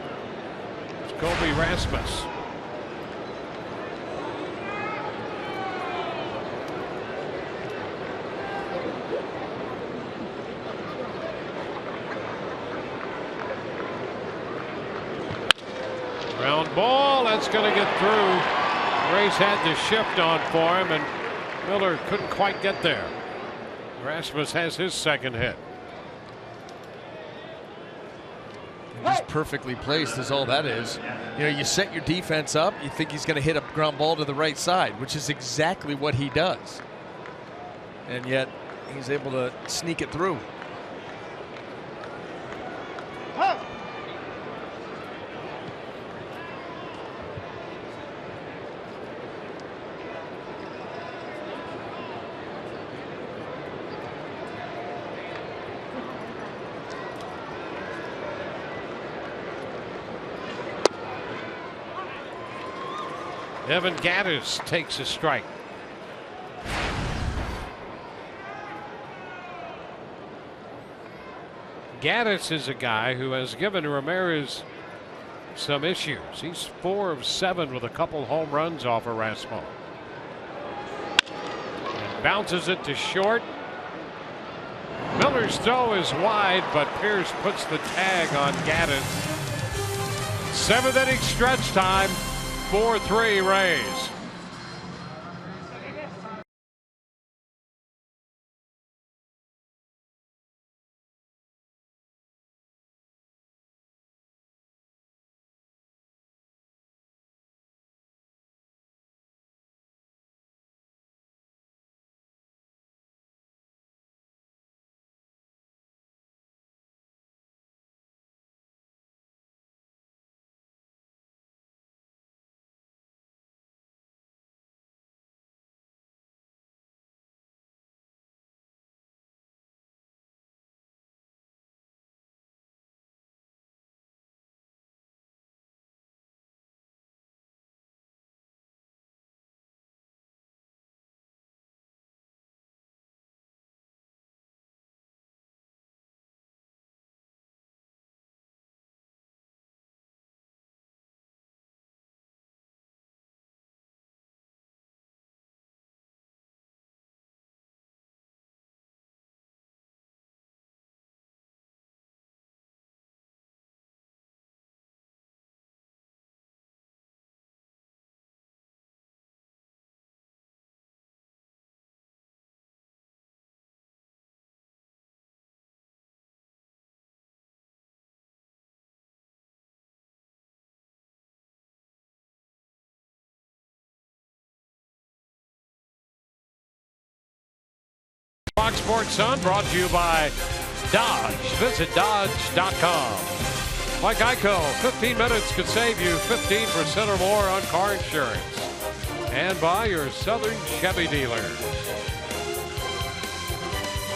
Kobe Rasmus. Ground ball, that's going to get through. Rays had the shift on for him, and Miller couldn't quite get there. Rasmus has his second hit. He's perfectly placed is all that is. You know, you set your defense up, you think he's going to hit a ground ball to the right side, which is exactly what he does. And yet he's able to sneak it through. Evan Gattis takes a strike. Gattis is a guy who has given Ramirez some issues. He's 4 of 7 with a couple home runs off of Rasmus. And bounces it to short. Miller's throw is wide, but Pierce puts the tag on Gattis. 7th inning stretch time. 4-3 Rays. Fox Sports Sun brought to you by Dodge. Visit Dodge.com. By Geico, 15 minutes could save you 15% or more on car insurance. and by your Southern Chevy dealers.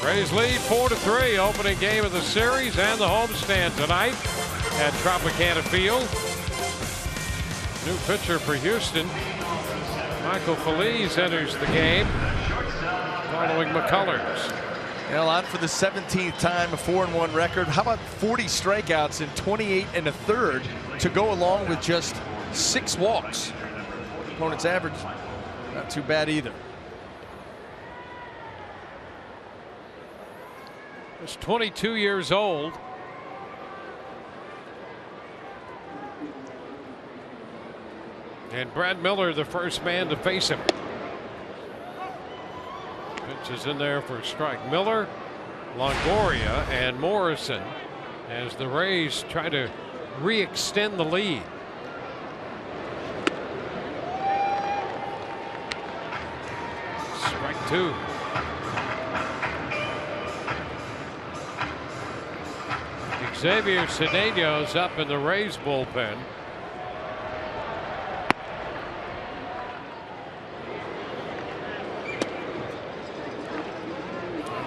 Rays lead 4-3, opening game of the series and the homestand tonight at Tropicana Field. New pitcher for Houston, Michael Phillies, enters the game following McCullers. Well, on for the 17th time, a 4-1 record. How about 40 strikeouts in 28 1/3 to go along with just 6 walks? Opponent's average, not too bad either. He's 22 years old. And Brad Miller, the first man to face him. Pitch is in there for a strike. Miller, Longoria, and Morrison as the Rays try to re-extend the lead. Strike 2. Xavier Cedeno's up in the Rays bullpen.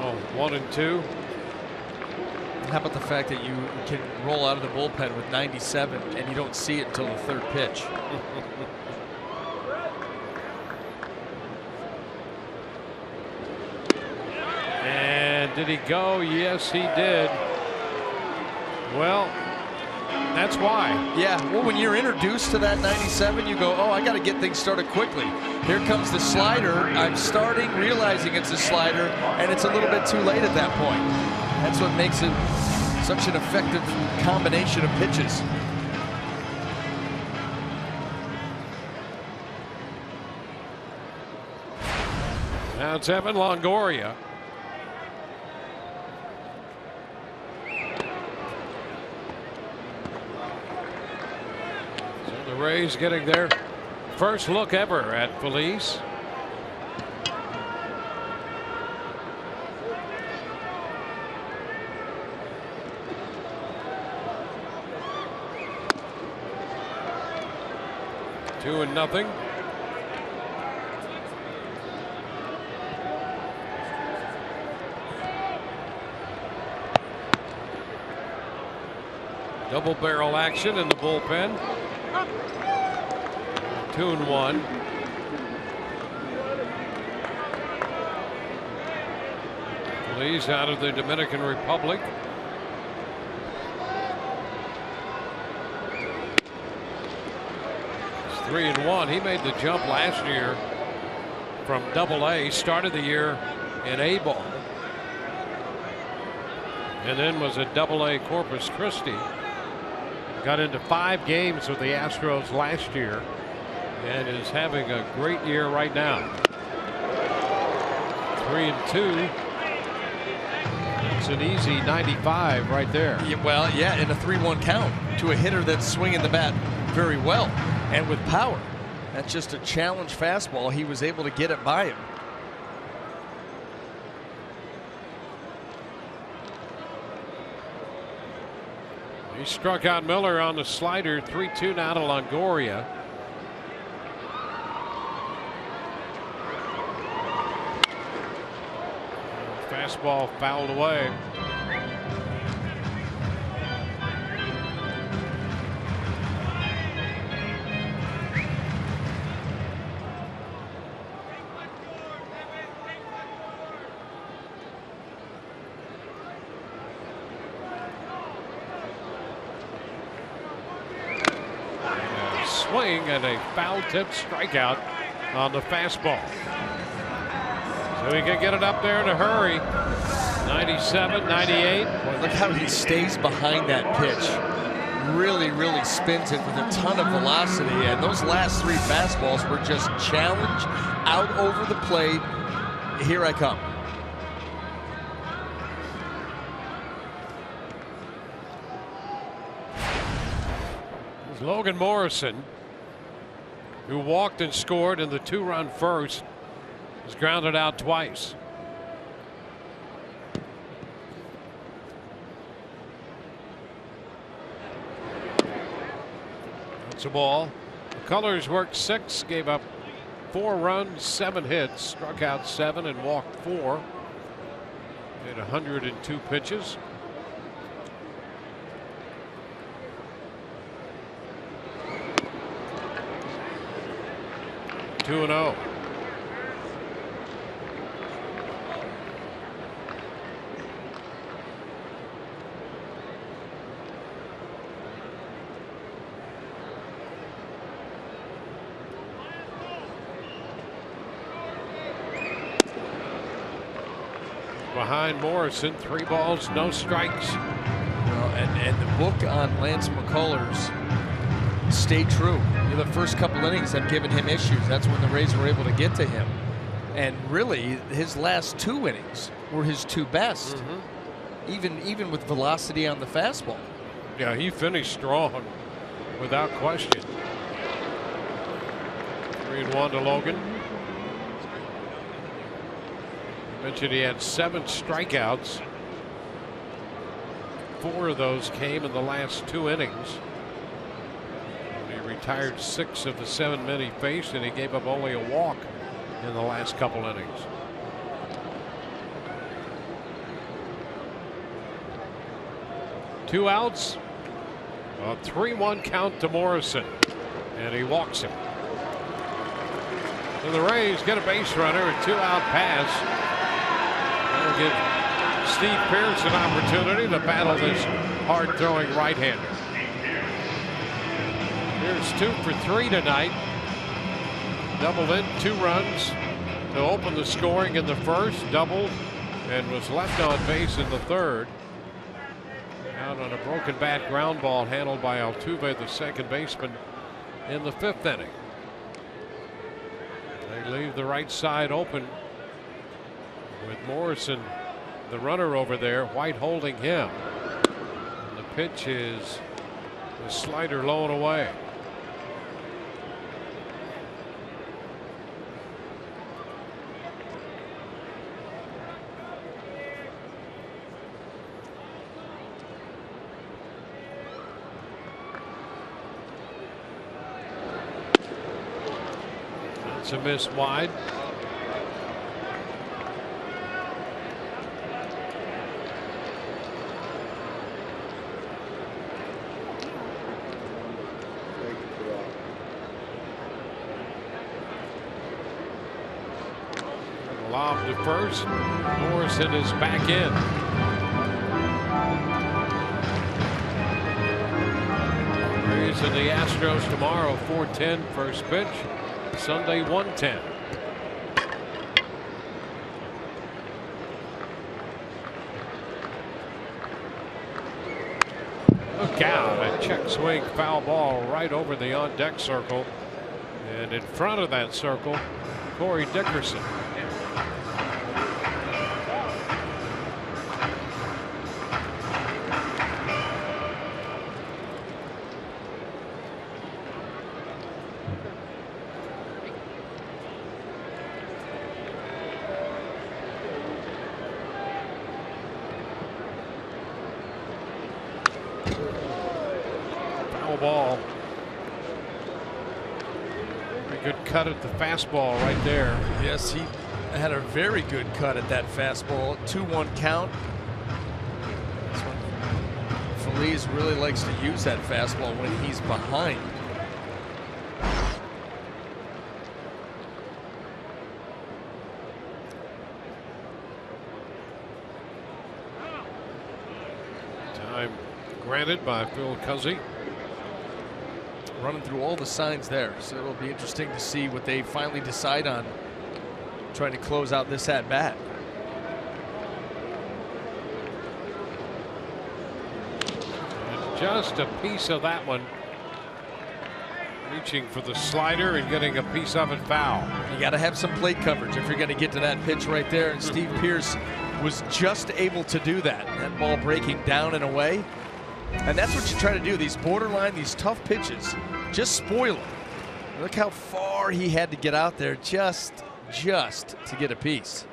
Oh, 1-2. How about the fact that you can roll out of the bullpen with 97 and you don't see it until the 3rd pitch? And did he go? Yes, he did. Well, that's why. Yeah, well, when you're introduced to that 97, you go, oh, I got to get things started quickly. Here comes the slider. I'm starting, realizing it's a slider, and it's a little bit too late at that point. That's what makes it such an effective combination of pitches. Now it's Evan Longoria. So the Rays getting their first look ever at Phillies. Two and nothing. Double barrel action in the bullpen. 2-1. Phillies out of the Dominican Republic. It's 3-1. He made the jump last year from Double-A. Started the year in A-ball, and then was at Double-A Corpus Christi. Got into 5 games with the Astros last year and is having a great year right now. 3-2. It's an easy 95 right there. Yeah, well, yeah, in a 3-1 count to a hitter that's swinging the bat very well and with power. That's just a challenge fastball. He was able to get it by him. He struck out Miller on the slider. 3-2 now to Longoria. Fastball fouled away. Swing and a foul tip strikeout on the fastball. So he can get it up there in a hurry. 97, 98. Boy, look how he stays behind that pitch. Really, really spins it with a ton of velocity. And those last 3 fastballs were just challenge out over the plate. Here I come. Logan Morrison, who walked and scored in the 2-run first, was grounded out twice. That's a ball. The Colors worked 6, gave up 4 runs, 7 hits, struck out 7 and walked 4 in 102 pitches. Two and 0. Behind Morrison, 3 balls, no strikes. And the book on Lance McCullers stayed true. The first couple innings have given him issues. That's when the Rays were able to get to him. And really, his last 2 innings were his 2 best, even with velocity on the fastball. Yeah, he finished strong, without question. 3-1 to Logan. Mentioned he had 7 strikeouts. 4 of those came in the last 2 innings. He retired 6 of the 7 men he faced, and he gave up only a walk in the last couple innings. Two outs. A 3-1 count to Morrison, and he walks him. So the Rays get a base runner, a 2-out pass. That'll give Steve Pearce an opportunity to battle this hard-throwing right-hander. Here's 2 for 3 tonight. Doubled in 2 runs to open the scoring in the first, doubled, and was left on base in the third. Out on a broken bat ground ball handled by Altuve, the second baseman, in the 5th inning. They leave the right side open with Morrison, the runner over there, White holding him. And the pitch is the slider low and away. That's a miss wide. Lob to first. Morrison is back in. Rays and the Astros tomorrow, 4:10 first pitch. Sunday 1:10. Look out, a check swing foul ball right over the on deck circle, and in front of that circle, Corey Dickerson. Ball. Very good cut at the fastball right there. Yes, he had a very good cut at that fastball. 2-1 count. That's when Phillies really likes to use that fastball when he's behind. Time granted by Phil Cuzzy. Running through all the signs there, so it'll be interesting to see what they finally decide on trying to close out this at bat. And just a piece of that one, reaching for the slider and getting a piece of it foul. You got to have some plate coverage if you're going to get to that pitch right there, and Steve Pearce was just able to do that. That ball breaking down and away. And that's what you try to do. These borderline, these tough pitches, just spoil them. Look how far he had to get out there just to get a piece.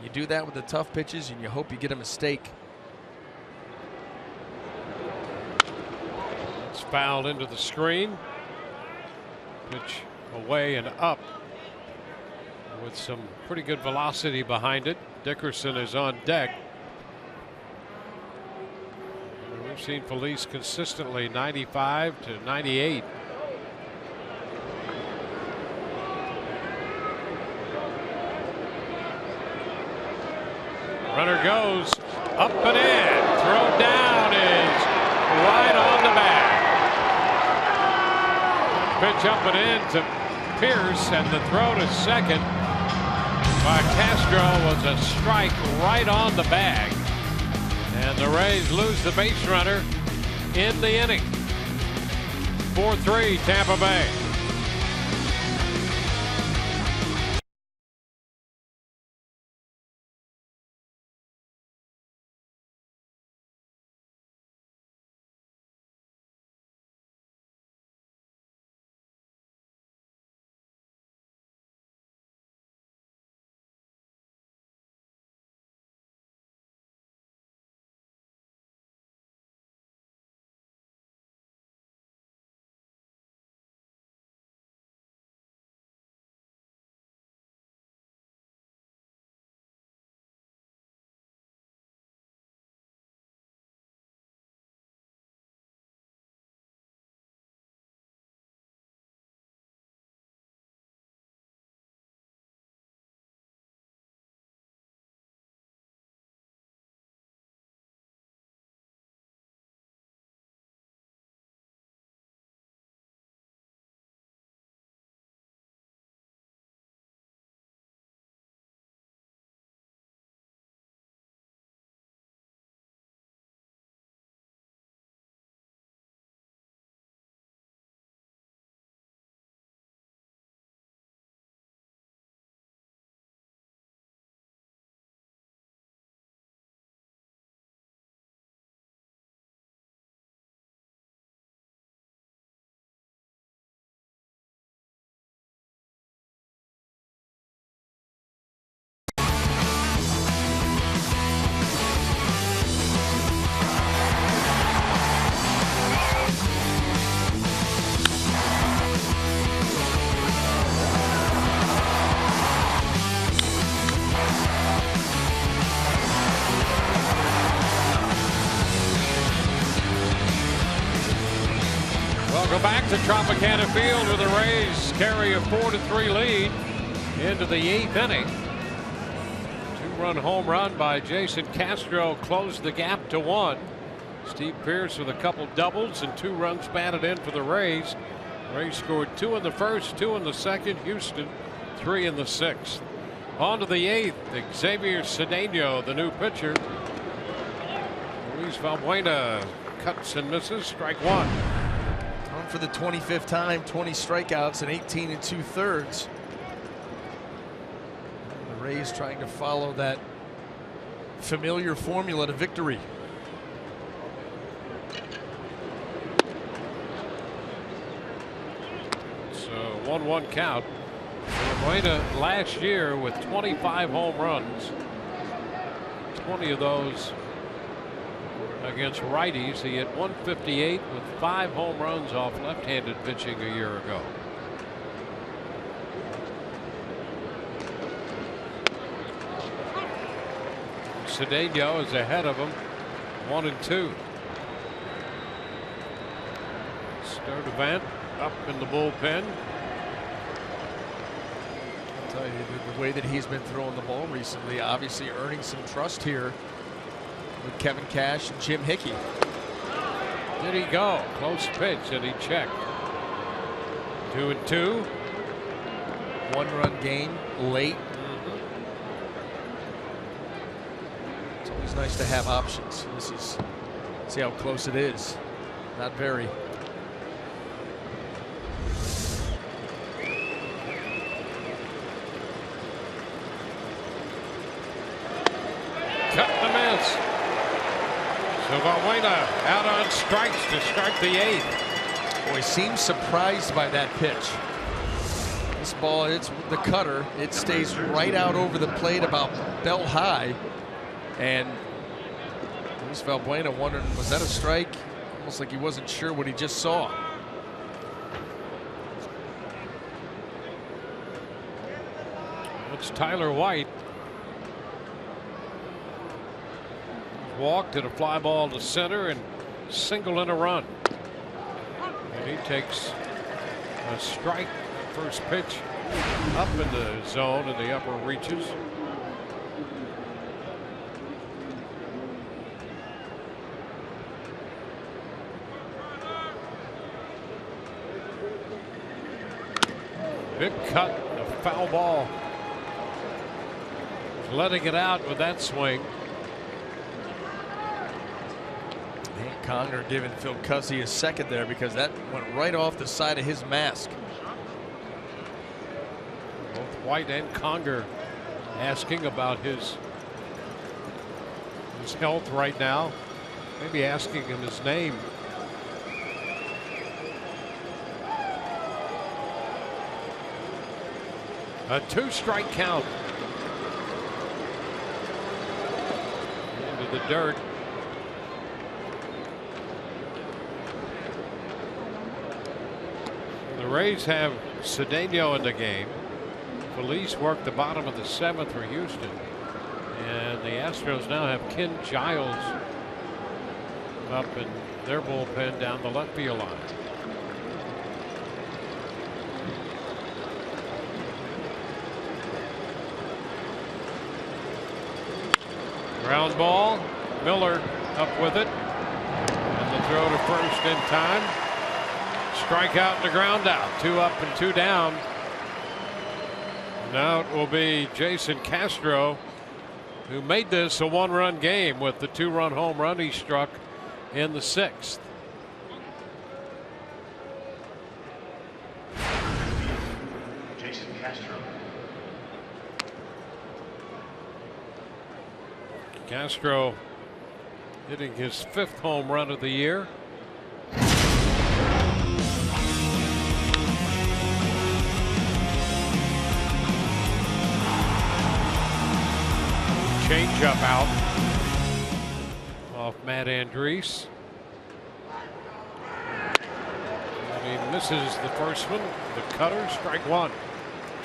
You do that with the tough pitches, and you hope you get a mistake. It's fouled into the screen. Pitch away and up with some pretty good velocity behind it. Dickerson is on deck. We've seen Felice consistently 95 to 98. Runner goes up and in. Throw down is right on the bag. Pitch up and in to Pierce, and the throw to second by Castro was a strike right on the bag. And the Rays lose the base runner in the inning. 4-3 Tampa Bay. Back to Tropicana Field where the Rays carry a 4-3 lead into the 8th inning. Two-run home run by Jason Castro closed the gap to 1. Steve Pierce with a couple doubles and 2 runs batted in for the Rays. Rays scored 2 in the first, 2 in the second. Houston 3 in the 6th. On to the 8th. Xavier Cedeno, the new pitcher. Luis Valbuena cuts and misses. Strike 1. For the 25th time, 20 strikeouts and 18 2/3. The Rays trying to follow that familiar formula to victory. It's a 1-1 count. Valbuena last year with 25 home runs. 20 of those against righties. He hit 158 with 5 home runs off left-handed pitching a year ago. Cedeno is ahead of him, 1-2. Sturdivant up in the bullpen. I'll tell you, the way that he's been throwing the ball recently, obviously earning some trust here with Kevin Cash and Jim Hickey. Did he go? Close pitch, and he checked. 2-2. 1-run game late. It's always nice to have options. This is, see how close it is. Not very. Cut the miss. So Valbuena out on strikes to start the 8th. Boy, seems surprised by that pitch. This ball, it's the cutter. It stays right out over the plate about bell high. And Luis Valbuena wondering, was that a strike? Almost like he wasn't sure what he just saw. It's Tyler White. Walked at a fly ball to center and single in a run. And he takes a strike. First pitch up in the zone in the upper reaches. Big cut, a foul ball. Letting it out with that swing. Hank Conger giving Phil Cussy a second there because that went right off the side of his mask. Both White and Conger asking about his health right now. Maybe asking him his name. A 2-strike count. Into the dirt. The Rays have Cedeno in the game. Phillies work the bottom of the 7th for Houston. And the Astros now have Ken Giles up in their bullpen down the left field line. Ground ball. Miller up with it. And the throw to first in time. Strikeout and a ground out. 2 up and 2 down. Now it will be Jason Castro who made this a 1-run game with the 2-run home run he struck in the 6th. Jason Castro. Castro hitting his 5th home run of the year. Changeup out off Matt Andriese. And he misses the first one. The cutter, strike 1.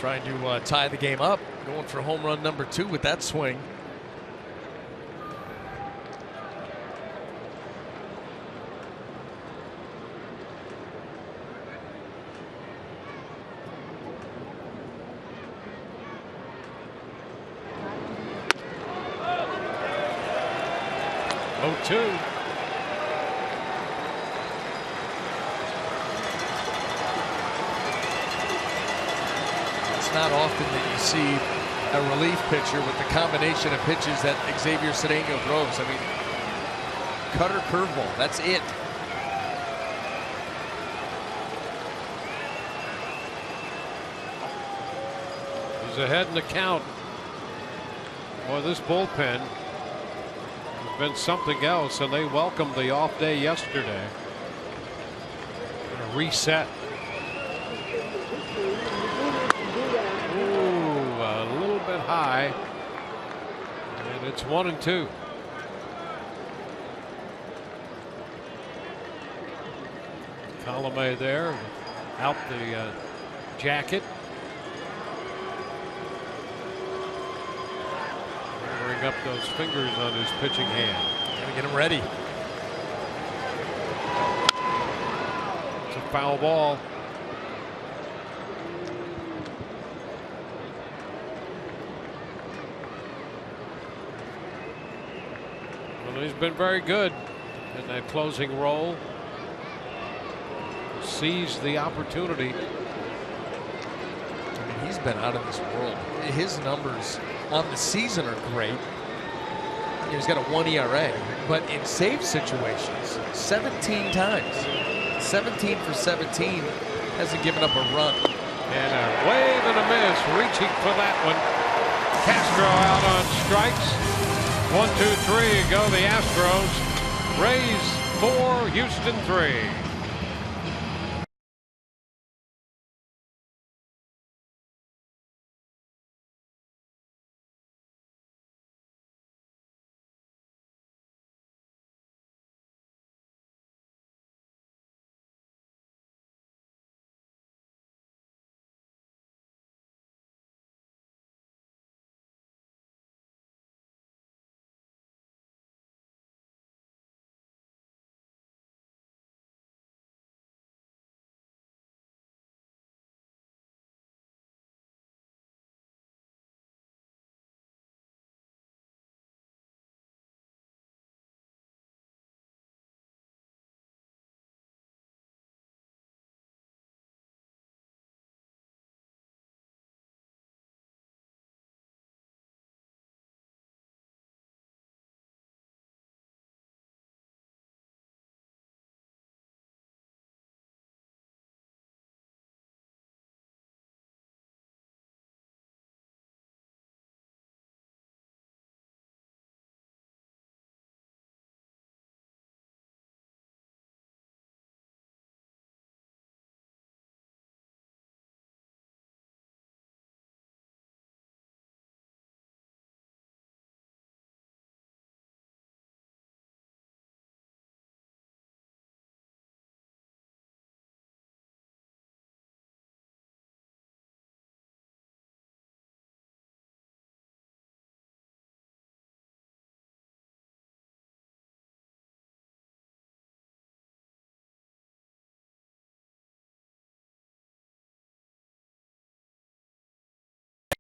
Trying to tie the game up. Going for home run number 2 with that swing. Two. It's not often that you see a relief pitcher with the combination of pitches that Xavier Cedeno throws. I mean, cutter, curveball, that's it. He's ahead in the count. Boy, this bullpen been something else, and they welcomed the off day yesterday. A reset. Ooh, a little bit high, and it's 1-2. Colomé there out the jacket. Up those fingers on his pitching hand. Gotta get him ready. It's a foul ball. Well, he's been very good in that closing role. Seized the opportunity. I mean, he's been out of this world. His numbers on the season are great. He's got a 1 ERA, but in save situations, 17 times. 17 for 17, hasn't given up a run. And a wave and a miss, reaching for that one. Castro out on strikes. 1, 2, 3 go the Astros. Rays 4, Houston 3.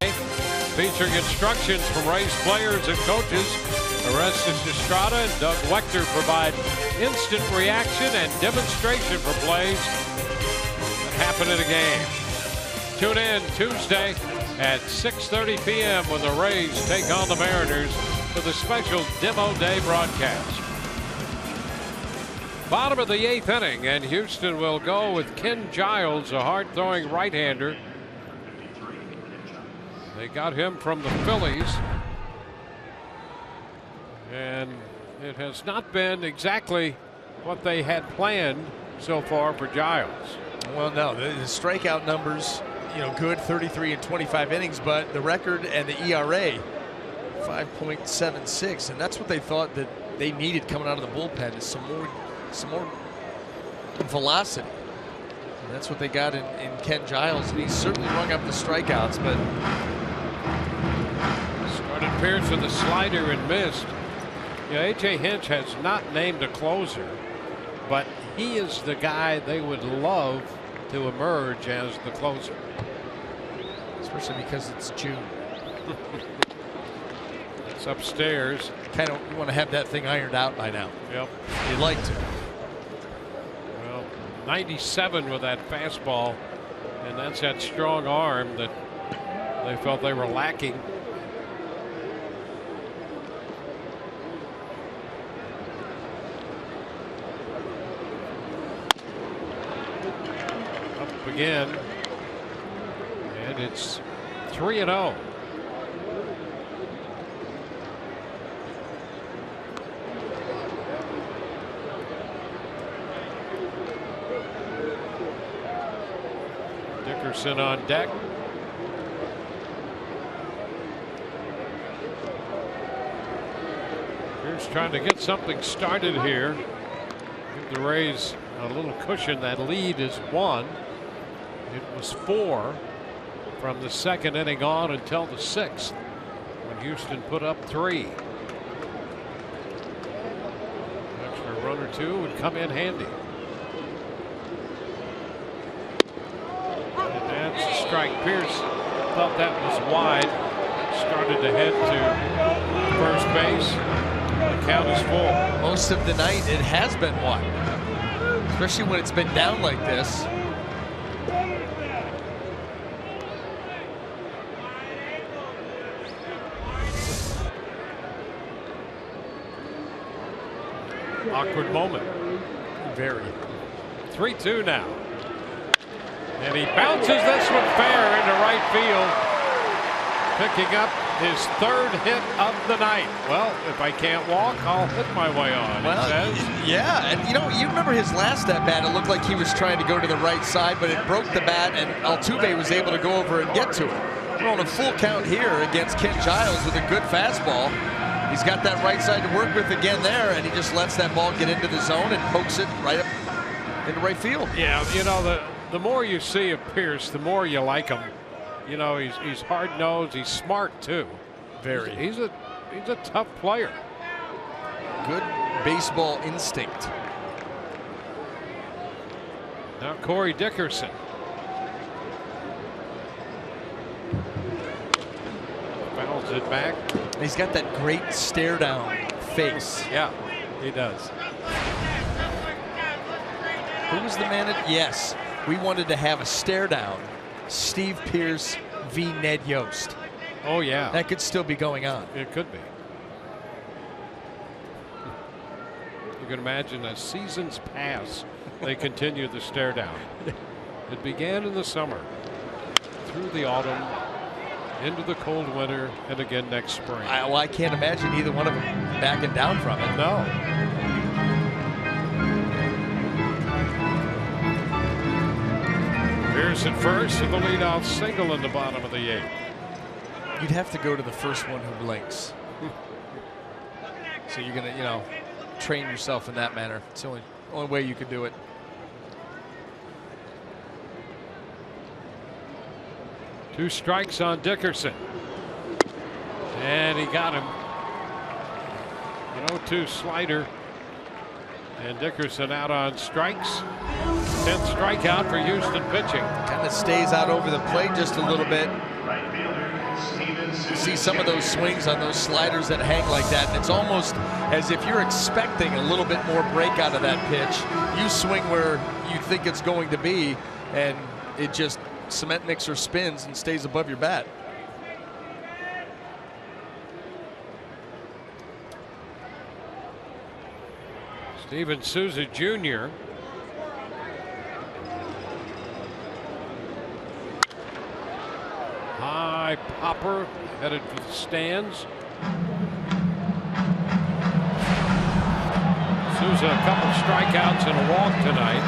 featuring instructions from Rays players and coaches. Orestes Estrada and Doug Wechter provide instant reaction and demonstration for plays that happen in a game. Tune in Tuesday at 6:30 p.m. when the Rays take on the Mariners for the special Demo Day broadcast. Bottom of the 8th inning, and Houston will go with Ken Giles, a hard-throwing right-hander. They got him from the Phillies, and it has not been exactly what they had planned so far for Giles. Well, no, the strikeout numbers, good, 33 in 25 innings, but the record and the ERA, 5.76, and that's what they thought that they needed coming out of the bullpen, is some more velocity. And that's what they got in Ken Giles, and he's certainly rung up the strikeouts, but started Pierce with a slider and missed. A.J. Hinch has not named a closer, but he is the guy they would love to emerge as the closer. Especially because it's June. It's upstairs. Kind of want to have that thing ironed out by now. Yep. You'd like to. Well, 97 with that fastball, and that's that strong arm that they felt they were lacking. Up again, and it's 3-0. Dickerson on deck. Here's trying to get something started here. Give the Rays a little cushion. That lead is 1. It was 4 from the 2nd inning on until the 6th, when Houston put up 3. Extra run or 2 would come in handy. Strike. Pierce thought that was wide. Started to head to first base. The count is full. Most of the night it has been wide, especially when it's been down like this. Awkward moment. Very. 3-2 now. And he bounces this one fair into right field, picking up his 3rd hit of the night. Well, if I can't walk, I'll hit my way on, well, he says. Yeah, and you remember his last at bat, it looked like he was trying to go to the right side, but it broke the bat, and Altuve was able to go over and get to it. We're on a full count here against Ken Giles with a good fastball. He's got that right side to work with again there, and he just lets that ball get into the zone and pokes it right up into right field. Yeah, the more you see of Pierce, the more you like him. He's hard-nosed. He's smart too. Very. He's a tough player. Good baseball instinct. Now Corey Dickerson. Fouls it back. He's got that great stare down face. Yeah, he does. Who was the man at? Yes. We wanted to have a stare down. Steve Pierce v. Ned Yost. Oh, yeah. That could still be going on. It could be. You can imagine as seasons pass, they continue the stare down. It began in the summer, through the autumn, into the cold winter, and again next spring. I can't imagine either one of them backing down from it. No. Pierce at first, and the leadoff single in the bottom of the 8th. You'd have to go to the first one who blinks. So you're gonna, train yourself in that manner. It's the only way you could do it. Two strikes on Dickerson, and he got him. An 0-2 slider, and Dickerson out on strikes. 10th strikeout for Houston pitching. Kind of stays out over the plate just a little bit. You see some of those swings on those sliders that hang like that, and it's almost as if you're expecting a little bit more break out of that pitch. You swing where you think it's going to be, and it just cement mixer spins and stays above your bat. Steven Souza Jr. High popper headed for the stands. Souza a couple strikeouts and a walk tonight.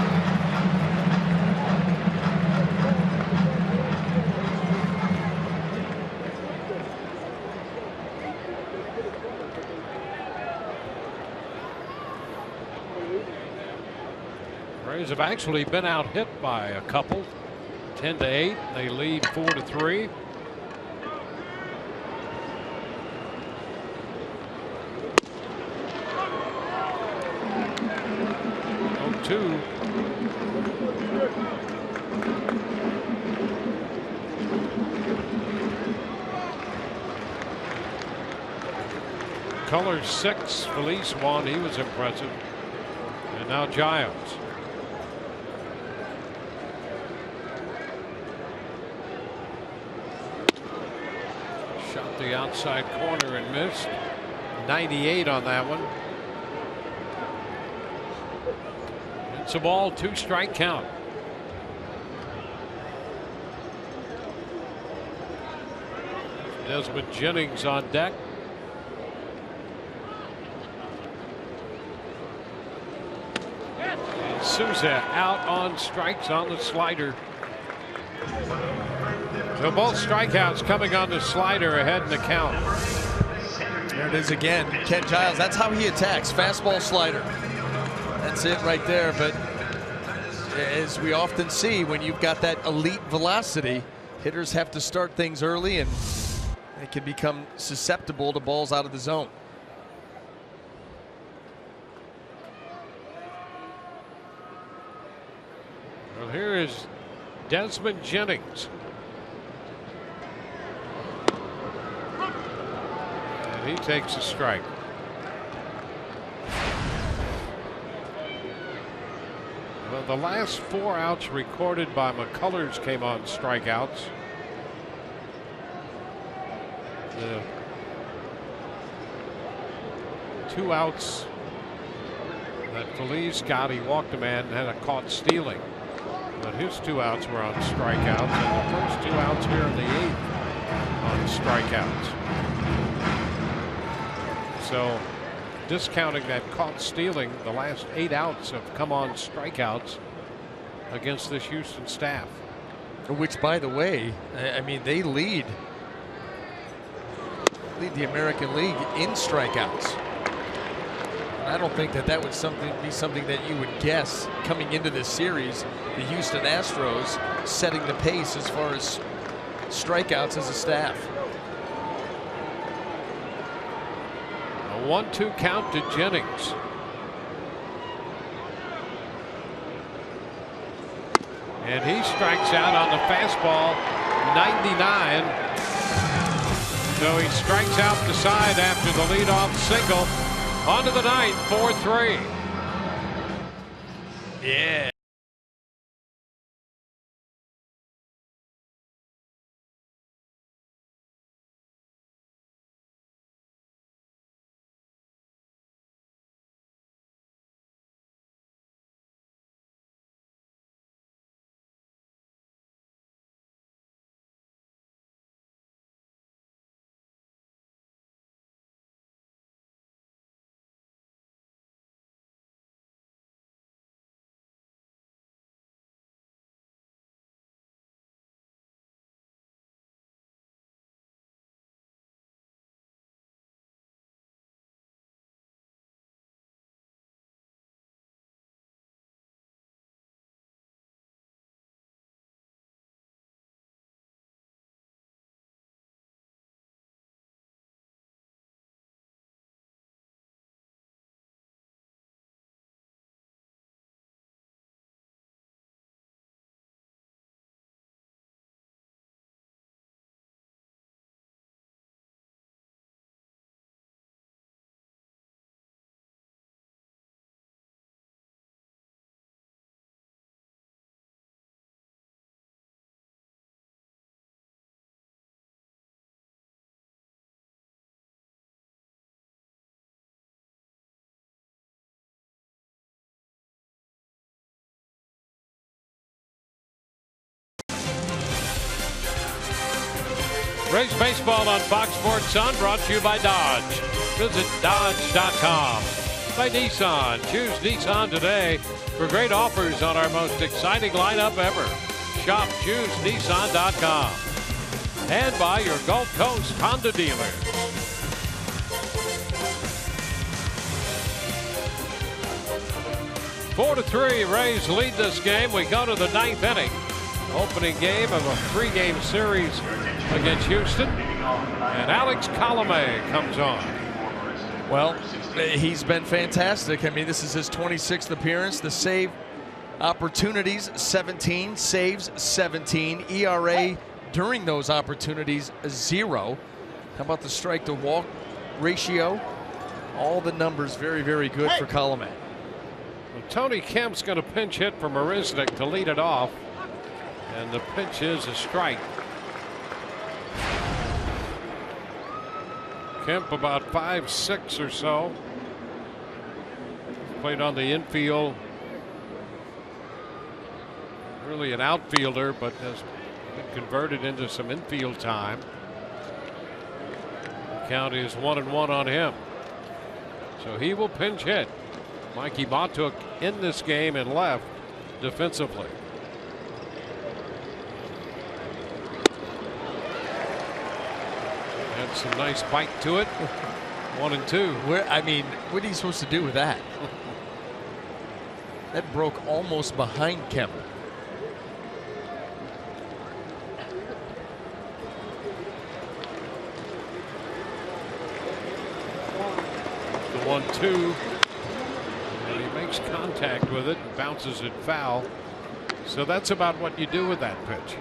Rays have actually been out hit by a couple. 10-8. They lead 4-3. Two. Colors 6. Felice 1. He was impressive. And now Giles. Shot the outside corner and missed. 98 on that one. It's a ball, 2-strike count. Desmond Jennings on deck. And Souza out on strikes on the slider. So both strikeouts coming on the slider ahead in the count. There it is again. Ken Giles, that's how he attacks. Fastball, slider. That's it right there. But as we often see, when you've got that elite velocity, hitters have to start things early and they can become susceptible to balls out of the zone. Well, here is Desmond Jennings. And he takes a strike. Well, the last 4 outs recorded by McCullers came on strikeouts. The 2 outs that Felice got, he walked a man and had a caught stealing. But his 2 outs were on strikeouts, and the first 2 outs here in the 8th on strikeouts. So, discounting that caught stealing, the last 8 outs have come on strikeouts against this Houston staff. Which, by the way, I mean, they lead the American League in strikeouts. I don't think that would be something that you would guess coming into this series. The Houston Astros setting the pace as far as strikeouts as a staff. A 1-2 count to Jennings. And he strikes out on the fastball, 99. So he strikes out the side after the leadoff single. On to the ninth, 4-3. Yeah. Rays baseball on Fox Sports Sun, brought to you by Dodge. Visit Dodge.com. By Nissan. Choose Nissan today for great offers on our most exciting lineup ever. Shop ChooseNissan.com. And by your Gulf Coast Honda dealer. Four to 3, Rays lead this game. We go to the 9th inning. Opening game of a 3-game series against Houston. And Alex Colomé comes on. Well, he's been fantastic. I mean, this is his 26th appearance. The save opportunities, 17. Saves, 17. ERA during those opportunities, 0. How about the strike to walk ratio? All the numbers very, very good for Colomé. Well, Tony Kemp's going to pinch hit for Marisnick to lead it off. And the pitch is a strike. Kemp about 5'6" or so. Played on the infield. Really an outfielder, but has been converted into some infield time. The count is 1-1 on him. So he will pinch hit. Mikey Montook in this game and left defensively. Had some nice bite to it. 1-2. I mean, what are you supposed to do with that? That broke almost behind Kemp. The 1-2. And he makes contact with it and bounces it foul. So that's about what you do with that pitch.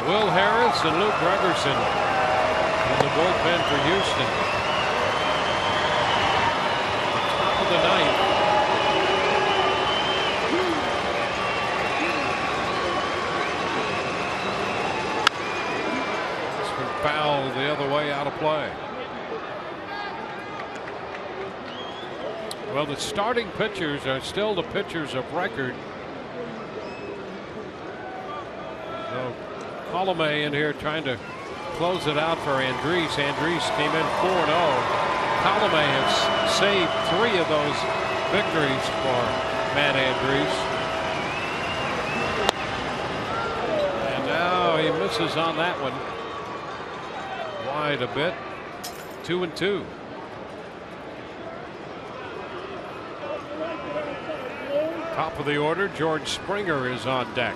Will Harris and Luke Gregerson in the bullpen for Houston. Top of the 9th. It's been fouled the other way, out of play. Well, the starting pitchers are still the pitchers of record. So Colomé in here trying to close it out for Andriese. Andriese came in 4-0. Colomé has saved 3 of those victories for Matt Andriese. And now he misses on that one. Wide a bit. 2-2. Top of the order, George Springer is on deck.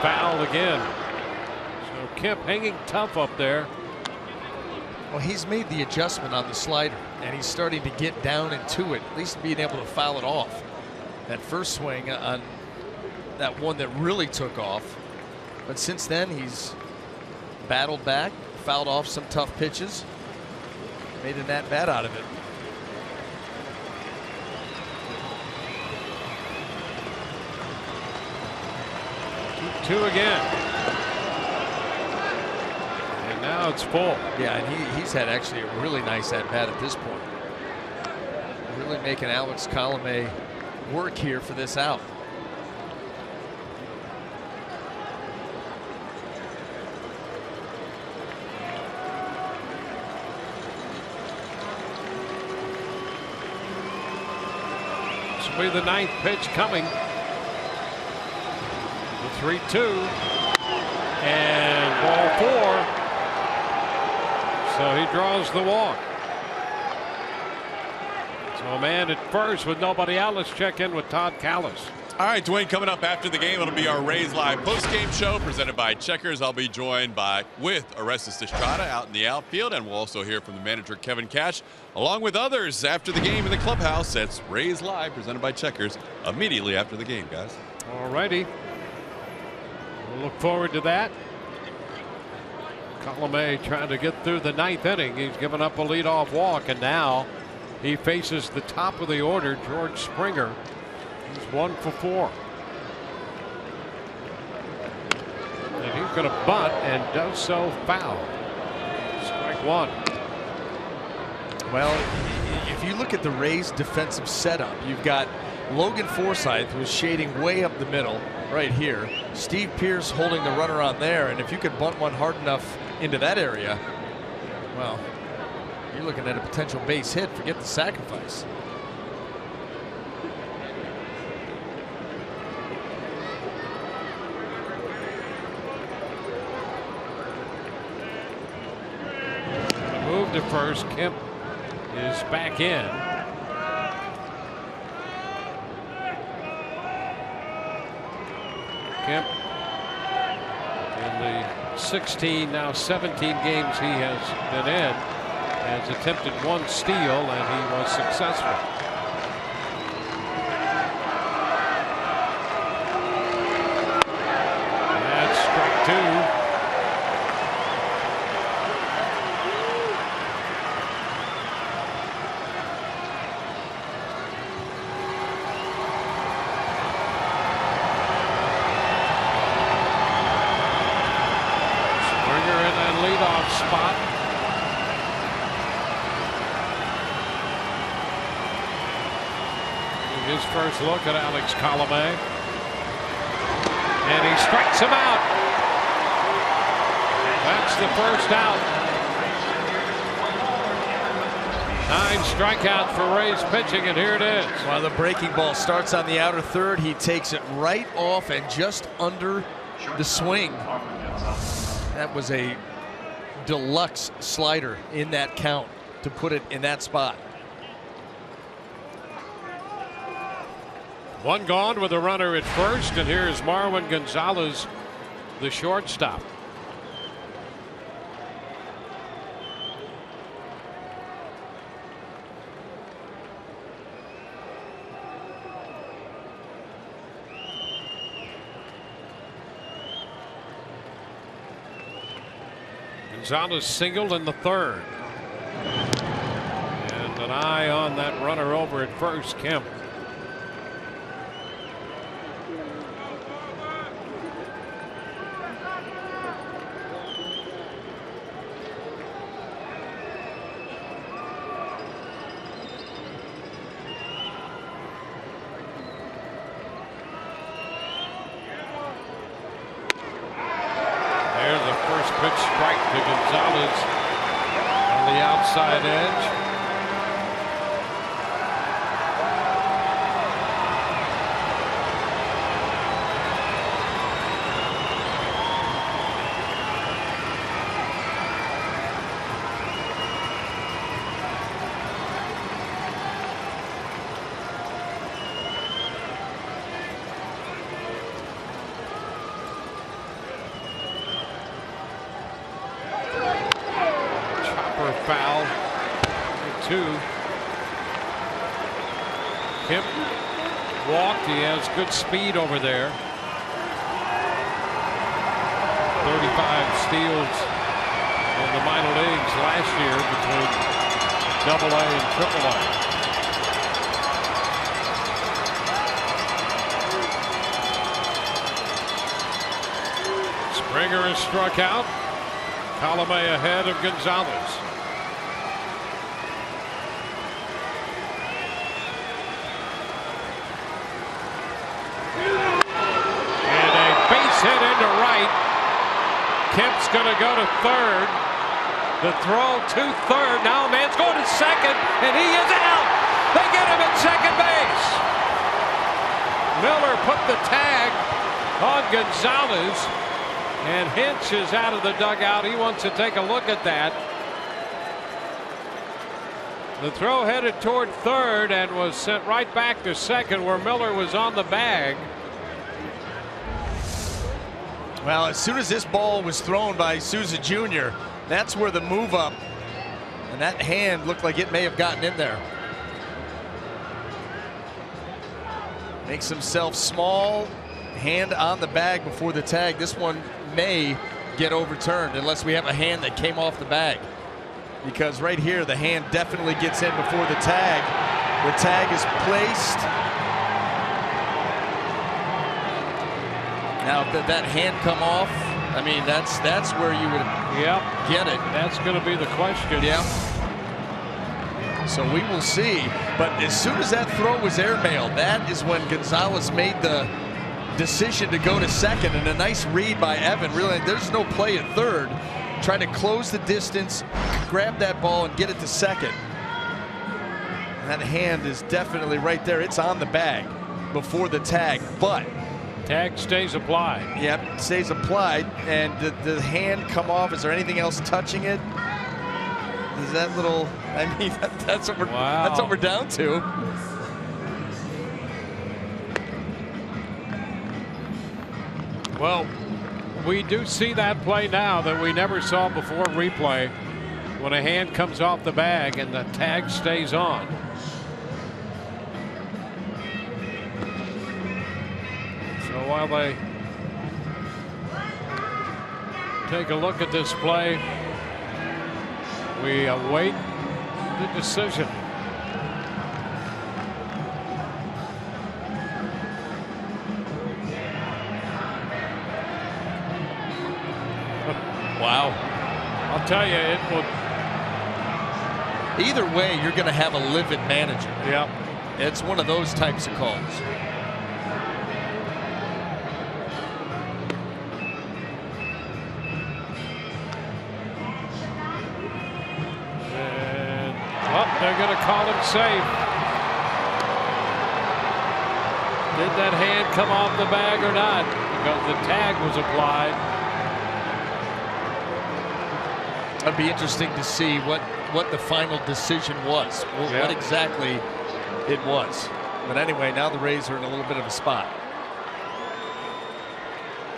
Foul again. So Kemp hanging tough up there. Well, he's made the adjustment on the slider, and he's starting to get down into it, at least being able to foul it off. That first swing on that one that really took off. But since then, he's battled back, fouled off some tough pitches, made an at-bat out of it. Two again. And now it's full. Yeah, and he's had actually a really nice at-bat at this point. Really making Alex Colomé work here for this out. This will be the 9th pitch coming. 3-2 and ball 4. So he draws the walk. So a man at first with nobody out. Let's check in with Todd Callis. All right, Dwayne, coming up after the game, it'll be our Rays Live postgame show presented by Checkers. I'll be joined with Orestes Estrada out in the outfield, and we'll also hear from the manager, Kevin Cash, along with others after the game in the clubhouse. That's Rays Live presented by Checkers immediately after the game, guys. All righty. We'll look forward to that. Colomé trying to get through the 9th inning. He's given up a leadoff walk, and now he faces the top of the order, George Springer. He's 1 for 4. And he's going to bunt and does so foul. 1. Well, if you look at the Rays' defensive setup, you've got Logan Forsythe, who is shading way up the middle right here. Steve Pearce holding the runner on there, and if you could bunt one hard enough into that area, well, you're looking at a potential base hit. Forget the sacrifice. Move to first. Kemp is back in. Kemp, in the 16, now 17 games he has been in, has attempted 1 steal, and he was successful. That's strike 2. Spot. His first look at Alex Colomé, and he strikes him out. That's the first out. 9 strikeout for Rays pitching, and here it is. While the breaking ball starts on the outer third, he takes it right off and just under the swing. That was a deluxe slider in that count to put it in that spot. 1 gone with a runner at first, and here's Marwin Gonzalez, the shortstop. Gonzalez singled in the 3rd. And an eye on that runner over at first, Kemp. Pitch strike to Gonzalez on the outside edge. Foul. 2. Kemp walked. He has good speed over there. 35 steals in the minor leagues last year between AA and AAA. Springer is struck out. Colomé ahead of Gonzalez. Hit into right. Kemp's going to go to 3rd. The throw to 3rd. Now a man's going to 2nd, and he is out. They get him at second base. Miller put the tag on Gonzalez, and Hinch is out of the dugout. He wants to take a look at that. The throw headed toward 3rd and was sent right back to 2nd, where Miller was on the bag. Well, as soon as this ball was thrown by Souza Jr., that's where the move up, and that hand looked like it may have gotten in there. Makes himself small, hand on the bag before the tag. This one may get overturned unless we have a hand that came off the bag, because right here the hand definitely gets in before the tag. The tag is placed. Now, if that hand come off, I mean, that's where you would get it. That's going to be the question. Yeah. So we will see. But as soon as that throw was airmailed, that is when Gonzalez made the decision to go to second, and a nice read by Evan. Really, there's no play at third. Trying to close the distance, grab that ball, and get it to second. That hand is definitely right there. It's on the bag before the tag, but tag stays applied. Yep, stays applied. And did the hand come off? Is there anything else touching it? Is that little? I mean, that's what we're down to. Well, we do see that play now that we never saw before replay, when a hand comes off the bag and the tag stays on. So while they take a look at this play, we await the decision. Wow. I'll tell you, it will. Either way, you're going to have a livid manager. Yep. It's one of those types of calls. And they're going to call him safe. Did that hand come off the bag or not? Because the tag was applied. It'd be interesting to see what the final decision was, what exactly it was. But anyway, now the Rays are in a little bit of a spot.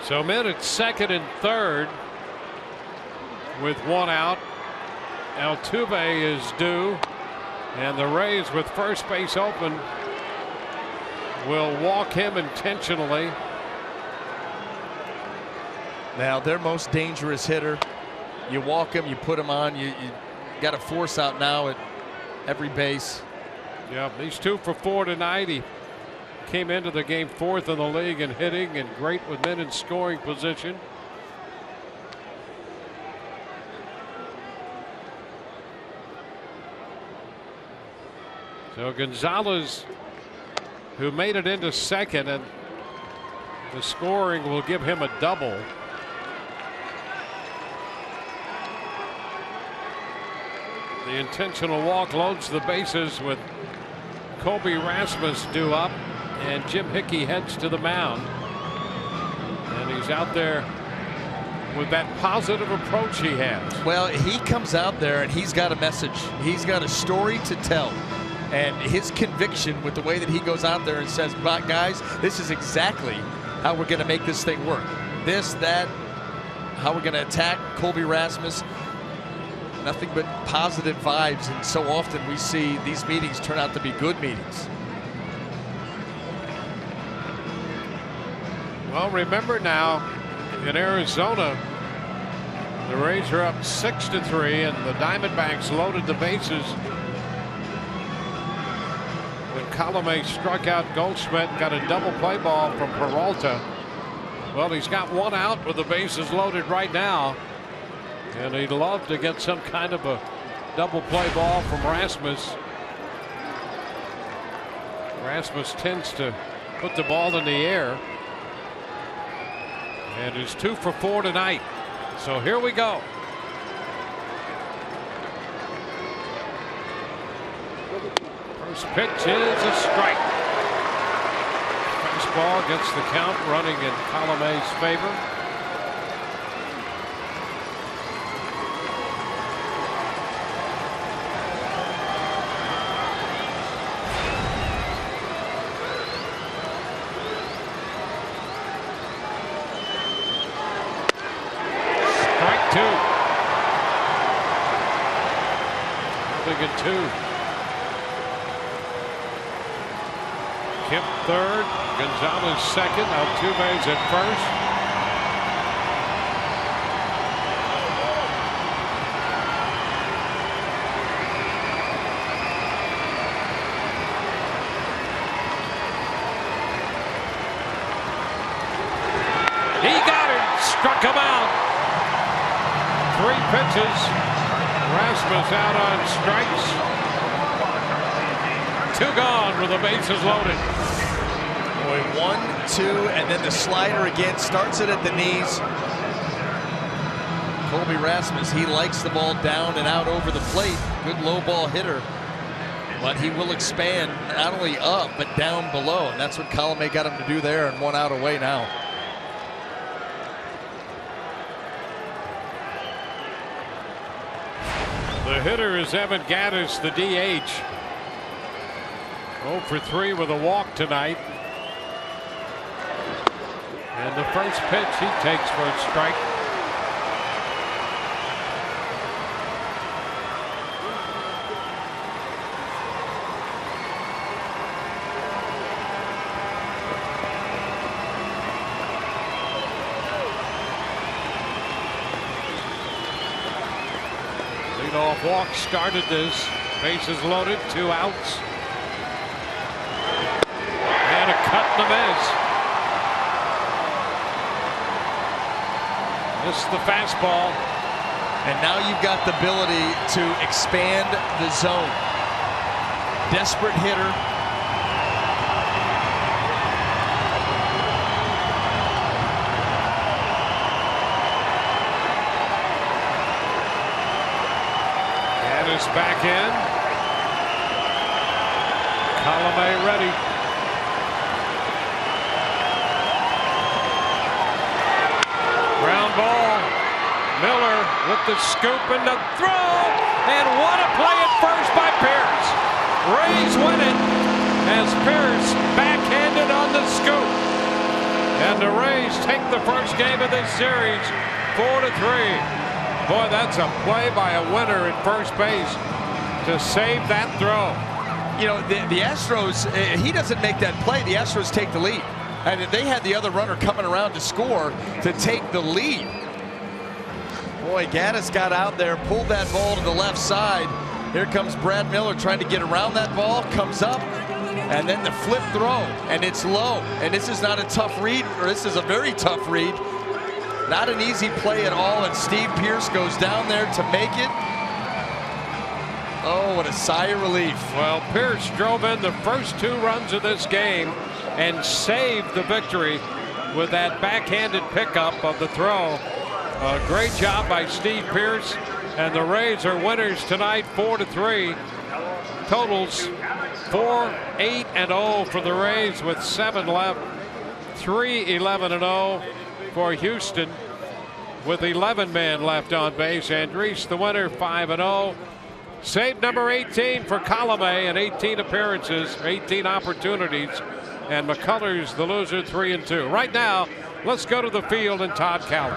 So men at second and third with one out. Altuve is due, and the Rays with first base open will walk him intentionally. Now their most dangerous hitter. You walk him, you put him on, you got a force out now at every base. Yeah, he's 2 for 4 tonight. He came into the game 4th in the league in hitting and great with men in scoring position. So Gonzalez, who made it into second, and the scoring will give him a double. The intentional walk loads the bases with Colby Rasmus due up, and Jim Hickey heads to the mound. And he's out there with that positive approach he has. Well, he comes out there and he's got a message. He's got a story to tell. And his conviction with the way that he goes out there and says, "But guys, this is exactly how we're going to make this thing work. This, that, how we're going to attack Colby Rasmus." Nothing but positive vibes, and so often we see these meetings turn out to be good meetings. Well, remember now, in Arizona, the Rays are up 6-3, and the Diamondbacks loaded the bases when Colomé struck out Goldschmidt and got a double play ball from Peralta. Well, he's got one out with the bases loaded right now. And he'd love to get some kind of a double play ball from Rasmus. Rasmus tends to put the ball in the air. And is 2 for 4 tonight. So here we go. First pitch is a strike. Fastball gets the count running in Colomé's favor. At 2. Kemp third, Gonzalez second, Altuve's at first. He got it struck him out. 3 pitches. Rasmus out on strikes. 2 gone with the bases loaded. Boy, 1, 2, and then the slider again. Starts it at the knees. Colby Rasmus, he likes the ball down and out over the plate. Good low ball hitter. But he will expand not only up, but down below. And that's what Colomé got him to do there, and 1 out away now. The hitter is Evan Gattis, the DH. 0 for 3 with a walk tonight. And the first pitch he takes for a strike. Leadoff walk started this. Bases loaded, 2 outs. And a cut in the miss. Missed the fastball. And now you've got the ability to expand the zone. Desperate hitter. Gattis back in. Colomé ready. Ground ball. Miller with the scoop and the throw. And what a play at first by Pierce. Rays win it as Pierce backhanded on the scoop. And the Rays take the first game of this series 4-3. Boy, that's a play by a winner at first base to save that throw. You know, the Astros, he doesn't make that play. The Astros take the lead. And they had the other runner coming around to score to take the lead. Boy, Gattis got out there, pulled that ball to the left side. Here comes Brad Miller trying to get around that ball, comes up, and then the flip throw, and it's low. And this is not a tough read, or this is a very tough read. Not an easy play at all, and Steve Pierce goes down there to make it. Oh, what a sigh of relief. Well, Pierce drove in the first 2 runs of this game and saved the victory with that backhanded pickup of the throw. A great job by Steve Pierce, and the Rays are winners tonight 4-3. Totals 4-8-0 for the Rays with 7 left. 3-11-0 for Houston with 11 men left on base. Andriese the winner, 5-0. Save number 18 for Colomé in 18 appearances, 18 opportunities. And McCullers the loser, 3-2. Right now, let's go to the field and Todd Cowles.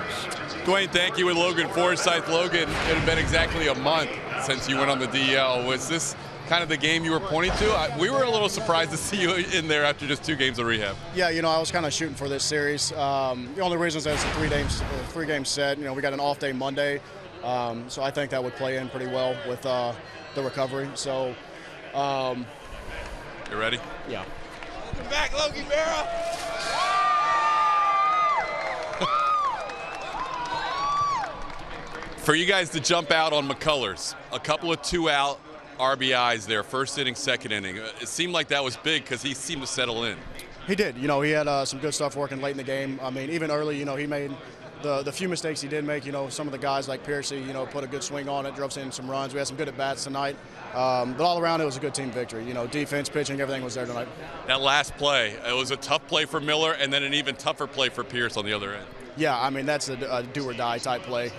Dwayne, thank you with Logan Forsythe. Logan, it had been exactly a month since you went on the DL. Was this kind of the game you were pointing to? We were a little surprised to see you in there after just 2 games of rehab. Yeah, you know, I was kind of shooting for this series. The only reason is that it's a 3-game set. You know, we got an off day Monday, so I think that would play in pretty well with the recovery. So, you ready? Yeah. Welcome back, Logan Berra. For you guys to jump out on McCullers, a couple of 2-out RBIs there, first inning, second inning. It seemed like that was big because he seemed to settle in. He did. You know, he had some good stuff working late in the game. I mean, even early, you know, he made the few mistakes he did make. You know, some of the guys like Piercy, you know, put a good swing on it, drove in some runs. We had some good at-bats tonight. But all around, it was a good team victory. You know, defense, pitching, everything was there tonight. That last play, it was a tough play for Miller and then an even tougher play for Pierce on the other end. Yeah, I mean, that's a do-or-die type play.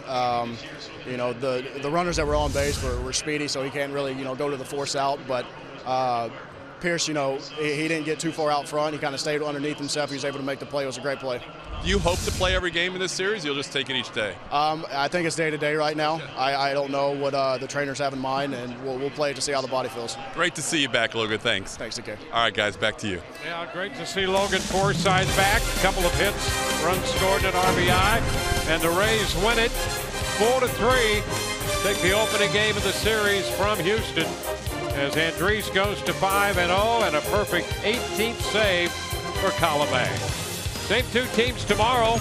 You know, the runners that were on base were speedy, so he can't really, you know, go to the force out. But Pierce, you know, he didn't get too far out front. He kind of stayed underneath himself. He was able to make the play. It was a great play. Do you hope to play every game in this series? You'll just take it each day? I think it's day-to-day right now. I don't know what the trainers have in mind, and we'll play it to see how the body feels. Great to see you back, Logan. Thanks. Thanks, DK. All right, guys, back to you. Yeah, great to see Logan Forsythe back. A couple of hits, runs scored at RBI, and the Rays win it 4-3. Take the opening game of the series from Houston as Andriese goes to 5-0 and a perfect 18th save for Colomé. Same 2 teams tomorrow.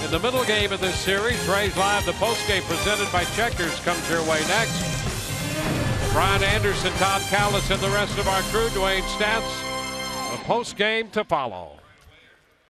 in the middle game of this series. Rays Live, the postgame presented by Checkers, comes your way next. Brian Anderson, Todd Callis, and the rest of our crew, Dwayne Stats, the postgame to follow.